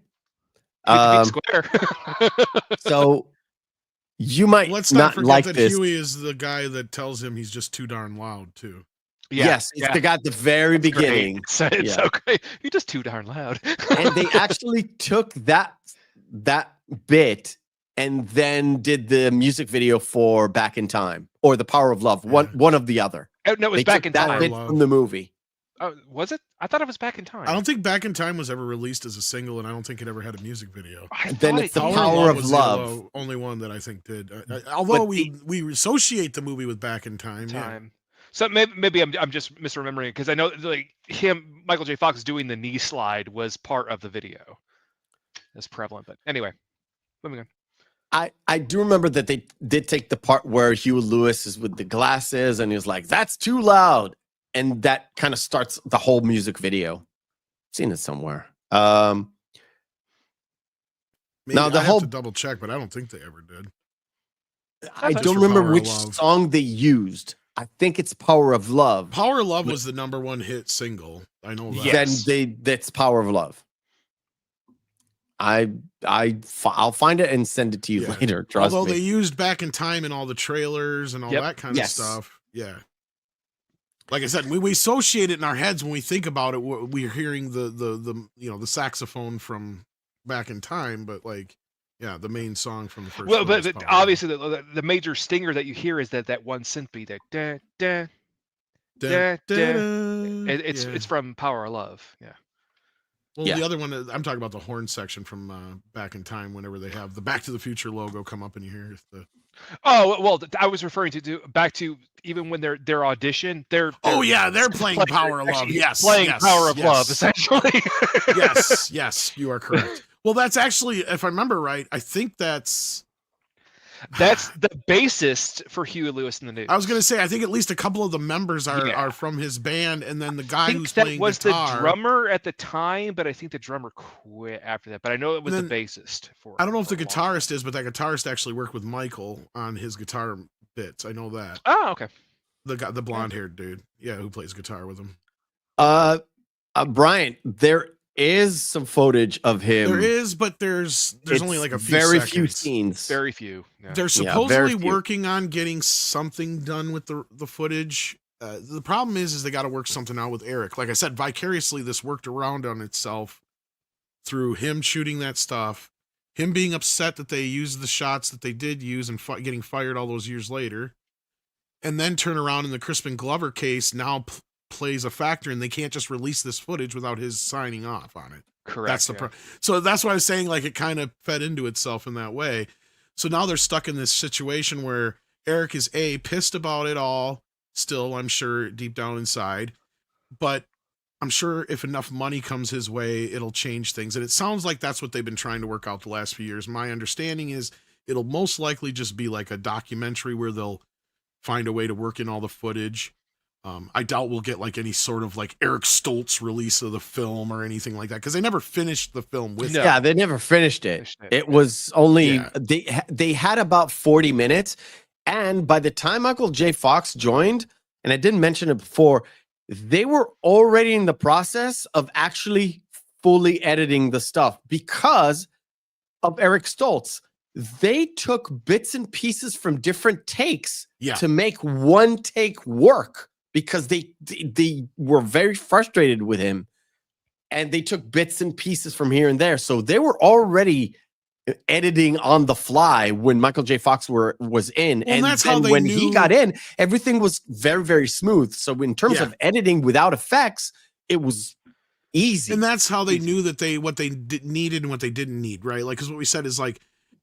Square. So you might Let's not forget like that this. Huey is the guy that tells him he's just too darn loud too. Yeah, yes, it's the guy at the very beginning. It's okay. You're just too darn loud. And they actually took that bit and then did the music video for Back in Time or The Power of Love, one of the other. Oh, no, it was They Back took in that Time. bit from the movie. Oh, was it? I thought it was Back in Time. I don't think Back in Time was ever released as a single, and I don't think it ever had a music video. Then it's The Power of was Love. the only one that I think did. Although we associate the movie with Back in Time. Yeah. So maybe I'm just misremembering it, because I know like Michael J. Fox doing the knee slide was part of the video. That's prevalent, but anyway, moving on. I do remember that they did take the part where Huey Lewis is with the glasses and he was like, "That's too loud." And that kind of starts the whole music video. I've seen it somewhere. Maybe Now the I whole have to double check, but I don't think they ever did. I That's don't for remember Power of which Love. song they used. I think it's Power of Love. Power of Love was the #1 hit single. I know that. Then that's Power of Love. I'll find it and send it to you later. Trust Although me. they used Back in Time in all the trailers and all that kind of stuff. Yeah. Like I said, we associate it in our heads when we think about it. We're hearing the saxophone from Back in Time, but the main song from the first. Well, one but is Power. obviously the major stinger that you hear is that one synth beat, that da da da da. It's from Power of Love. Yeah. Well, the other one, I'm talking about the horn section from Back in Time. Whenever they have the Back to the Future logo come up and you hear the. Oh well, I was referring to back to even when their audition. They're playing Power of Love. Yes, playing Power of Love essentially. yes, you are correct. Well, that's actually, if I remember right, I think that's the bassist for Huey Lewis in the News. I was going to say, I think at least a couple of the members are from his band, and then the guy who's playing was guitar. the drummer at the time, but I think the drummer quit after that. But I know it was the bassist. I don't know if the guitarist is, but that guitarist actually worked with Michael on his guitar bits. I know that. Oh, okay. The guy, the blonde-haired dude, who plays guitar with him. Brian, there is some footage of him. There is, but there's only like a few very seconds. few scenes. Very few. Yeah. They're supposedly working on getting something done with the footage. The problem is they got to work something out with Eric. Like I said, vicariously, this worked around on itself through him shooting that stuff, him being upset that they used the shots that they did use and getting fired all those years later, and then turn around in the Crispin Glover case now plays a factor, and they can't just release this footage without his signing off on it. Correct. That's the so that's why I was saying, like, it kind of fed into itself in that way. So now they're stuck in this situation where Eric is pissed about it all, still, I'm sure, deep down inside, but I'm sure if enough money comes his way, it'll change things. And it sounds like that's what they've been trying to work out the last few years. My understanding is it'll most likely just be like a documentary where they'll find a way to work in all the footage. I doubt we'll get like any sort of like Eric Stoltz release of the film or anything like that, because they never finished the film with it. Yeah, they never finished it. It was only they had about 40 minutes, and by the time Michael J. Fox joined, and I didn't mention it before, they were already in the process of actually fully editing the stuff because of Eric Stoltz. They took bits and pieces from different takes to make one take work, because they were very frustrated with him, and they took bits and pieces from here and there. So they were already editing on the fly when Michael J. Fox was in. Well, and that's then how they when knew... he got in, everything was very, very smooth. So in terms of editing without effects, it was easy. And that's how they knew that what they needed and what they didn't need, right? Like, because what we said is like,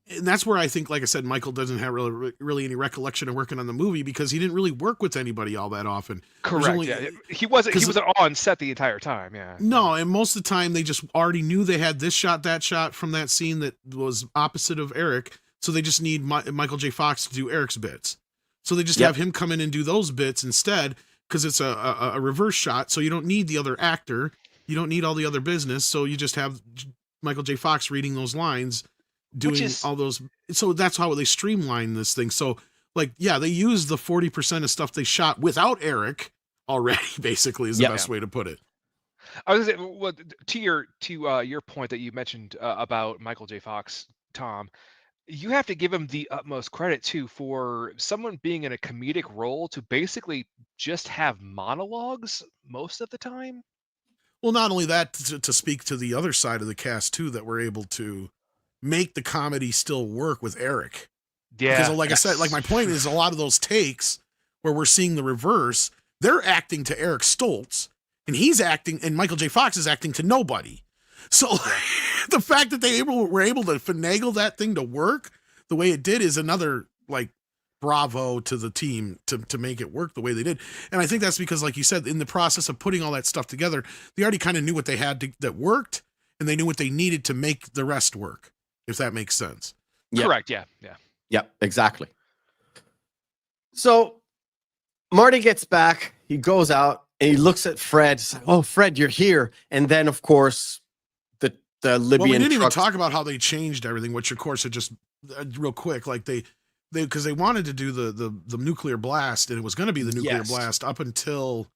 and that's where I think, like I said, Michael doesn't have really any recollection of working on the movie, because he didn't really work with anybody all that often. Correct. He wasn't on set the entire time. Yeah. No, and most of the time they just already knew they had this shot, that shot from that scene that was opposite of Eric. So they just need Michael J. Fox to do Eric's bits. So they just have him come in and do those bits instead, because it's a reverse shot. So you don't need the other actor. You don't need all the other business. So you just have Michael J. Fox reading those lines, doing all those. So that's how they streamline this thing. So like, they use the 40% of stuff they shot without Eric already, basically, is the best way to put it. I was to your point that you mentioned about Michael J. Fox, Tom, you have to give him the utmost credit too, for someone being in a comedic role to basically just have monologues most of the time. Well, not only that, to speak to the other side of the cast too, that we're able to make the comedy still work with Eric. Yeah. Because like I said, like my point is, a lot of those takes where we're seeing the reverse, they're acting to Eric Stoltz, and he's acting, and Michael J. Fox is acting to nobody. So the fact that were able to finagle that thing to work the way it did is another, like, bravo to the team to make it work the way they did. And I think that's because, like you said, in the process of putting all that stuff together, they already kind of knew what they had that worked, and they knew what they needed to make the rest work, if that makes sense. Correct. Yeah. Yep, exactly. So Marty gets back, he goes out and he looks at Fred. Like, oh, Fred, you're here. And then, of course, the Libyan. Well, we didn't even talk about how they changed everything, which of course, it just real quick, like because they wanted to do the nuclear blast, and it was going to be the nuclear blast up until,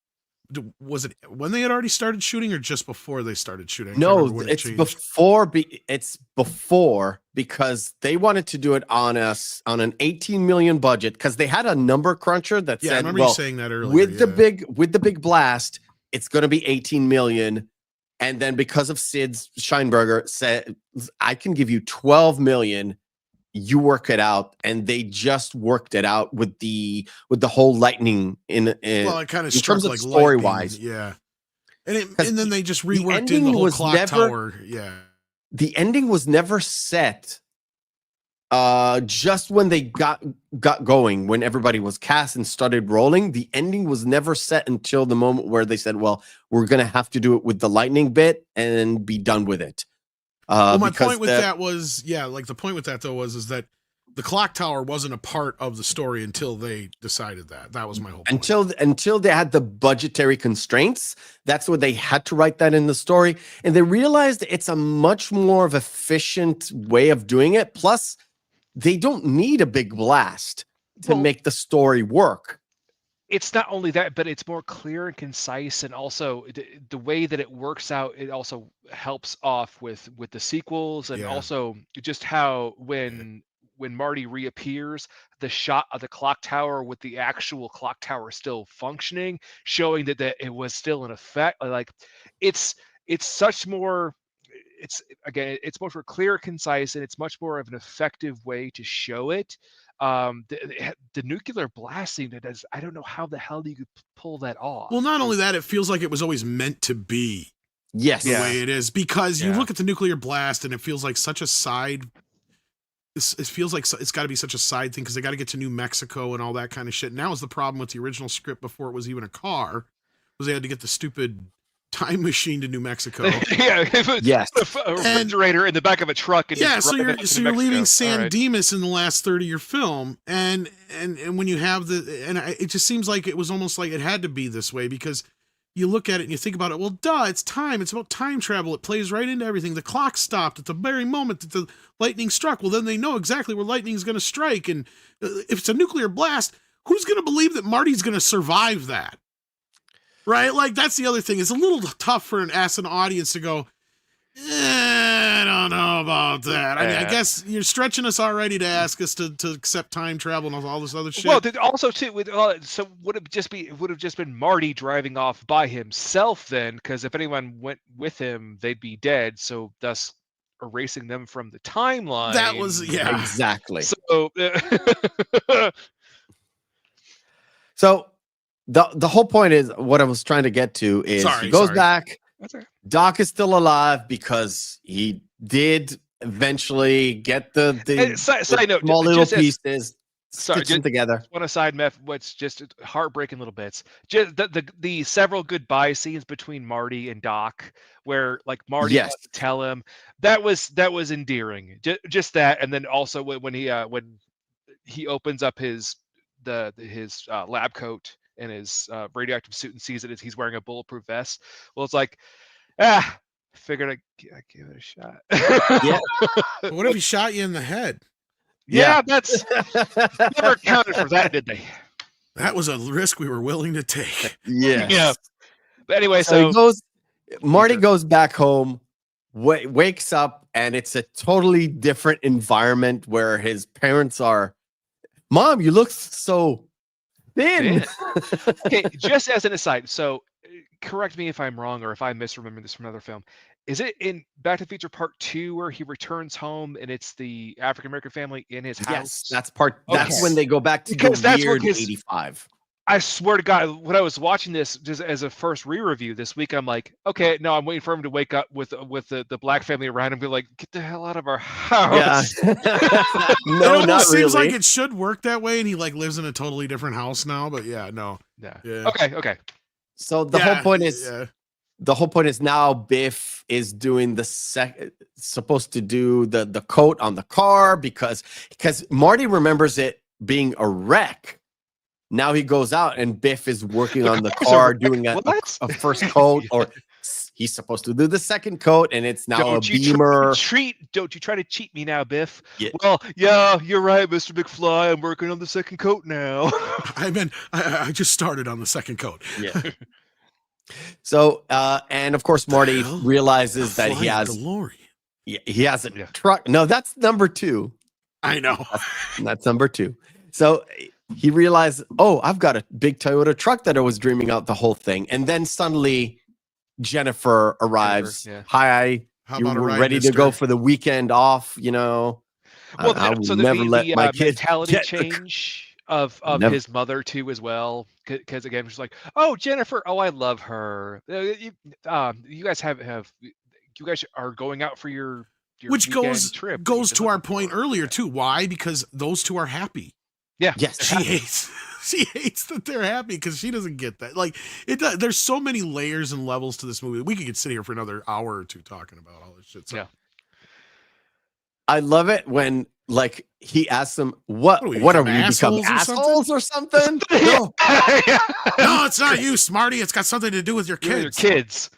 was it when they had already started shooting, or just before they started shooting? No, it's before. It's before, because they wanted to do it on an 18 million budget, because they had a number cruncher that said, I remember you saying that earlier. With the big blast, it's going to be 18 million. And then because of Sid's Scheinberger said, I can give you 12 million. You work it out, and they just worked it out with the whole lightning in it kind of in terms of like story wise. Yeah. And then they just reworked in the whole clock tower. Yeah. The ending was never set. Just when they got going, when everybody was cast and started rolling, the ending was never set until the moment where they said, well, we're going to have to do it with the lightning bit and be done with it. Well, my point with that was, the point with that though was that the clock tower wasn't a part of the story until they decided that. That was my whole point. Until they had the budgetary constraints, that's what they had to write that in the story. And they realized it's a much more of efficient way of doing it. Plus, they don't need a big blast to make the story work. It's not only that, but it's more clear and concise, and also the way that it works out, it also helps off with the sequels, and also just how when Marty reappears, the shot of the clock tower with the actual clock tower still functioning, showing that it was still in effect. Like it's much more clear, concise, and it's much more of an effective way to show it. The nuclear blasting, I don't know how the hell you could pull that off. Well, not only that, it feels like it was always meant to be Yes. The way it is, because you look at the nuclear blast and it feels like such a side. It feels like it's got to be such a side thing because they got to get to New Mexico and all that kind of shit. And that was the problem with the original script before it was even a car, was they had to get the stupid time machine to New Mexico. Yes. A refrigerator in the back of a truck. And so you're leaving San Dimas in the last third of your film, and when you have it just seems like it was almost like it had to be this way because you look at it and you think about it. Well, duh, it's time. It's about time travel. It plays right into everything. The clock stopped at the very moment that the lightning struck. Well, then they know exactly where lightning is going to strike, and if it's a nuclear blast, who's going to believe that Marty's going to survive that? Right? Like, that's the other thing. It's a little tough for an audience to go, I don't know about that. I mean, I guess you're stretching us already to ask us to accept time travel and all this other shit. Well, also too, so would it would have just been Marty driving off by himself then? Because if anyone went with him, they'd be dead. So thus erasing them from the timeline. That was exactly. So, so the whole point is what I was trying to get to is he goes back. Doc is still alive because he did eventually get the side note, small little pieces, stitch them together. One aside, what's just heartbreaking little bits. Just the several goodbye scenes between Marty and Doc, where like Marty wants to tell him that was endearing. Just that, and then also when he opens up his lab coat and his radioactive suit and sees that he's wearing a bulletproof vest. Well, it's like, figured I'd give it a shot. Yeah. What if he shot you in the head? Yeah, that's never accounted for that, did they? That was a risk we were willing to take. Yeah. But anyway, so Marty goes back home, wakes up, and it's a totally different environment where his parents are, Mom, you look so thin. Okay, just as an aside, so correct me if I'm wrong or if I misremember this from another film. Is it in Back to the Future Part 2 where he returns home and it's the African American family in his house? Yes, that's when they go back to the weird 85. I swear to God, when I was watching this just as a first re-review this week, I'm like, okay, no, I'm waiting for him to wake up with the black family around and be like, get the hell out of our house. Yeah. No, not really. Seems like it should work that way, and he like lives in a totally different house now. But yeah. Okay. So the whole point is now Biff is doing supposed to do the coat on the car because Marty remembers it being a wreck. Now he goes out and Biff is working on the car doing a first coat, or he's supposed to do the second coat, and it's now a Beamer. Don't you try to cheat me now, Biff? Yeah. Well, yeah, you're right, Mr. McFly. I'm working on the second coat now. I just started on the second coat. Yeah. So, and of course, Marty realizes that he has a truck. No, that's number 2. I know. That's number 2. So he realized, I've got a big Toyota truck that I was dreaming out the whole thing. And then suddenly Jennifer arrives. Hi, you're ready to go for the weekend off, Well, I will never let my kids mentality change of his mother too as well. Because again, she's like, Jennifer, I love her. You guys you guys are going out for your which trip. Goes to our point earlier too. Why? Because those two are happy. Yeah. Yes. She hates that they're happy because she doesn't get that. Like there's so many layers and levels to this movie. We could sit here for another hour or two talking about all this shit. So. Yeah. I love it when like he asks them, what are we become assholes or something? No. No, it's not you, Smarty. It's got something to do with your kids.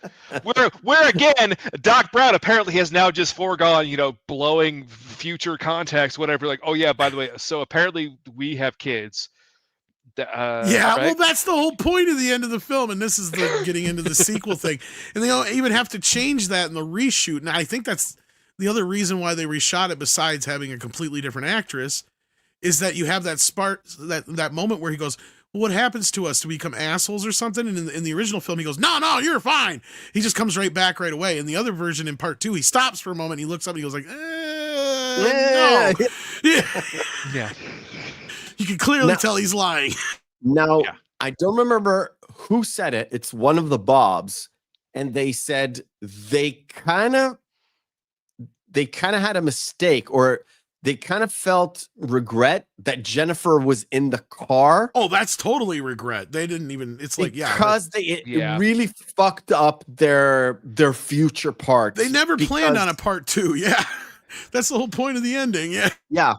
Where again, Doc Brown apparently has now just foregone, blowing future context, whatever. Like, oh yeah, by the way, so apparently we have kids. Well, that's the whole point of the end of the film, and this is the getting into the sequel thing, and they don't even have to change that in the reshoot. And I think that's the other reason why they reshot it, besides having a completely different actress, is that you have that that moment where he goes, well, what happens to us? Do we become assholes or something? And in the original film, he goes, no, you're fine. He just comes right back right away. In the other version, in part 2, he stops for a moment. He looks up and he goes like, no. Yeah. You can clearly tell he's lying. Now, I don't remember who said it. It's one of the Bobs. and they said they kind of had a mistake, or they kind of felt regret that Jennifer was in the car. Oh, that's totally regret. They didn't even. It's like because it really fucked up their future parts. They never planned on a part 2. Yeah, that's the whole point of the ending. Yeah, yeah,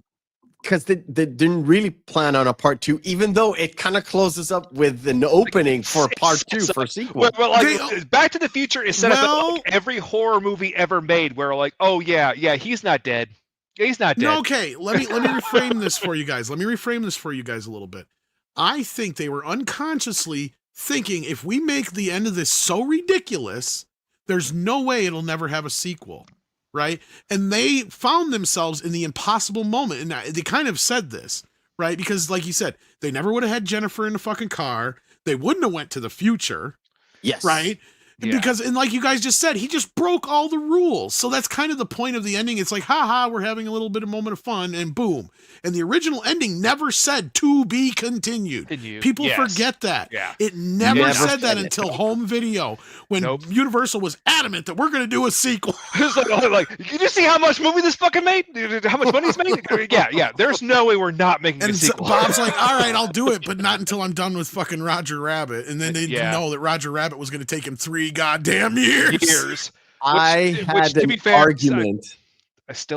because they didn't really plan on a part 2, even though it kind of closes up with an opening for part 2 for a sequel. Well, like, Back to the Future is set up like every horror movie ever made, where like, oh yeah, he's not dead. He's not dead. No, okay, let me reframe this for you guys. Let me reframe this for you guys a little bit. I think they were unconsciously thinking, if we make the end of this so ridiculous, there's no way it'll never have a sequel, right? And they found themselves in the impossible moment, and they kind of said this, right? Because like you said, they never would have had Jennifer in the fucking car. They wouldn't have went to the future. Yes. Right? Yeah. Because, and like you guys just said, he just broke all the rules. So that's kind of the point of the ending. It's like, haha, we're having a little bit of moment of fun, and boom. And the original ending never said to be continued. People forget that. Yeah. It never said that until home video, when Universal was adamant that we're going to do a sequel. It's like, you just see how much movie this fucking made? How much money it's made? Yeah. There's no way we're not making a sequel. Bob's like, all right, I'll do it, but not until I'm done with fucking Roger Rabbit. And then they didn't know that Roger Rabbit was going to take him 3 goddamn years. I had an argument.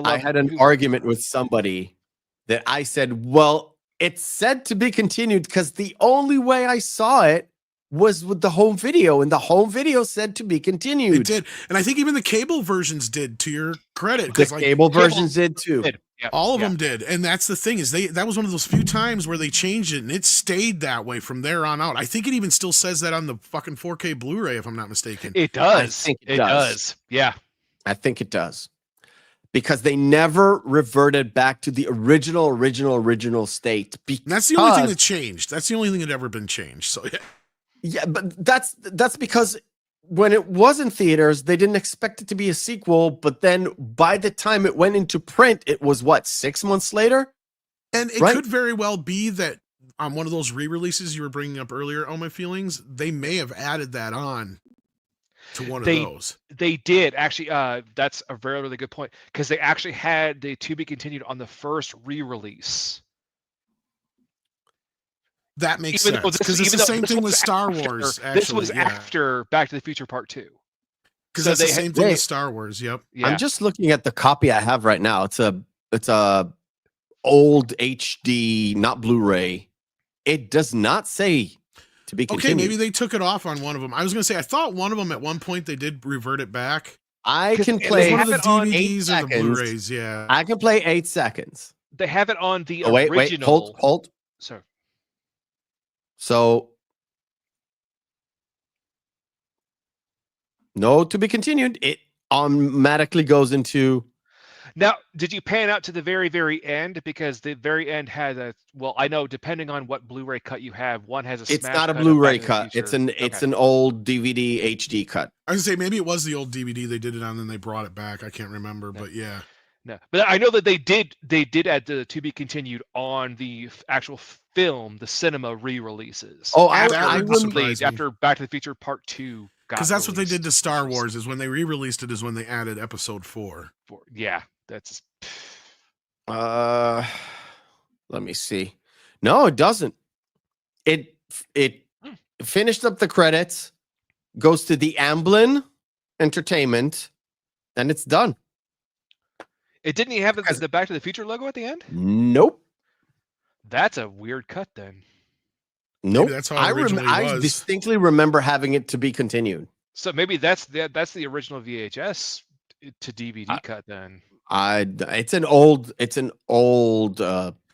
I had an argument with somebody that I said, well, it's said to be continued because the only way I saw it was with the home video, and the home video said to be continued. It did. And I think even the cable versions did, to your credit. The cable versions did too. All of them did. And that's the thing, is that was one of those few times where they changed it, and it stayed that way from there on out. I think it even still says that on the fucking 4K Blu-ray, if I'm not mistaken. It does. I think it does. Yeah. I think it does. Because they never reverted back to the original state. And that's the only thing that changed. That's the only thing that ever been changed. So yeah. Yeah, but that's because when it was in theaters, they didn't expect it to be a sequel, but then by the time it went into print, it was 6 months later? And it could very well be that on one of those re-releases you were bringing up earlier, Oh My Feelings, they may have added that on to one of those. They did. Actually, that's a very, really good point, because they actually had the to be continued on the first re-release. That makes sense, because it's the same thing with Star Wars. Actually, this was after Back to the Future Part 2. Because that's the same thing with Star Wars. Yep. Yeah. I'm just looking at the copy I have right now. It's a old HD, not Blu-ray. It does not say to be continued. Okay, maybe they took it off on one of them. I was going to say, I thought one of them at one point they did revert it back. I can play one of the DVDs or the Blu-rays. Yeah, I can play 8 seconds. They have it on the original. Wait, hold. Sorry. So, no to be continued. It automatically goes into. Now, did you pan out to the very, very end? Because the very end had a. Well, I know depending on what Blu-ray cut you have, one has a. It's not a Blu-ray cut. It's an old DVD HD cut. I was gonna say maybe it was the old DVD they did it on, and then they brought it back. I can't remember, but yeah. No, but I know that they did add the to be continued on the actual film, the cinema re-releases. Oh, after Back to the Future Part 2 got because that's what they released. did to Star Wars, is when they re-released it is when they added Episode 4. Yeah, that's. Let me see. No, it doesn't. It finished up the credits, goes to the Amblin Entertainment, and it's done. It didn't even have the Back to the Future logo at the end? Nope. That's a weird cut then. Nope. Maybe that's how it originally I was. distinctly remember having it to be continued. So maybe that's the original VHS to DVD cut then. It's an old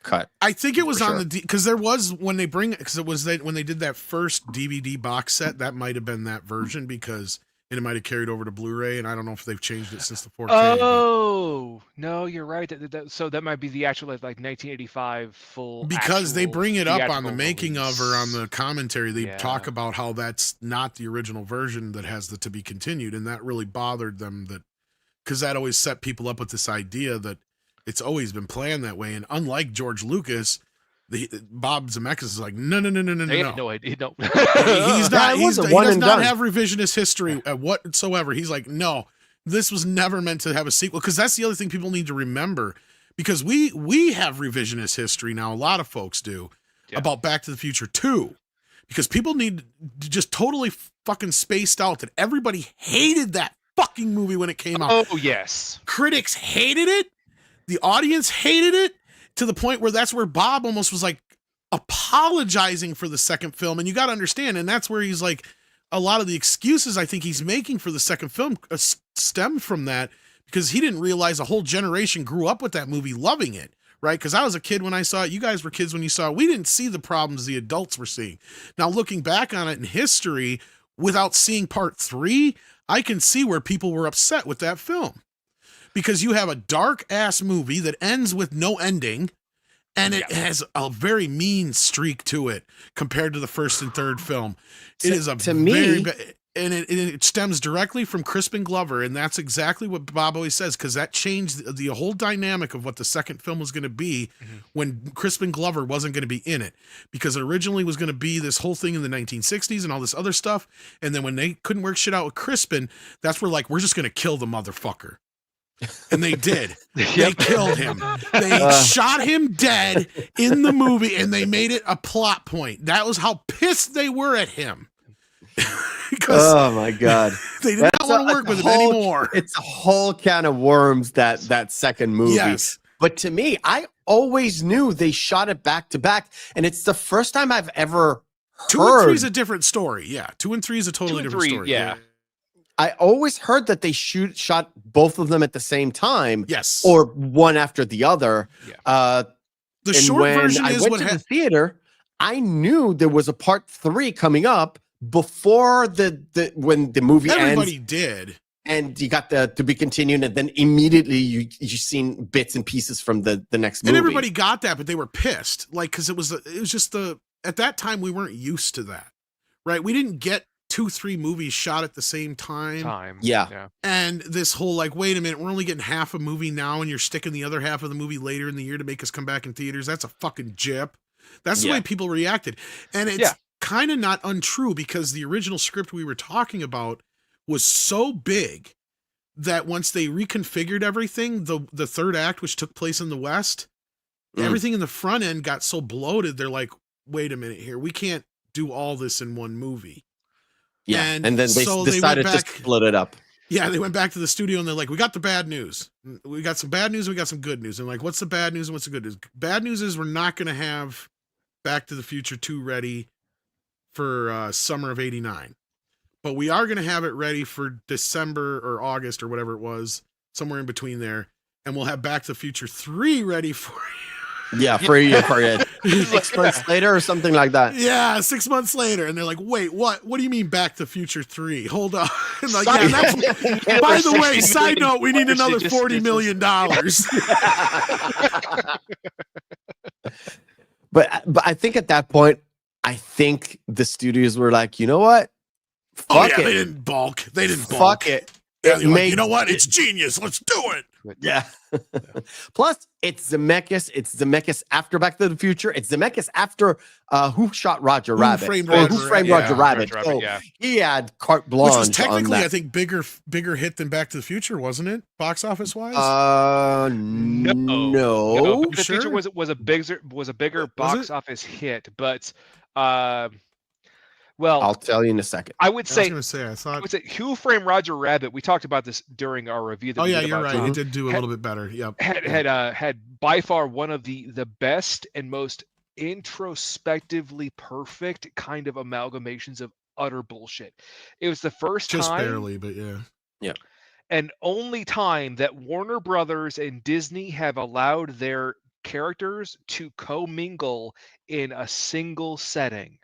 cut. I think it was on the because there was when they bring because it was when they did that first DVD box set, that might have been that version, because and it might have carried over to Blu-ray, and I don't know if they've changed it since the 4K. Oh, no, you're right. So that might be the actual like 1985 full. Because they bring it up on the release. making of or on the commentary. They talk about how that's not the original version that has the to be continued, and that really bothered them. Because that always set people up with this idea that it's always been planned that way. And unlike George Lucas, Bob Zemeckis is like, no. No idea. No. He does not have revisionist history whatsoever. He's like, no, this was never meant to have a sequel. Because that's the other thing people need to remember. Because we have revisionist history now. A lot of folks do about Back to the Future 2. Because people need to just totally fucking spaced out that everybody hated that fucking movie when it came out. Oh, yes. Critics hated it. The audience hated it to the point where that's where Bob almost was like apologizing for the second film. And you got to understand, and that's where he's like, a lot of the excuses I think he's making for the second film stem from that, because he didn't realize a whole generation grew up with that movie loving it. Right? Because I was a kid when I saw it. You guys were kids when you saw it. We didn't see the problems the adults were seeing. Now, looking back on it in history, without seeing part 3, I can see where people were upset with that film. Because you have a dark-ass movie that ends with no ending, and it has a very mean streak to it compared to the first and third film. It is and it stems directly from Crispin Glover, and that's exactly what Bob always says, because that changed the whole dynamic of what the second film was going to be when Crispin Glover wasn't going to be in it, because it originally was going to be this whole thing in the 1960s and all this other stuff, and then when they couldn't work shit out with Crispin, that's where like, we're just going to kill the motherfucker. And they did. They killed him. They shot him dead in the movie, and they made it a plot point. That was how pissed they were at him. Because oh my God, they did not want to work with him anymore. It's a whole can of worms, that second movie. Yes. But to me, I always knew they shot it back to back, and it's the first time I've ever heard. 2 and 3 is a different story. Yeah, 2 and 3 is a totally different story. Yeah. I always heard that they shot both of them at the same time. Yes. Or one after the other. Yeah. The short version is what happened. The theater, I knew there was a part 3 coming up before when the movie ends. Everybody did. And you got the to be continued, and then immediately you seen bits and pieces from the next movie. And everybody got that, but they were pissed. Like, because it was just at that time we weren't used to that. Right? We didn't get 2-3 movies shot at the same time. Yeah. And this whole like, wait a minute, we're only getting half a movie now, and you're sticking the other half of the movie later in the year to make us come back in theaters. That's a fucking jip. That's the way people reacted. And it's kind of not untrue, because the original script we were talking about was so big that once they reconfigured everything, the third act, which took place in the West, everything in the front end got so bloated. They're like, wait a minute here. We can't do all this in one movie. Yeah, and then they decided to split it up. Yeah, they went back to the studio and they're like, we got the bad news. We got some bad news. We got some good news. And like, what's the bad news and what's the good news? Bad news is we're not going to have Back to the Future 2 ready for summer of 89. But we are going to have it ready for December or August or whatever it was, somewhere in between there. And we'll have Back to the Future 3 ready for you. Yeah, for you. 6 months later or something like that. Yeah, 6 months later. And they're like, wait, what? What do you mean Back to the Future 3? Hold on. Like, by the way, side note, we need another $40 million. But I think at that point, I think the studios were like, you know what? Fuck it. They didn't balk. Fuck it. Yeah, like, you know what? It's genius. Let's do it. Yeah. Plus, it's Zemeckis. It's Zemeckis after Back to the Future. It's Zemeckis after Who Shot Roger Rabbit? Who Framed Roger Rabbit? So he had carte blanche. Which was technically, I think, bigger hit than Back to the Future, wasn't it? Box office wise? No. Back to the Future was a bigger box office hit, but well, I'll tell you in a second. I would say Who Framed Roger Rabbit. We talked about this during our review. Oh yeah, you're right. It did do a little bit better. Yep. Had by far one of the best and most introspectively perfect kind of amalgamations of utter bullshit. It was the first just time, barely, but yeah, and only time that Warner Brothers and Disney have allowed their characters to commingle in a single setting.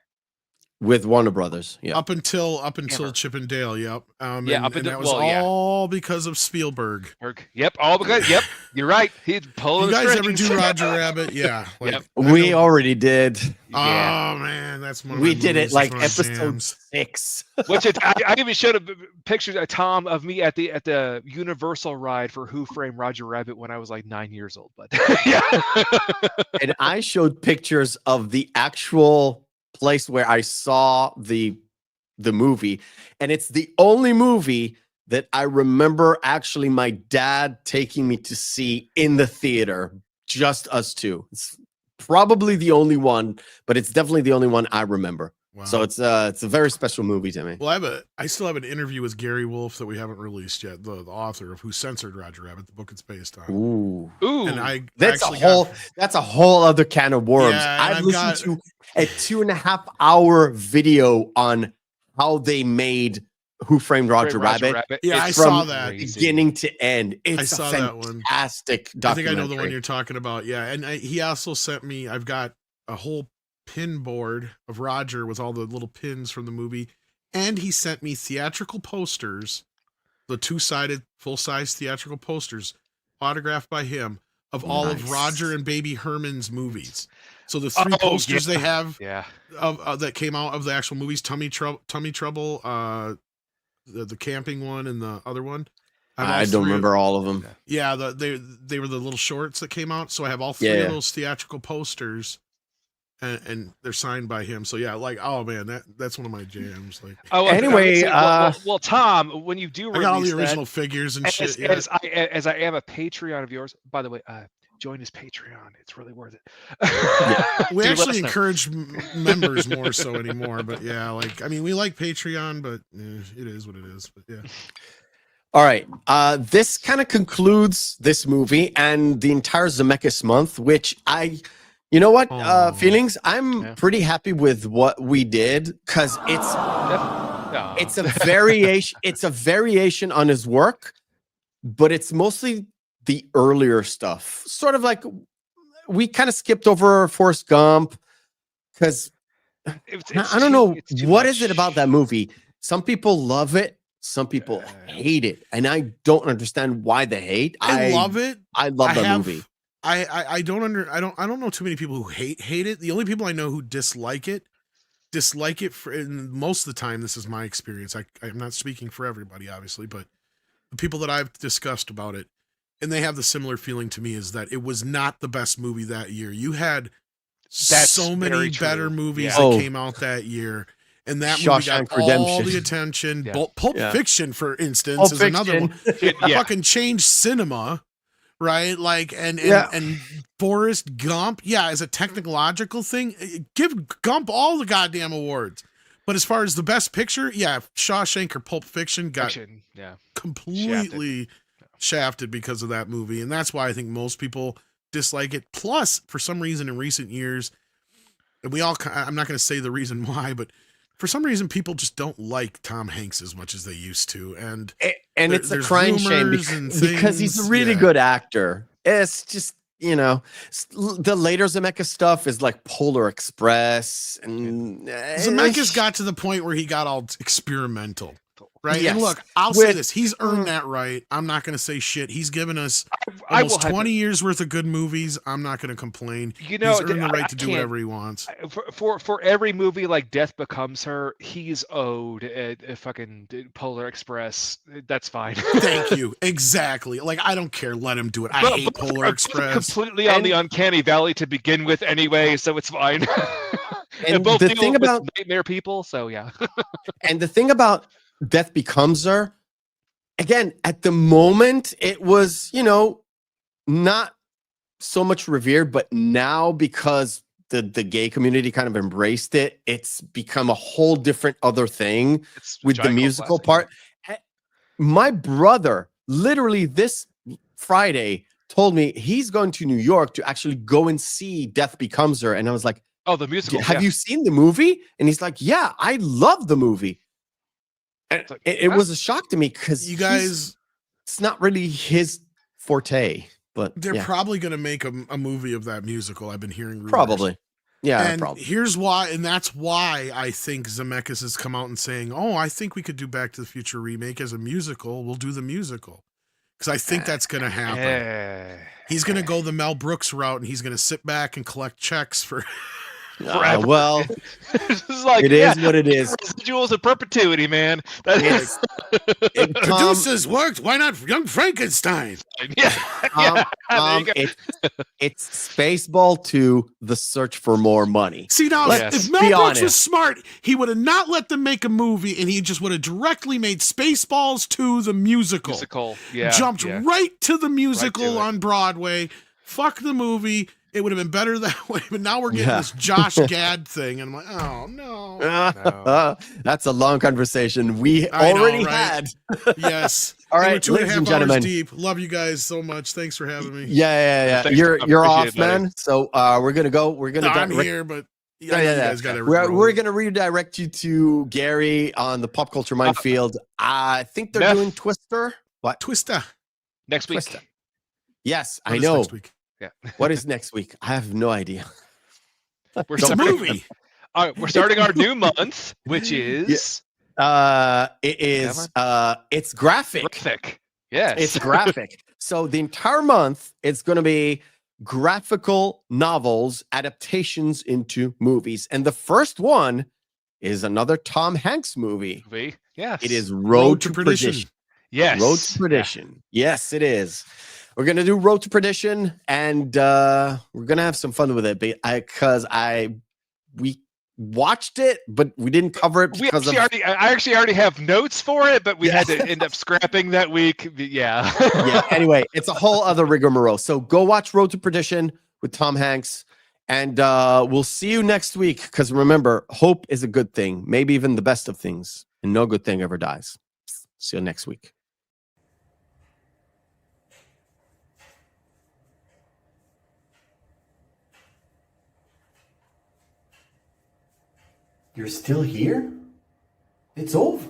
with Warner Brothers. Yeah, up until Chip and Dale. Yep. Yeah, and, up and until- that was well, yeah. all because of Spielberg. Yep, all because yep, you're right. He's pulling You the guys ever strings. do Roger Rabbit? Yeah. Like, Yep. we already did. Oh man, that's one of We my did it movies. like That's one of my episode jams. 6. Which I even showed a pictures of Tom of me at the Universal ride for Who Framed Roger Rabbit when I was like 9 years old. But yeah, And I showed pictures of the actual place where I saw the movie, and it's the only movie that I remember actually my dad taking me to see in the theater, just us two. It's probably the only one, but it's definitely the only one I remember. Wow. So it's a very special movie to me. Well, I still have an interview with Gary Wolf that we haven't released yet, the author of Who Censored Roger Rabbit, the book it's based on. Ooh. And That's a whole other can of worms. I've listened to a 2.5-hour video on how they made Who Framed Roger Rabbit. Yeah, I It's saw from that. beginning to end. It's I saw a that one. fantastic I think documentary. I know the one you're talking about. Yeah, and he also sent me. I've got a whole pin board of Roger with all the little pins from the movie, and he sent me theatrical posters, the 2-sided full-size theatrical posters, autographed by him of all of Roger and Baby Herman's movies. So the 3 posters they have, of that came out of the actual movies: Tummy Trouble, the camping one, and the other one. I don't remember all of them. Yeah, they were the little shorts that came out. So I have all 3 of those theatrical posters, and they're signed by him. So yeah, like, oh man, that's one of my jams. Like, anyway, well, Tom, when you do, I got all the original figures and shit. As I am a Patreon of yours, by the way, join his Patreon. It's really worth it. We actually encourage members more so anymore, but yeah, like, I mean, we like Patreon, but it is what it is. But yeah. All right. This kind of concludes this movie and the entire Zemeckis month, which you know what, feelings? I'm pretty happy with what we did, because it's a variation. It's a variation on his work, but it's mostly the earlier stuff. Sort of like we kind of skipped over Forrest Gump, because I don't know what is it about that movie. Some people love it. Some people hate it, and I don't understand why they hate. I love it. I love that movie. I don't know too many people who hate it. The only people I know who dislike it for, and most of the time, this is my experience. I'm not speaking for everybody, obviously, but the people that I've discussed about it, and they have the similar feeling to me, is that it was not the best movie that year. You had so many better movies that came out that year. And that movie got all the attention. Pulp Fiction, for instance, is another one. Fucking changed cinema, right? Like, and Forrest Gump, as a technological thing, give Gump all the goddamn awards. But as far as the best picture, Shawshank or Pulp Fiction got completely shafted because of that movie. And that's why I think most people dislike it. Plus, for some reason in recent years, and I'm not going to say the reason why, but for some reason, people just don't like Tom Hanks as much as they used to, and it's a crying shame because he's a really good actor. It's just, the later Zemeckis stuff is like Polar Express, and Zemeckis got to the point where he got all experimental, right? Yes. And look, I'll say this: he's earned that right. I'm not going to say shit. He's given us almost 20 years worth of good movies. I'm not going to complain. He's earned the right to do whatever he wants. For every movie like Death Becomes Her, he's owed a fucking Polar Express. That's fine. Thank you. Exactly. Like, I don't care. Let him do it. I hate Polar Express. Completely on the uncanny valley to begin with, anyway. So it's fine. And both the thing about nightmare people. So yeah. And the thing about Death Becomes Her, again, at the moment, it was, not so much revered, but now because the gay community kind of embraced it, it's become a whole different other thing with the musical part. My brother, literally this Friday, told me he's going to New York to actually go and see Death Becomes Her. And I was like, oh, the musical. Have you seen the movie? And he's like, yeah, I love the movie. And it was a shock to me because you guys, it's not really his forte, but they're probably going to make a movie of that musical. I've been hearing rumors. Probably. Yeah, and probably. here's why, and that's why I think Zemeckis has come out and saying, "Oh, I think we could do Back to the Future remake as a musical. We'll do the musical." Because I think that's going to happen. He's going to go the Mel Brooks route, and he's going to sit back and collect checks for forever. Well, it's like, it is what it is. Residuals of perpetuity, man. That is. Producers worked. Why not Young Frankenstein? It's Spaceball 2, The Search for More Money. See, now, if Mel Brooks was smart, he would have not let them make a movie, and he just would have directly made Spaceballs 2 the musical. Jumped right to the musical on Broadway. Fuck the movie. It would have been better that way, but now we're getting this Josh Gad thing, and I'm like, oh, no. That's a long conversation we already had. Yes. All right, 2.5 hours deep. Love you guys so much. Thanks for having me. Yeah. You're off, man. So we're gonna go. We're gonna. I'm here, but you guys got everything. We're gonna redirect you to Gary on the pop culture minefield. I think they're doing Twister. What? Twister. Next week. Twister. Yes, What I is know. next week? Yeah. What is next week? I have no idea. It's a movie. All right, we're starting our new month, which is it's graphic. Yes. It's graphic. So the entire month it's going to be graphical novels adaptations into movies. And the first one is another Tom Hanks movie. Yes. It is Road to Perdition. Yes. Road to Perdition. Yeah. Yes, it is. We're going to do Road to Perdition, and we're going to have some fun with it because we watched it, but we didn't cover it because I actually already have notes for it, but we had to end up scrapping that week. Yeah. Anyway, it's a whole other rigmarole. So go watch Road to Perdition with Tom Hanks, and we'll see you next week. Because remember, hope is a good thing, maybe even the best of things, and no good thing ever dies. See you next week. You're still here? It's over.